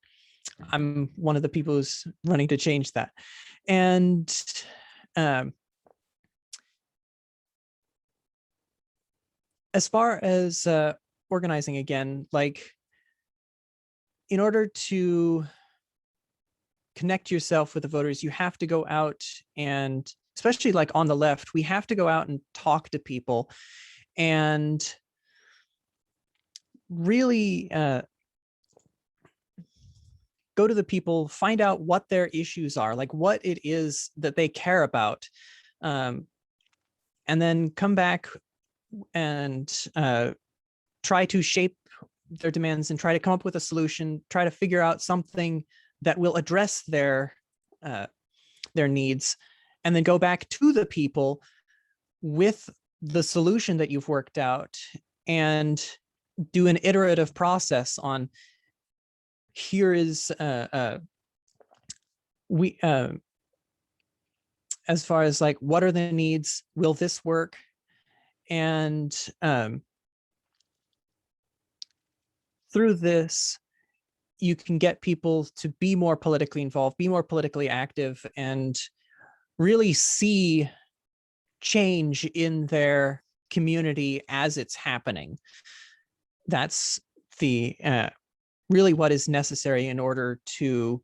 I'm one of the people who's running to change that. And as far as organizing again, like in order to connect yourself with the voters, you have to go out, and especially like on the left, we have to go out and talk to people and really go to the people, find out what their issues are, like what it is that they care about, and then come back and try to shape their demands and try to come up with a solution, try to figure out something that will address their needs, and then go back to the people with the solution that you've worked out and do an iterative process on, here is as far as like, what are the needs, will this work? And through this, you can get people to be more politically involved, be more politically active, and really see change in their community as it's happening. That's the really what is necessary in order to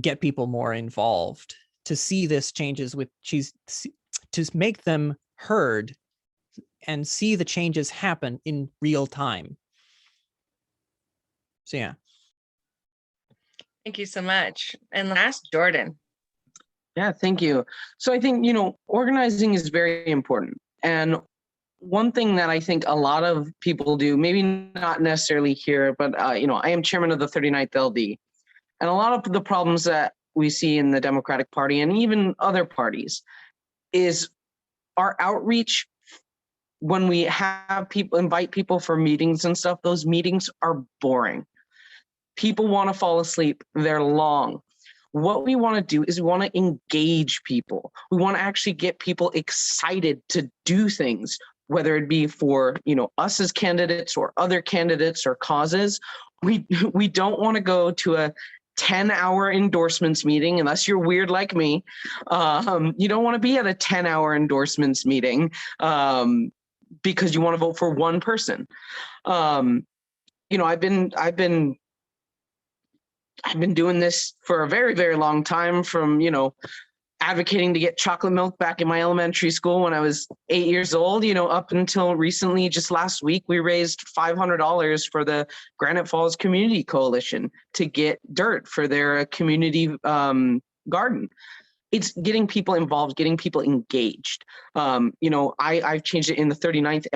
get people more involved, to see this changes to make them heard and see the changes happen in real time. So yeah. Thank you so much. And last, Jordan. Yeah, thank you. So I think, organizing is very important. And one thing that I think a lot of people do, maybe not necessarily here, but, I am chairman of the 39th LD. And a lot of the problems that we see in the Democratic Party and even other parties is our outreach. When we have people, invite people for meetings and stuff, those meetings are boring. People want to fall asleep. They're long. What we want to do is we want to engage people. We want to actually get people excited to do things, whether it be for, us as candidates or other candidates or causes. We don't want to go to a 10-hour endorsements meeting unless you're weird like me. You don't want to be at a 10-hour endorsements meeting because you want to vote for one person. I've been doing this for a very, very long time, from, advocating to get chocolate milk back in my elementary school when I was 8 years old, up until recently. Just last week, we raised $500 for the Granite Falls Community Coalition to get dirt for their community garden. It's getting people involved, getting people engaged. I've changed it in the 39th.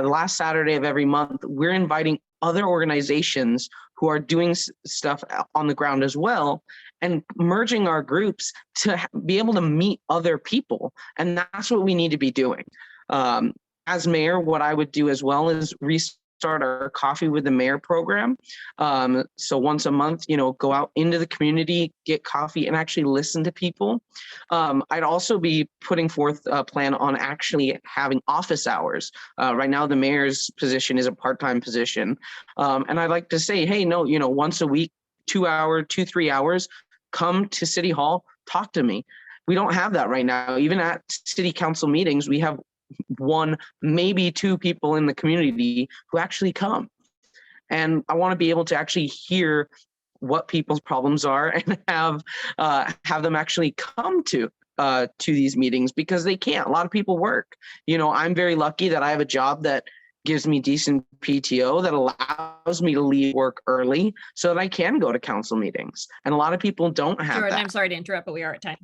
Last Saturday of every month, we're inviting other organizations who are doing stuff on the ground as well, and merging our groups to be able to meet other people. And that's what we need to be doing. As mayor, what I would do as well is restart our Coffee with the Mayor program. So once a month, go out into the community, get coffee, and actually listen to people. I'd also be putting forth a plan on actually having office hours. Right now, the mayor's position is a part-time position. And I'd like to say, hey, no, once a week, 3 hours, come to City Hall, talk to me. We don't have that right now. Even at city council meetings, we have one, maybe two people in the community who actually come. And I want to be able to actually hear what people's problems are and have them actually come to these meetings, because they can't. A lot of people work. I'm very lucky that I have a job that gives me decent PTO that allows me to leave work early so that I can go to council meetings. And a lot of people don't have Jordan, that. I'm sorry to interrupt, but we are at time.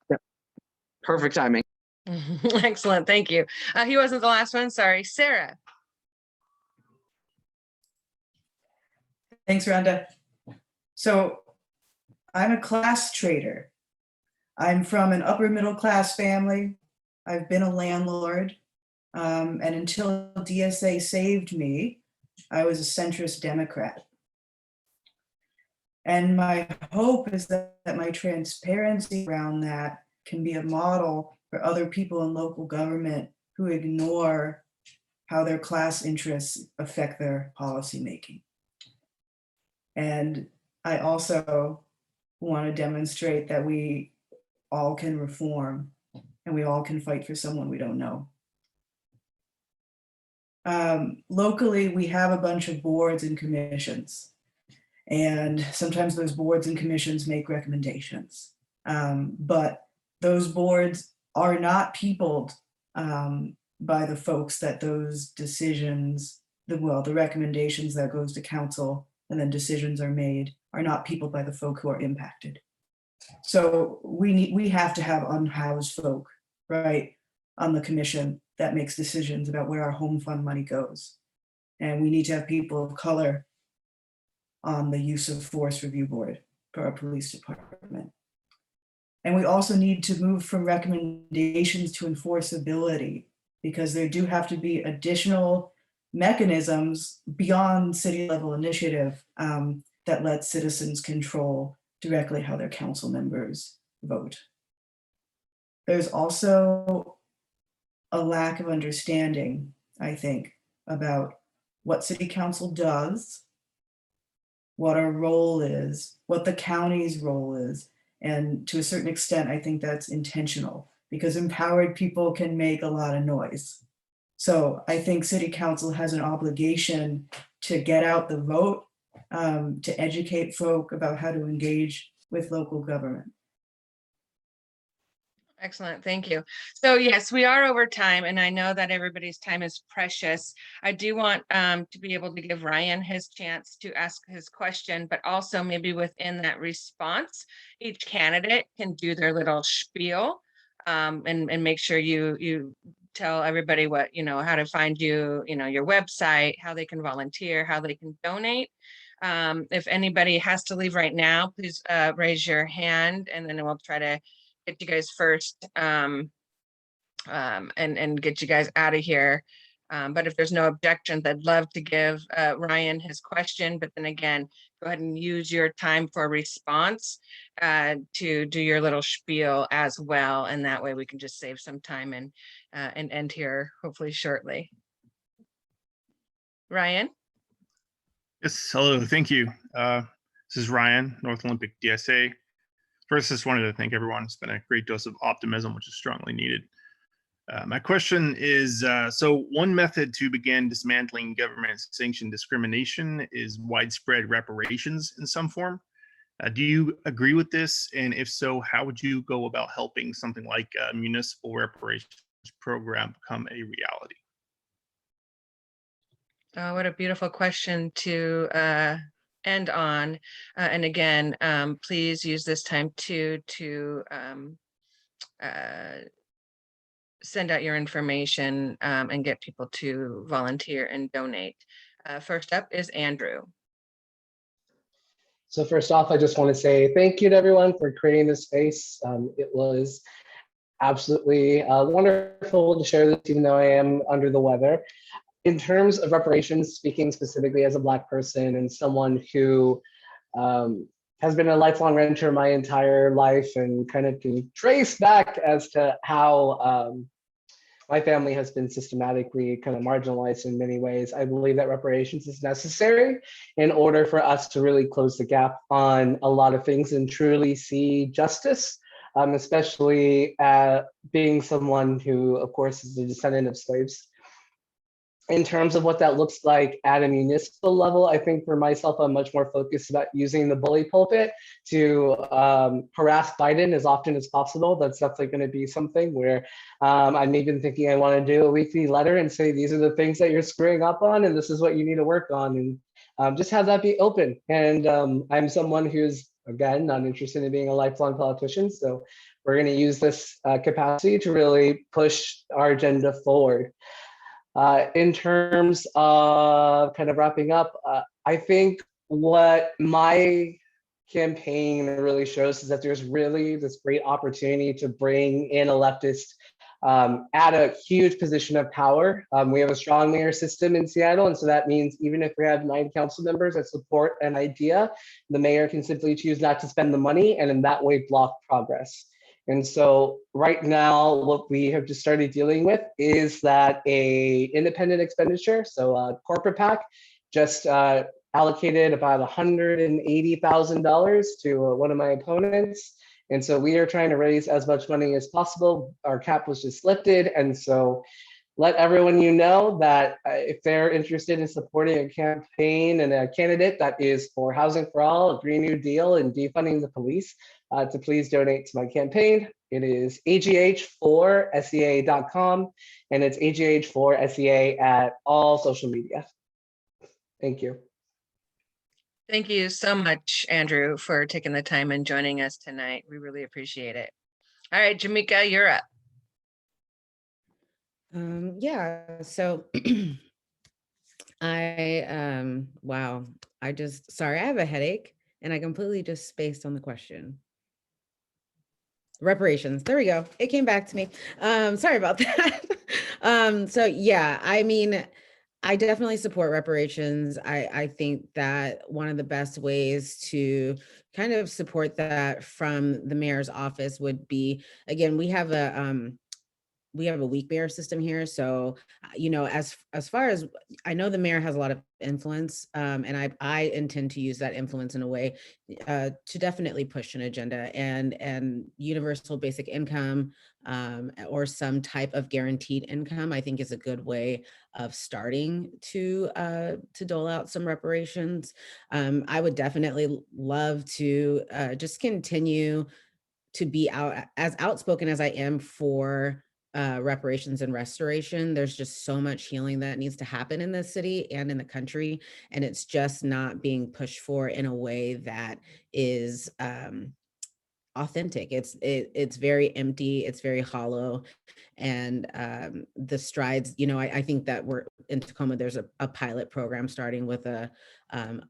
Yep. Perfect timing. Excellent. Thank you. He wasn't the last one. Sorry. Sarah. Thanks, Rhonda. So I'm a class trader. I'm from an upper middle class family. I've been a landlord. And until DSA saved me, I was a centrist Democrat. And my hope is that my transparency around that can be a model for other people in local government who ignore how their class interests affect their policymaking. And I also want to demonstrate that we all can reform and we all can fight for someone we don't know. Locally, we have a bunch of boards and commissions, and sometimes those boards and commissions make recommendations, but those boards are not peopled by the folks that those decisions, the recommendations that goes to council and then decisions are made, are not peopled by the folk who are impacted. So we have to have unhoused folk, right, on the commission that makes decisions about where our home fund money goes. And we need to have people of color on the use of force review board for our police department. And we also need to move from recommendations to enforceability, because there do have to be additional mechanisms beyond city level initiative that let citizens control directly how their council members vote. There's also a lack of understanding, I think, about what city council does, what our role is, what the county's role is. And to a certain extent, I think that's intentional, because empowered people can make a lot of noise. So I think city council has an obligation to get out the vote, to educate folk about how to engage with local government. Excellent, thank you. So yes, we are over time, and I know that everybody's time is precious. I do want to be able to give Ryan his chance to ask his question, but also maybe within that response, each candidate can do their little spiel, and make sure you tell everybody what, how to find you, your website, how they can volunteer, how they can donate. If anybody has to leave right now, please raise your hand, and then we'll try to get you guys first, and get you guys out of here. But if there's no objections, I'd love to give Ryan his question, but then again, go ahead and use your time for response to do your little spiel as well. And that way we can just save some time and end here hopefully shortly. Ryan? Yes, hello, thank you. This is Ryan, North Olympic DSA. First, I just wanted to thank everyone. It's been a great dose of optimism, which is strongly needed. My question is, so one method to begin dismantling government-sanctioned discrimination is widespread reparations in some form. Do you agree with this? And if so, how would you go about helping something like a municipal reparations program become a reality? Oh, what a beautiful question to end on. And again, please use this time to send out your information and get people to volunteer and donate. First up is Andrew. So first off, I just want to say thank you to everyone for creating this space. It was absolutely wonderful to share this, even though I am under the weather. In terms of reparations, speaking specifically as a Black person and someone who has been a lifelong renter my entire life and kind of can trace back as to how my family has been systematically kind of marginalized in many ways, I believe that reparations is necessary in order for us to really close the gap on a lot of things and truly see justice, especially being someone who, of course, is a descendant of slaves. In terms of what that looks like at a municipal level, I think for myself, I'm much more focused about using the bully pulpit to harass Biden as often as possible. That's definitely going to be something where I'm even thinking I want to do a weekly letter and say, these are the things that you're screwing up on, and this is what you need to work on, and just have that be open. And I'm someone who's, again, not interested in being a lifelong politician. So we're going to use this capacity to really push our agenda forward. In terms of kind of wrapping up, I think what my campaign really shows is that there's really this great opportunity to bring in a leftist at a huge position of power. We have a strong mayor system in Seattle, and so that means even if we have 9 council members that support an idea, the mayor can simply choose not to spend the money and in that way block progress. And so right now, what we have just started dealing with is that a independent expenditure, so a corporate PAC, just allocated about $180,000 to one of my opponents. And so we are trying to raise as much money as possible. Our cap was just lifted. And so let everyone know that if they're interested in supporting a campaign and a candidate that is for housing for all, a Green New Deal, and defunding the police, to please donate to my campaign. It is agh4sea.com, and it's agh4sea at all social media. Thank you. Thank you so much, Andrew, for taking the time and joining us tonight. We really appreciate it. All right, Jamika, you're up. Yeah, so wow, sorry, I have a headache and I completely just spaced on the question. Reparations, there we go. It came back to me. Sorry about that. So yeah, I mean, I definitely support reparations. I think that one of the best ways to kind of support that from the mayor's office would be, again, we have we have a weak mayor system here. So, you know, as far as I know, the mayor has a lot of influence, and I intend to use that influence in a way to definitely push an agenda, and universal basic income or some type of guaranteed income, I think is a good way of starting to dole out some reparations. I would definitely love to just continue to be as outspoken as I am for reparations and restoration. There's just so much healing that needs to happen in this city and in the country, and it's just not being pushed for in a way that is authentic. It's very empty, it's very hollow, and the strides, you know, I think that we're in Tacoma, there's a pilot program starting with a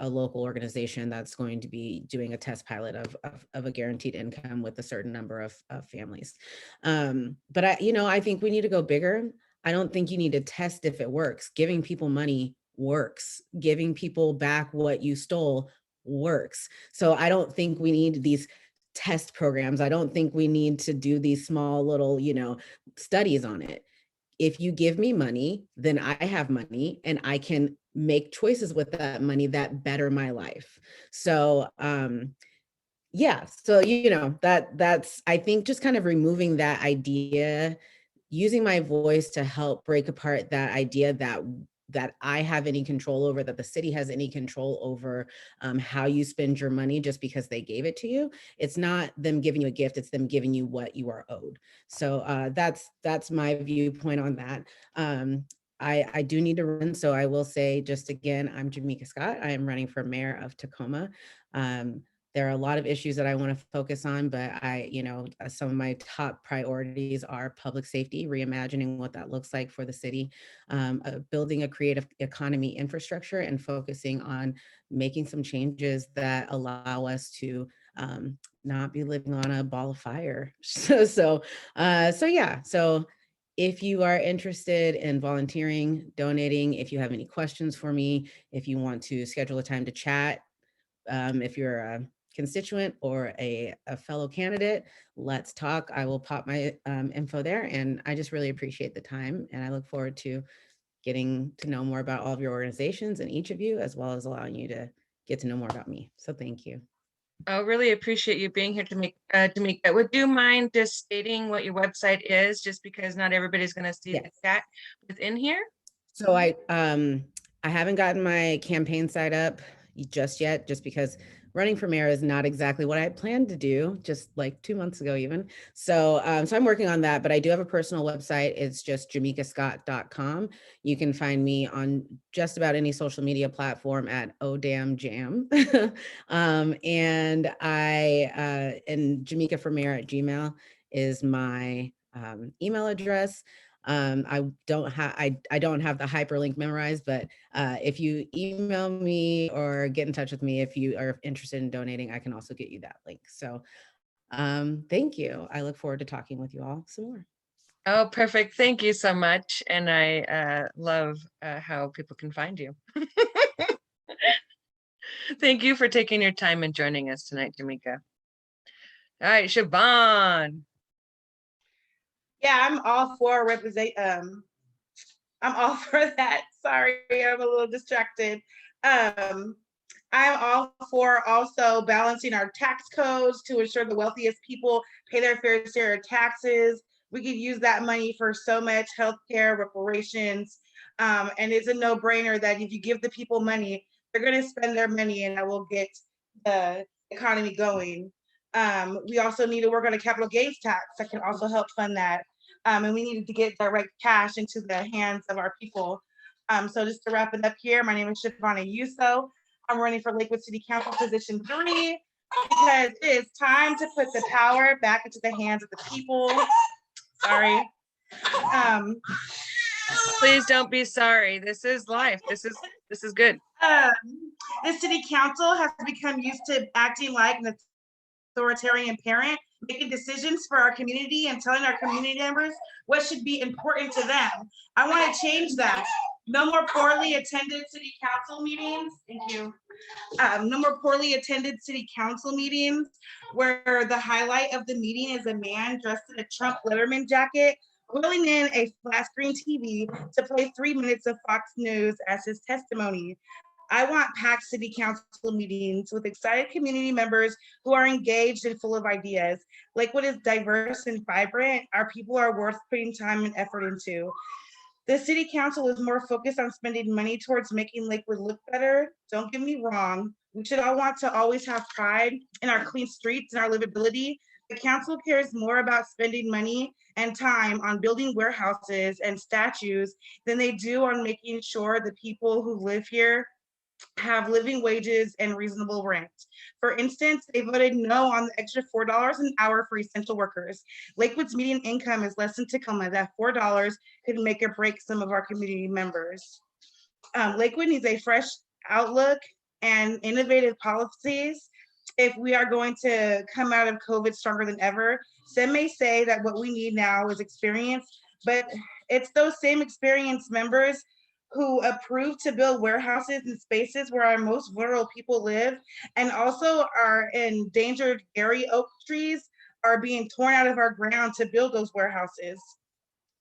local organization that's going to be doing a test pilot of a guaranteed income with a certain number of families. But I think we need to go bigger. I don't think you need to test if it works. Giving people money works. Giving people back what you stole works. So I don't think we need these test programs. I don't think we need to do these small little, studies on it. If you give me money, then I have money and I can make choices with that money that better my life. So, yeah, so, that's, I think, just kind of removing that idea, using my voice to help break apart that idea that I have any control over, that the city has any control over how you spend your money just because they gave it to you. It's not them giving you a gift, it's them giving you what you are owed. So that's my viewpoint on that. I do need to run, so I will say just again, I'm Jamika Scott. I am running for mayor of Tacoma. There are a lot of issues that I want to focus on, but some of my top priorities are public safety, reimagining what that looks like for the city, building a creative economy infrastructure, and focusing on making some changes that allow us to not be living on a ball of fire. So if you are interested in volunteering, donating, if you have any questions for me, if you want to schedule a time to chat, if you're a constituent or a fellow candidate, let's talk. I will pop my info there, and I just really appreciate the time, and I look forward to getting to know more about all of your organizations and each of you, as well as allowing you to get to know more about me. So thank you. I really appreciate you being here, Jamika. Would you mind just stating what your website is, just because not everybody's going to see the chat within here? So I haven't gotten my campaign site up just yet, just because running for mayor is not exactly what I planned to do just like 2 months ago even. So I'm working on that, but I do have a personal website. It's just jamikascott.com. You can find me on just about any social media platform at odamjam. And Jamika for mayor at Gmail is my email address. I don't have the hyperlink memorized, but if you email me or get in touch with me, if you are interested in donating, I can also get you that link. So thank you. I look forward to talking with you all some more. Oh, perfect. Thank you so much. And I love how people can find you. Thank you for taking your time and joining us tonight, Jamika. All right, Siabhon. Yeah, I'm all for I'm all for that. Sorry, I'm a little distracted. I'm all for also balancing our tax codes to ensure the wealthiest people pay their fair share of taxes. We could use that money for so much healthcare, reparations, and it's a no-brainer that if you give the people money, they're going to spend their money, and that will get the economy going. We also need to work on a capital gains tax that can also help fund that. And we needed to get direct cash into the hands of our people. So just to wrap it up here, my name is Siabhon Ayuso. I'm running for Lakewood City Council position 3 because it is time to put the power back into the hands of the people. Sorry. Please don't be sorry. This is life. This is good. The city council has become used to acting like an authoritarian parent, making decisions for our community and telling our community members what should be important to them. I want to change that. No more poorly attended city council meetings. Thank you. No more poorly attended city council meetings where the highlight of the meeting is a man dressed in a Trump Letterman jacket wheeling in a flat screen TV to play 3 minutes of Fox News as his testimony. I want packed city council meetings with excited community members who are engaged and full of ideas. Lakewood is diverse and vibrant. Our people are worth putting time and effort into. The city council is more focused on spending money towards making Lakewood look better. Don't get me wrong. We should all want to always have pride in our clean streets and our livability. The council cares more about spending money and time on building warehouses and statues than they do on making sure the people who live here have living wages and reasonable rent. For instance, they voted no on the extra $4 an hour for essential workers. Lakewood's median income is less than Tacoma. That $4 could make or break some of our community members. Lakewood needs a fresh outlook and innovative policies if we are going to come out of COVID stronger than ever. Some may say that what we need now is experience, but it's those same experienced members who approved to build warehouses and spaces where our most vulnerable people live, and also our endangered area oak trees are being torn out of our ground to build those warehouses.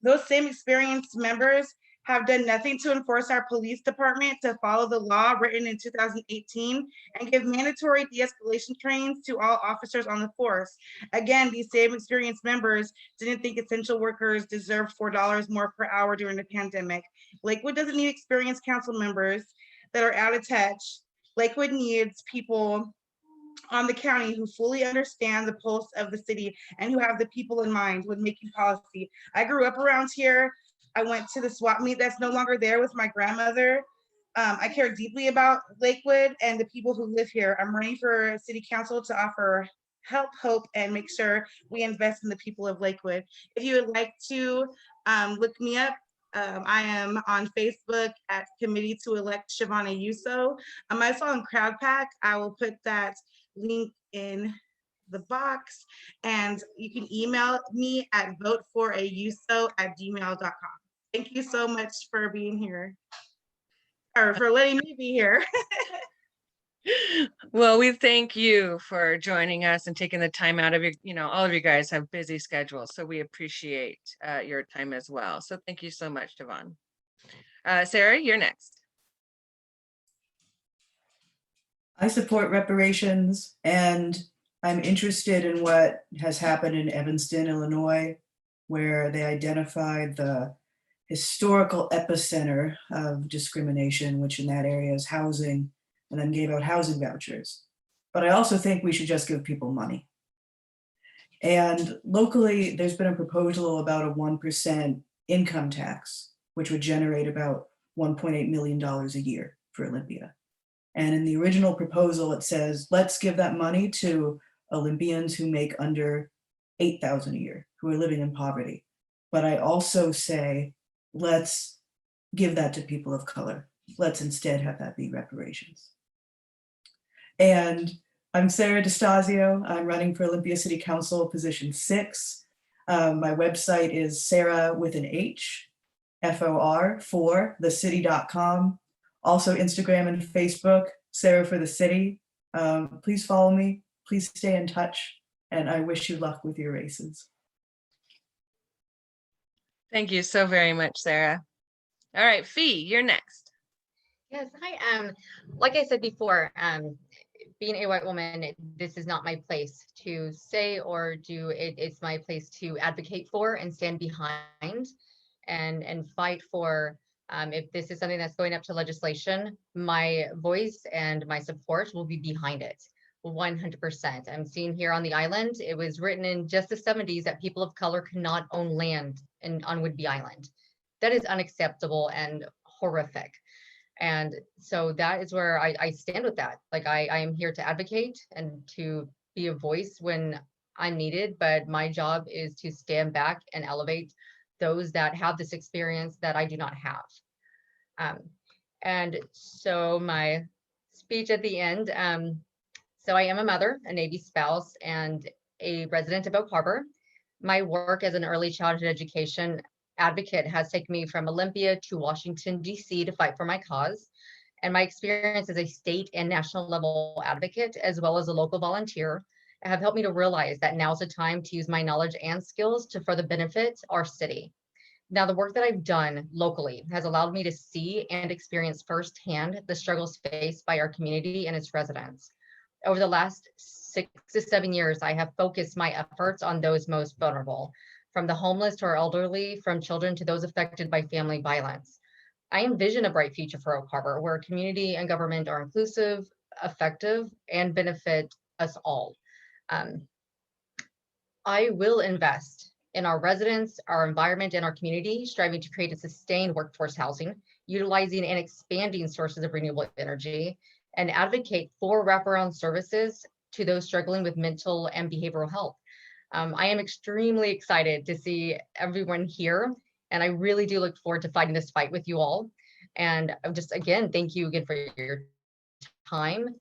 Those same experienced members have done nothing to enforce our police department to follow the law written in 2018 and give mandatory de-escalation trainings to all officers on the force. Again, these same experienced members didn't think essential workers deserved $4 more per hour during the pandemic. Lakewood doesn't need experienced council members that are out of touch. Lakewood needs people on the county who fully understand the pulse of the city and who have the people in mind when making policy. I grew up around here. I went to the swap meet that's no longer there with my grandmother. I care deeply about Lakewood and the people who live here. I'm running for city council to offer help, hope, and make sure we invest in the people of Lakewood. If you would like to look me up, I am on Facebook at Committee to Elect Siabhon Ayuso. I'm also on CrowdPack. I will put that link in the box, and you can email me at voteforayuso@gmail.com. Thank you so much for being here, or for letting me be here. Well, we thank you for joining us and taking the time out of your, all of you guys have busy schedules, so we appreciate your time as well. So thank you so much, Siabhon. Sarah, you're next. I support reparations, and I'm interested in what has happened in Evanston, Illinois, where they identified the historical epicenter of discrimination, which in that area is housing, and then gave out housing vouchers. But I also think we should just give people money. And locally, there's been a proposal about a 1% income tax, which would generate about $1.8 million a year for Olympia. And in the original proposal, it says, let's give that money to Olympians who make under $8,000 a year, who are living in poverty. But I also say, let's give that to people of color. Let's instead have that be reparations. And I'm Sarah DeStasio. I'm running for Olympia City Council, position 6. My website is Sarah with an H, FOR, for thecity.com. Also Instagram and Facebook, Sarah for the City. Please follow me. Please stay in touch. And I wish you luck with your races. Thank you so very much, Sarah. All right, Fee, you're next. Yes, hi. Like I said before, being a white woman, this is not my place to say or do. It's my place to advocate for and stand behind and fight for. If this is something that's going up to legislation, my voice and my support will be behind it 100%. I'm seeing here on the island, it was written in just the 70s that people of color cannot own land on Whidbey Island. That is unacceptable and horrific. And so that is where I stand with that. Like I am here to advocate and to be a voice when I'm needed, but my job is to stand back and elevate those that have this experience that I do not have. And so my speech at the end, so I am a mother, a Navy spouse, and a resident of Oak Harbor. My work as an early childhood education advocate has taken me from Olympia to Washington, D.C. to fight for my cause. And my experience as a state and national level advocate, as well as a local volunteer, have helped me to realize that now's the time to use my knowledge and skills to further benefit our city. Now, the work that I've done locally has allowed me to see and experience firsthand the struggles faced by our community and its residents. Over the last 6 to 7 years, I have focused my efforts on those most vulnerable, from the homeless to our elderly, from children to those affected by family violence. I envision a bright future for Oak Harbor, where community and government are inclusive, effective, and benefit us all. I will invest in our residents, our environment, and our community, striving to create a sustained workforce housing, utilizing and expanding sources of renewable energy, and advocate for wraparound services to those struggling with mental and behavioral health. I am extremely excited to see everyone here, and I really do look forward to fighting this fight with you all. And just again, thank you again for your time.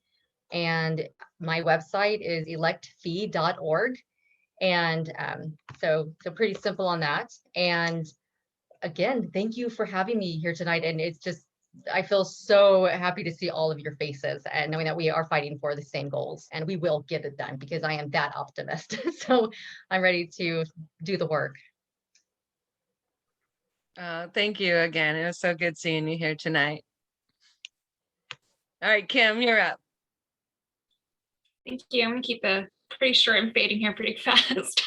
And my website is electfee.org. And so pretty simple on that. And again, thank you for having me here tonight. And it's just, I feel so happy to see all of your faces and knowing that we are fighting for the same goals, and we will get it done because I am that optimist. So I'm ready to do the work. Thank you again. It was so good seeing you here tonight. All right, Kim, you're up. Thank you. I'm gonna keep it pretty short and fading here pretty fast.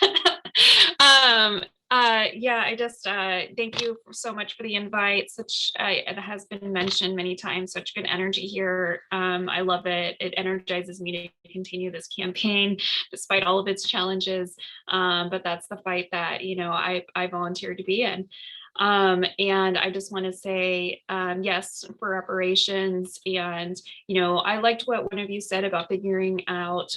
Yeah, I just thank you so much for the invite. It has been mentioned many times, such good energy here. I love it. It energizes me to continue this campaign despite all of its challenges. But that's the fight that, you know, I volunteered to be in. And I just want to say, yes, for reparations. And, you know, I liked what one of you said about figuring out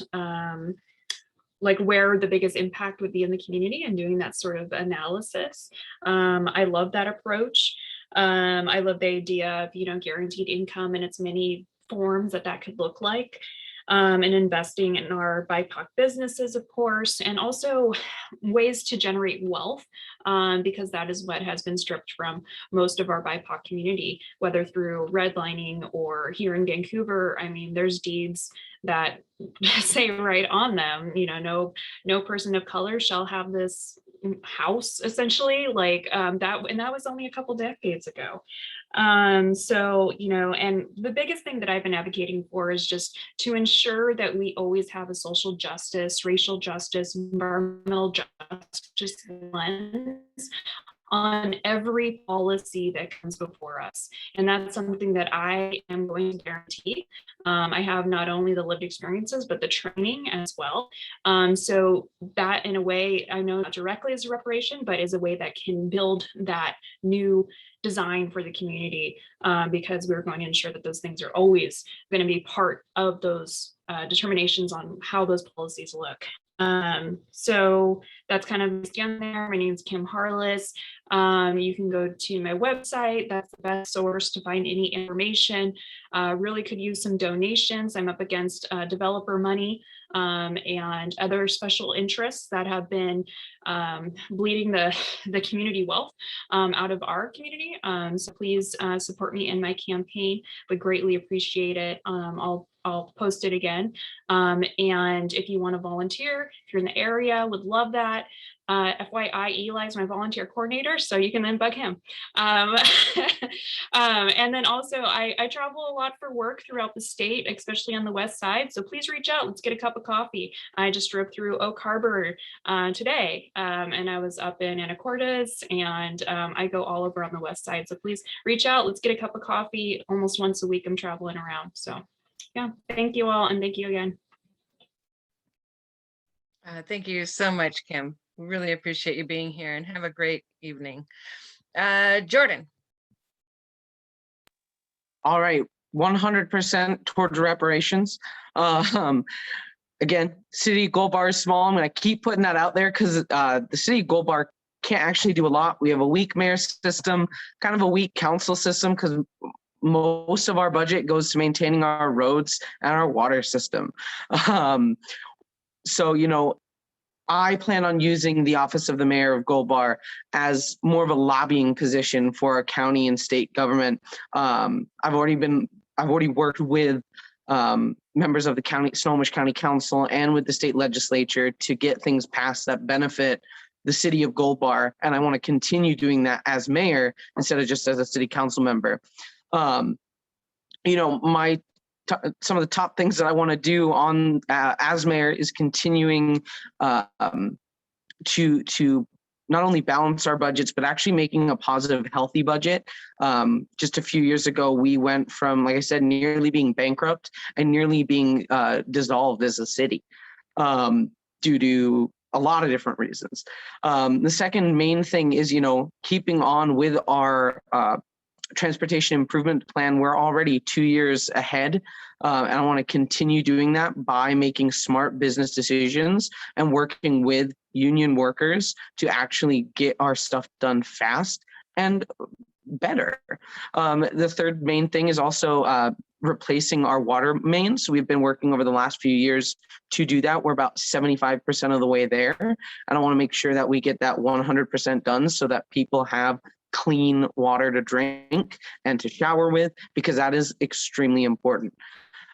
like where the biggest impact would be in the community and doing that sort of analysis. I love that approach. I love the idea of, you know, guaranteed income and its many forms that could look like. And investing in our BIPOC businesses, of course, and also ways to generate wealth, because that is what has been stripped from most of our BIPOC community, whether through redlining or here in Vancouver. I mean, there's deeds that say right on them, you know, no person of color shall have this house, essentially, like that, and that was only a couple decades ago. So, you know, and the biggest thing that I've been advocating for is just to ensure that we always have a social justice, racial justice, environmental justice lens on every policy that comes before us. And that's something that I am going to guarantee. I have not only the lived experiences, but the training as well. So that, in a way, I know not directly as a reparation, but is a way that can build that new design for the community, because we're going to ensure that those things are always going to be part of those determinations on how those policies look. So that's kind of stand there. My name is Kim Harless. You can go to my website. That's the best source to find any information. Really could use some donations. I'm up against developer money and other special interests that have been bleeding the community wealth out of our community. So please support me in my campaign. Would greatly appreciate it. I'll post it again. And if you want to volunteer, if you're in the area, would love that. FYI, Eli is my volunteer coordinator, so you can then bug him. And then also, I travel a lot for work throughout the state, especially on the west side. So please reach out. Let's get a cup of coffee. I just drove through Oak Harbor today, and I was up in Anacortes, and I go all over on the west side. So please reach out. Let's get a cup of coffee. Almost once a week, I'm traveling around. So yeah, thank you all, and thank you again. Thank you so much, Kim. We really appreciate you being here, and have a great evening. Jordan. All right, 100% towards reparations. Again, city Gold Bar is small. I'm going to keep putting that out there because the city Gold Bar can't actually do a lot. We have a weak mayor system, kind of a weak council system, because most of our budget goes to maintaining our roads and our water system. So, you know, I plan on using the office of the mayor of Gold Bar as more of a lobbying position for our county and state government. I've already worked with members of the Snohomish County Council and with the state legislature to get things passed that benefit the city of Gold Bar, and I want to continue doing that as mayor instead of just as a city council member. You know, some of the top things that I want to do on as mayor is continuing to not only balance our budgets, but actually making a positive, healthy budget. Just a few years ago, we went from, like I said, nearly being bankrupt and nearly being dissolved as a city due to a lot of different reasons. The second main thing is, you know, keeping on with our transportation improvement plan. We're already 2 years ahead, and I want to continue doing that by making smart business decisions and working with union workers to actually get our stuff done fast and better. The third main thing is also replacing our water mains. We've been working over the last few years to do that. We're about 75% of the way there, and I want to make sure that we get that 100% done so that people have clean water to drink and to shower with, because that is extremely important.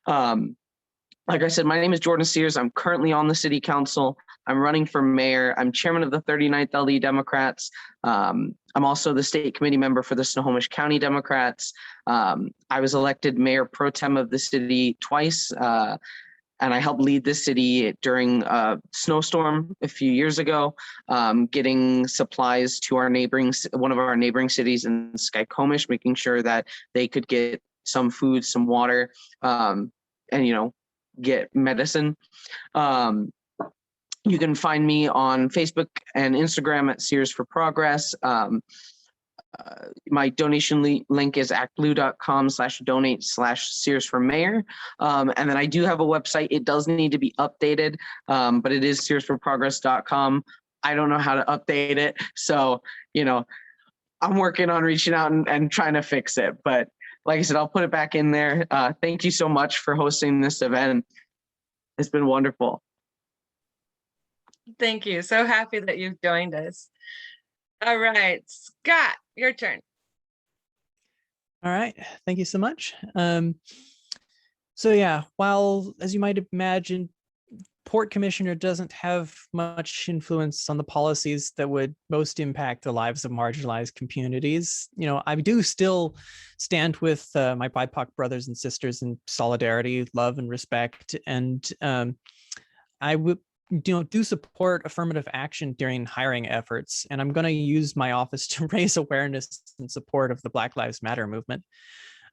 Like I said, my name is Jordan Sears. I'm currently on the city council. I'm running for mayor. I'm chairman of the 39th LD Democrats. I'm also the state committee member for the Snohomish County Democrats. I was elected mayor pro tem of the city twice, and I helped lead the city during a snowstorm a few years ago, getting supplies to one of our neighboring cities in Skykomish, making sure that they could get some food, some water, and, you know, get medicine. You can find me on Facebook and Instagram at Sears for Progress. My donation link is actblue.com/donate/Sears for Mayor. And then I do have a website. It does need to be updated, but it is searsforprogress.com. I don't know how to update it. So, you know, I'm working on reaching out and trying to fix it. But like I said, I'll put it back in there. Thank you so much for hosting this event. It's been wonderful. Thank you. So happy that you've joined us. All right, Scott, your turn. All right, thank you so much. So yeah, while, as you might imagine, Port Commissioner doesn't have much influence on the policies that would most impact the lives of marginalized communities, you know, I do still stand with my BIPOC brothers and sisters in solidarity, love, and respect, and I would do support affirmative action during hiring efforts, and I'm going to use my office to raise awareness and support of the Black Lives Matter movement.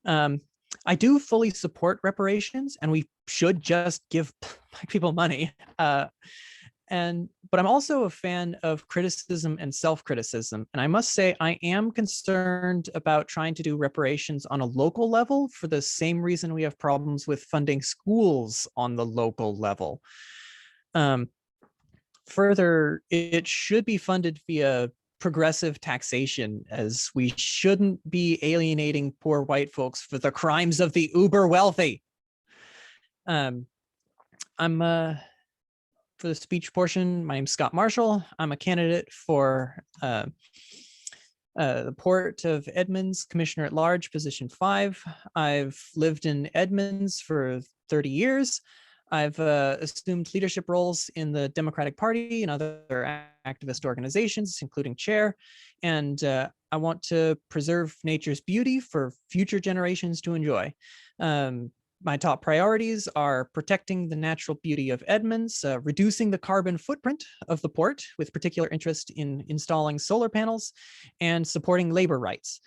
I do fully support reparations, and we should just give Black people money. But I'm also a fan of criticism and self-criticism, and I must say I am concerned about trying to do reparations on a local level for the same reason we have problems with funding schools on the local level. Further, it should be funded via progressive taxation, as we shouldn't be alienating poor white folks for the crimes of the uber wealthy. I'm for the speech portion, my name's Scott Marshall. I'm a candidate for the Port of Edmonds Commissioner at Large, position 5. I've lived in Edmonds for 30 years. I've assumed leadership roles in the Democratic Party and other activist organizations, including chair. And I want to preserve nature's beauty for future generations to enjoy. My top priorities are protecting the natural beauty of Edmonds, reducing the carbon footprint of the port, with particular interest in installing solar panels, and supporting labor rights.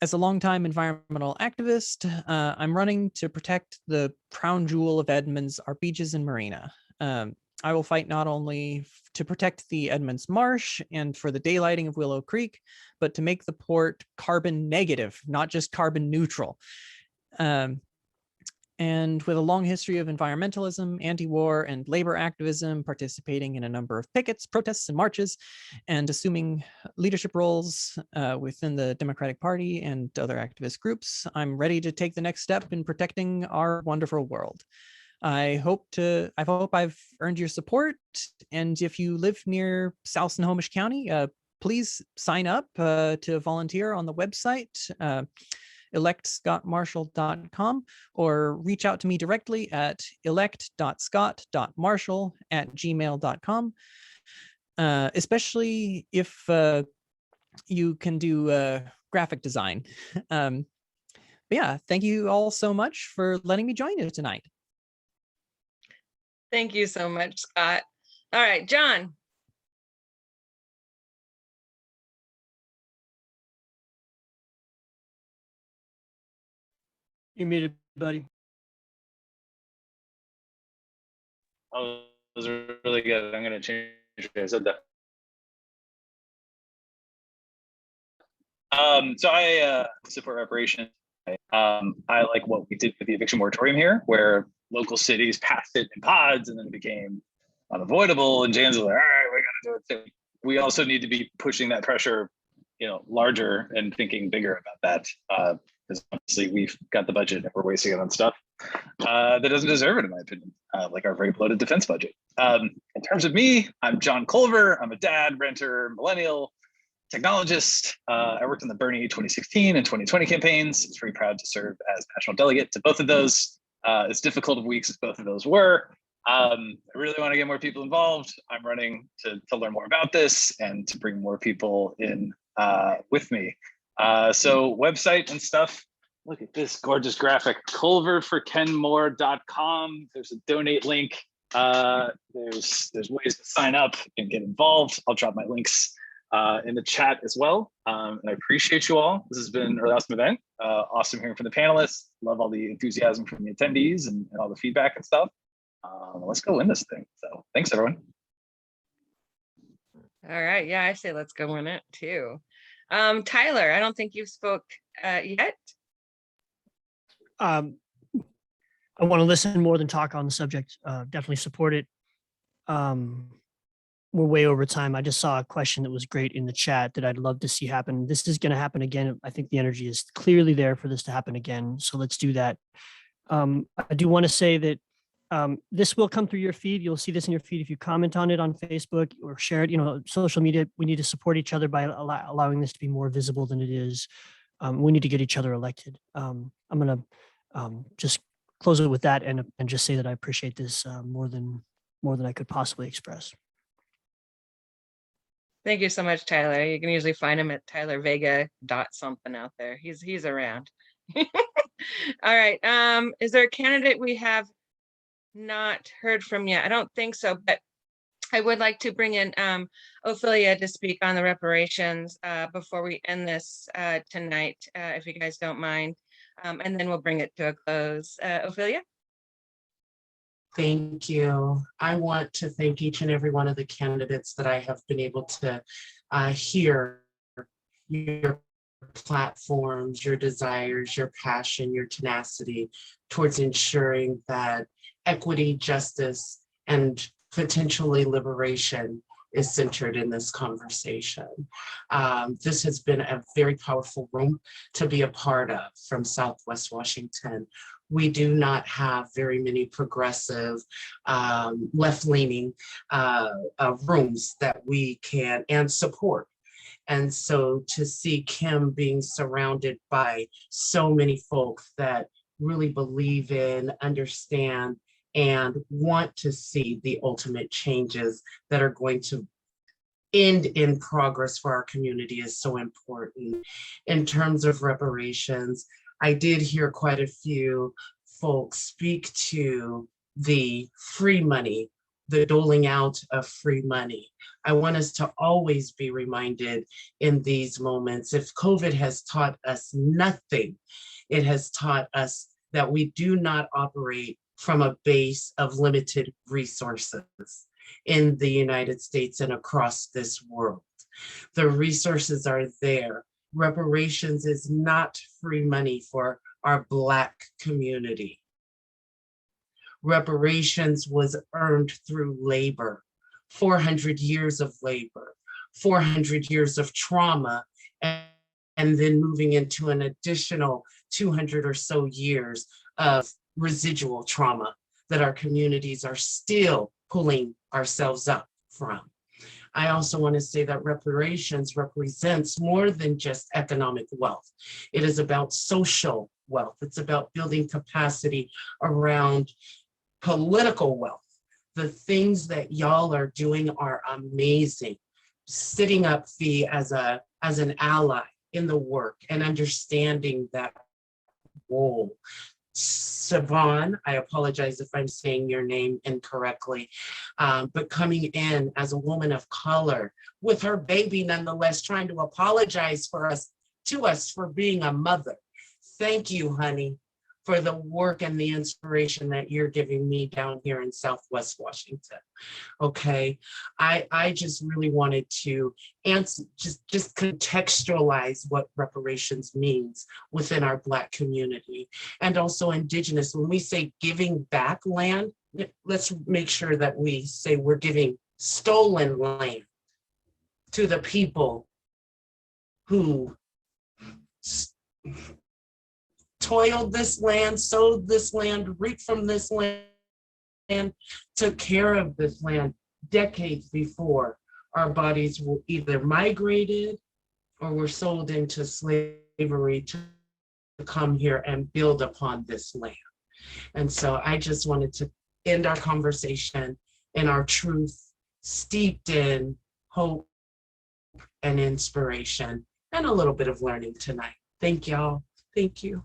As a longtime environmental activist, I'm running to protect the crown jewel of Edmonds, our beaches and marina. I will fight not only to protect the Edmonds Marsh and for the daylighting of Willow Creek, but to make the port carbon negative, not just carbon neutral. And with a long history of environmentalism, anti-war, and labor activism, participating in a number of pickets, protests, and marches, and assuming leadership roles within the Democratic Party and other activist groups, I'm ready to take the next step in protecting our wonderful world. I hope I've earned your support, and if you live near South Snohomish County, please sign up to volunteer on the website. electscottmarshall.com, or reach out to me directly at elect.scott.marshall@gmail.com. especially if you can do graphic design. But yeah, thank you all so much for letting me join you tonight. Thank you so much, Scott. All right, John. You're muted, buddy. Oh, those are really good. I'm going to change what I said that. So I support reparations. I like what we did with the eviction moratorium here, where local cities passed it in pods and then it became unavoidable. And Jan's like, all right, we got to do it too. We also need to be pushing that pressure, larger and thinking bigger about that. Because honestly, we've got the budget and we're wasting it on stuff that doesn't deserve it, in my opinion, like our very bloated defense budget. In terms of me, I'm John Culver. I'm a dad, renter, millennial, technologist. I worked in the Bernie 2016 and 2020 campaigns. I was very proud to serve as national delegate to both of those. As difficult of weeks as both of those were. I really want to get more people involved. I'm running to learn more about this and to bring more people in with me. So website and stuff. Look at this gorgeous graphic. Culverforkenmore.com. There's a donate link. There's ways to sign up and get involved. I'll drop my links in the chat as well. And I appreciate you all. This has been a really awesome event. Awesome hearing from the panelists. Love all the enthusiasm from the attendees and all the feedback and stuff. Let's go win this thing. So thanks, everyone. All right. Yeah, I say let's go win it too. Tyler, I don't think you've spoke yet. I want to listen more than talk on the subject. Definitely support it. We're way over time. I just saw a question that was great in the chat that I'd love to see happen. This is going to happen again. I think the energy is clearly there for this to happen again. So let's do that. I do want to say that this will come through your feed. You'll see this in your feed if you comment on it on Facebook or share it. Social media, we need to support each other by allowing this to be more visible than it is. We need to get each other elected. I'm going to just close it with that and just say that I appreciate this more than I could possibly express. Thank you so much, Tyler. You can usually find him at Tyler Vega something out there. He's around. All right. Is there a candidate we have not heard from yet? I don't think so, but I would like to bring in Ophelia to speak on the reparations before we end this tonight, if you guys don't mind. And then we'll bring it to a close. Ophelia? Thank you. I want to thank each and every one of the candidates that I have been able to hear your platforms, your desires, your passion, your tenacity towards ensuring that equity, justice, and potentially liberation is centered in this conversation. This has been a very powerful room to be a part of from Southwest Washington. We do not have very many progressive, left-leaning rooms that we can and support. And so to see Kim being surrounded by so many folks that really believe in, understand, and want to see the ultimate changes that are going to end in progress for our community is so important. In terms of reparations, I did hear quite a few folks speak to the free money, the doling out of free money. I want us to always be reminded in these moments, if COVID has taught us nothing, it has taught us that we do not operate from a base of limited resources in the United States and across this world. The resources are there. Reparations is not free money for our Black community. Reparations was earned through labor, 400 years of labor, 400 years of trauma, and then moving into an additional 200 or so years of residual trauma that our communities are still pulling ourselves up from. I also want to say that reparations represents more than just economic wealth. It is about social wealth. It's about building capacity around political wealth The things that y'all are doing are amazing. Sitting up Fee as an ally in the work and understanding that role. Siabhon, I apologize if I'm saying your name incorrectly, but coming in as a woman of color with her baby nonetheless, trying to apologize to us for being a mother. Thank you, honey, for the work and the inspiration that you're giving me down here in Southwest Washington. Okay, I just really wanted to answer, just contextualize what reparations means within our Black community and also Indigenous. When we say giving back land, let's make sure that we say we're giving stolen land to the people who toiled this land, sowed this land, reaped from this land, took care of this land decades before our bodies were either migrated or were sold into slavery to come here and build upon this land. And so I just wanted to end our conversation in our truth, steeped in hope and inspiration and a little bit of learning tonight. Thank y'all. Thank you.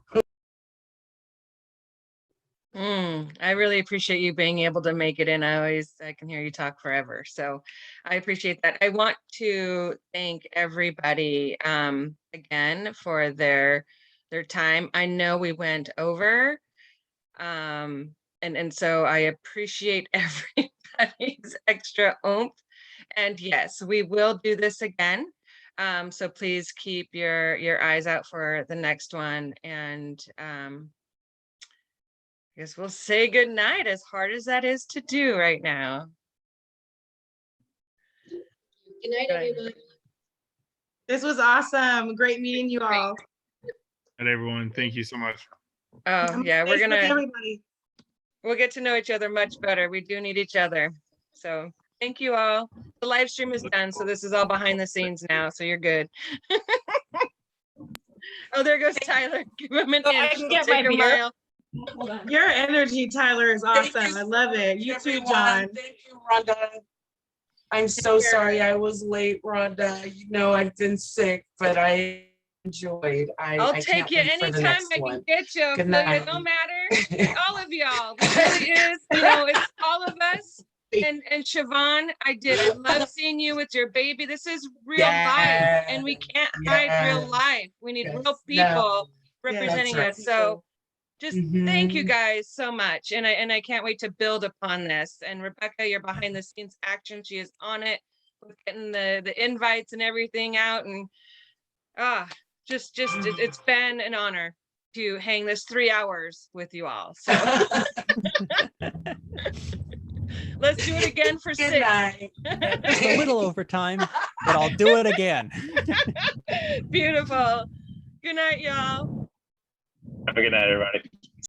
I really appreciate you being able to make it in. I can hear you talk forever. So I appreciate that. I want to thank everybody again for their time. I know we went over and so I appreciate everybody's extra oomph. And yes, we will do this again. So please keep your eyes out for the next one. And I guess we'll say good night, as hard as that is to do right now. Good night, everybody. This was awesome. Great meeting you all. And everyone, thank you so much. Oh yeah, everybody. We'll get to know each other much better. We do need each other. So thank you all. The live stream is done, so this is all behind the scenes now, so you're good. Oh, there goes Tyler. Give him an inch. I can get my beer. Your energy, Tyler, is awesome. I love it. You too, John. Thank you, Rhonda. I'm so sorry I was late, Rhonda. You know I've been sick, but I enjoyed. I'll take you anytime I can get you. Good So night. it don't matter. All of y'all. It really is. You know, it's all of us. And Siabhon, I love seeing you with your baby. This is real life, and we can't hide real life. We need real people representing us. So just thank you guys so much. And I can't wait to build upon this. And Rebecca, your behind the scenes action, she is on it with getting the invites and everything out. And it's been an honor to hang this 3 hours with you all. So let's do it again for 6. It's a little overtime, but I'll do it again. Beautiful. Good night, y'all. Have a good night, everybody.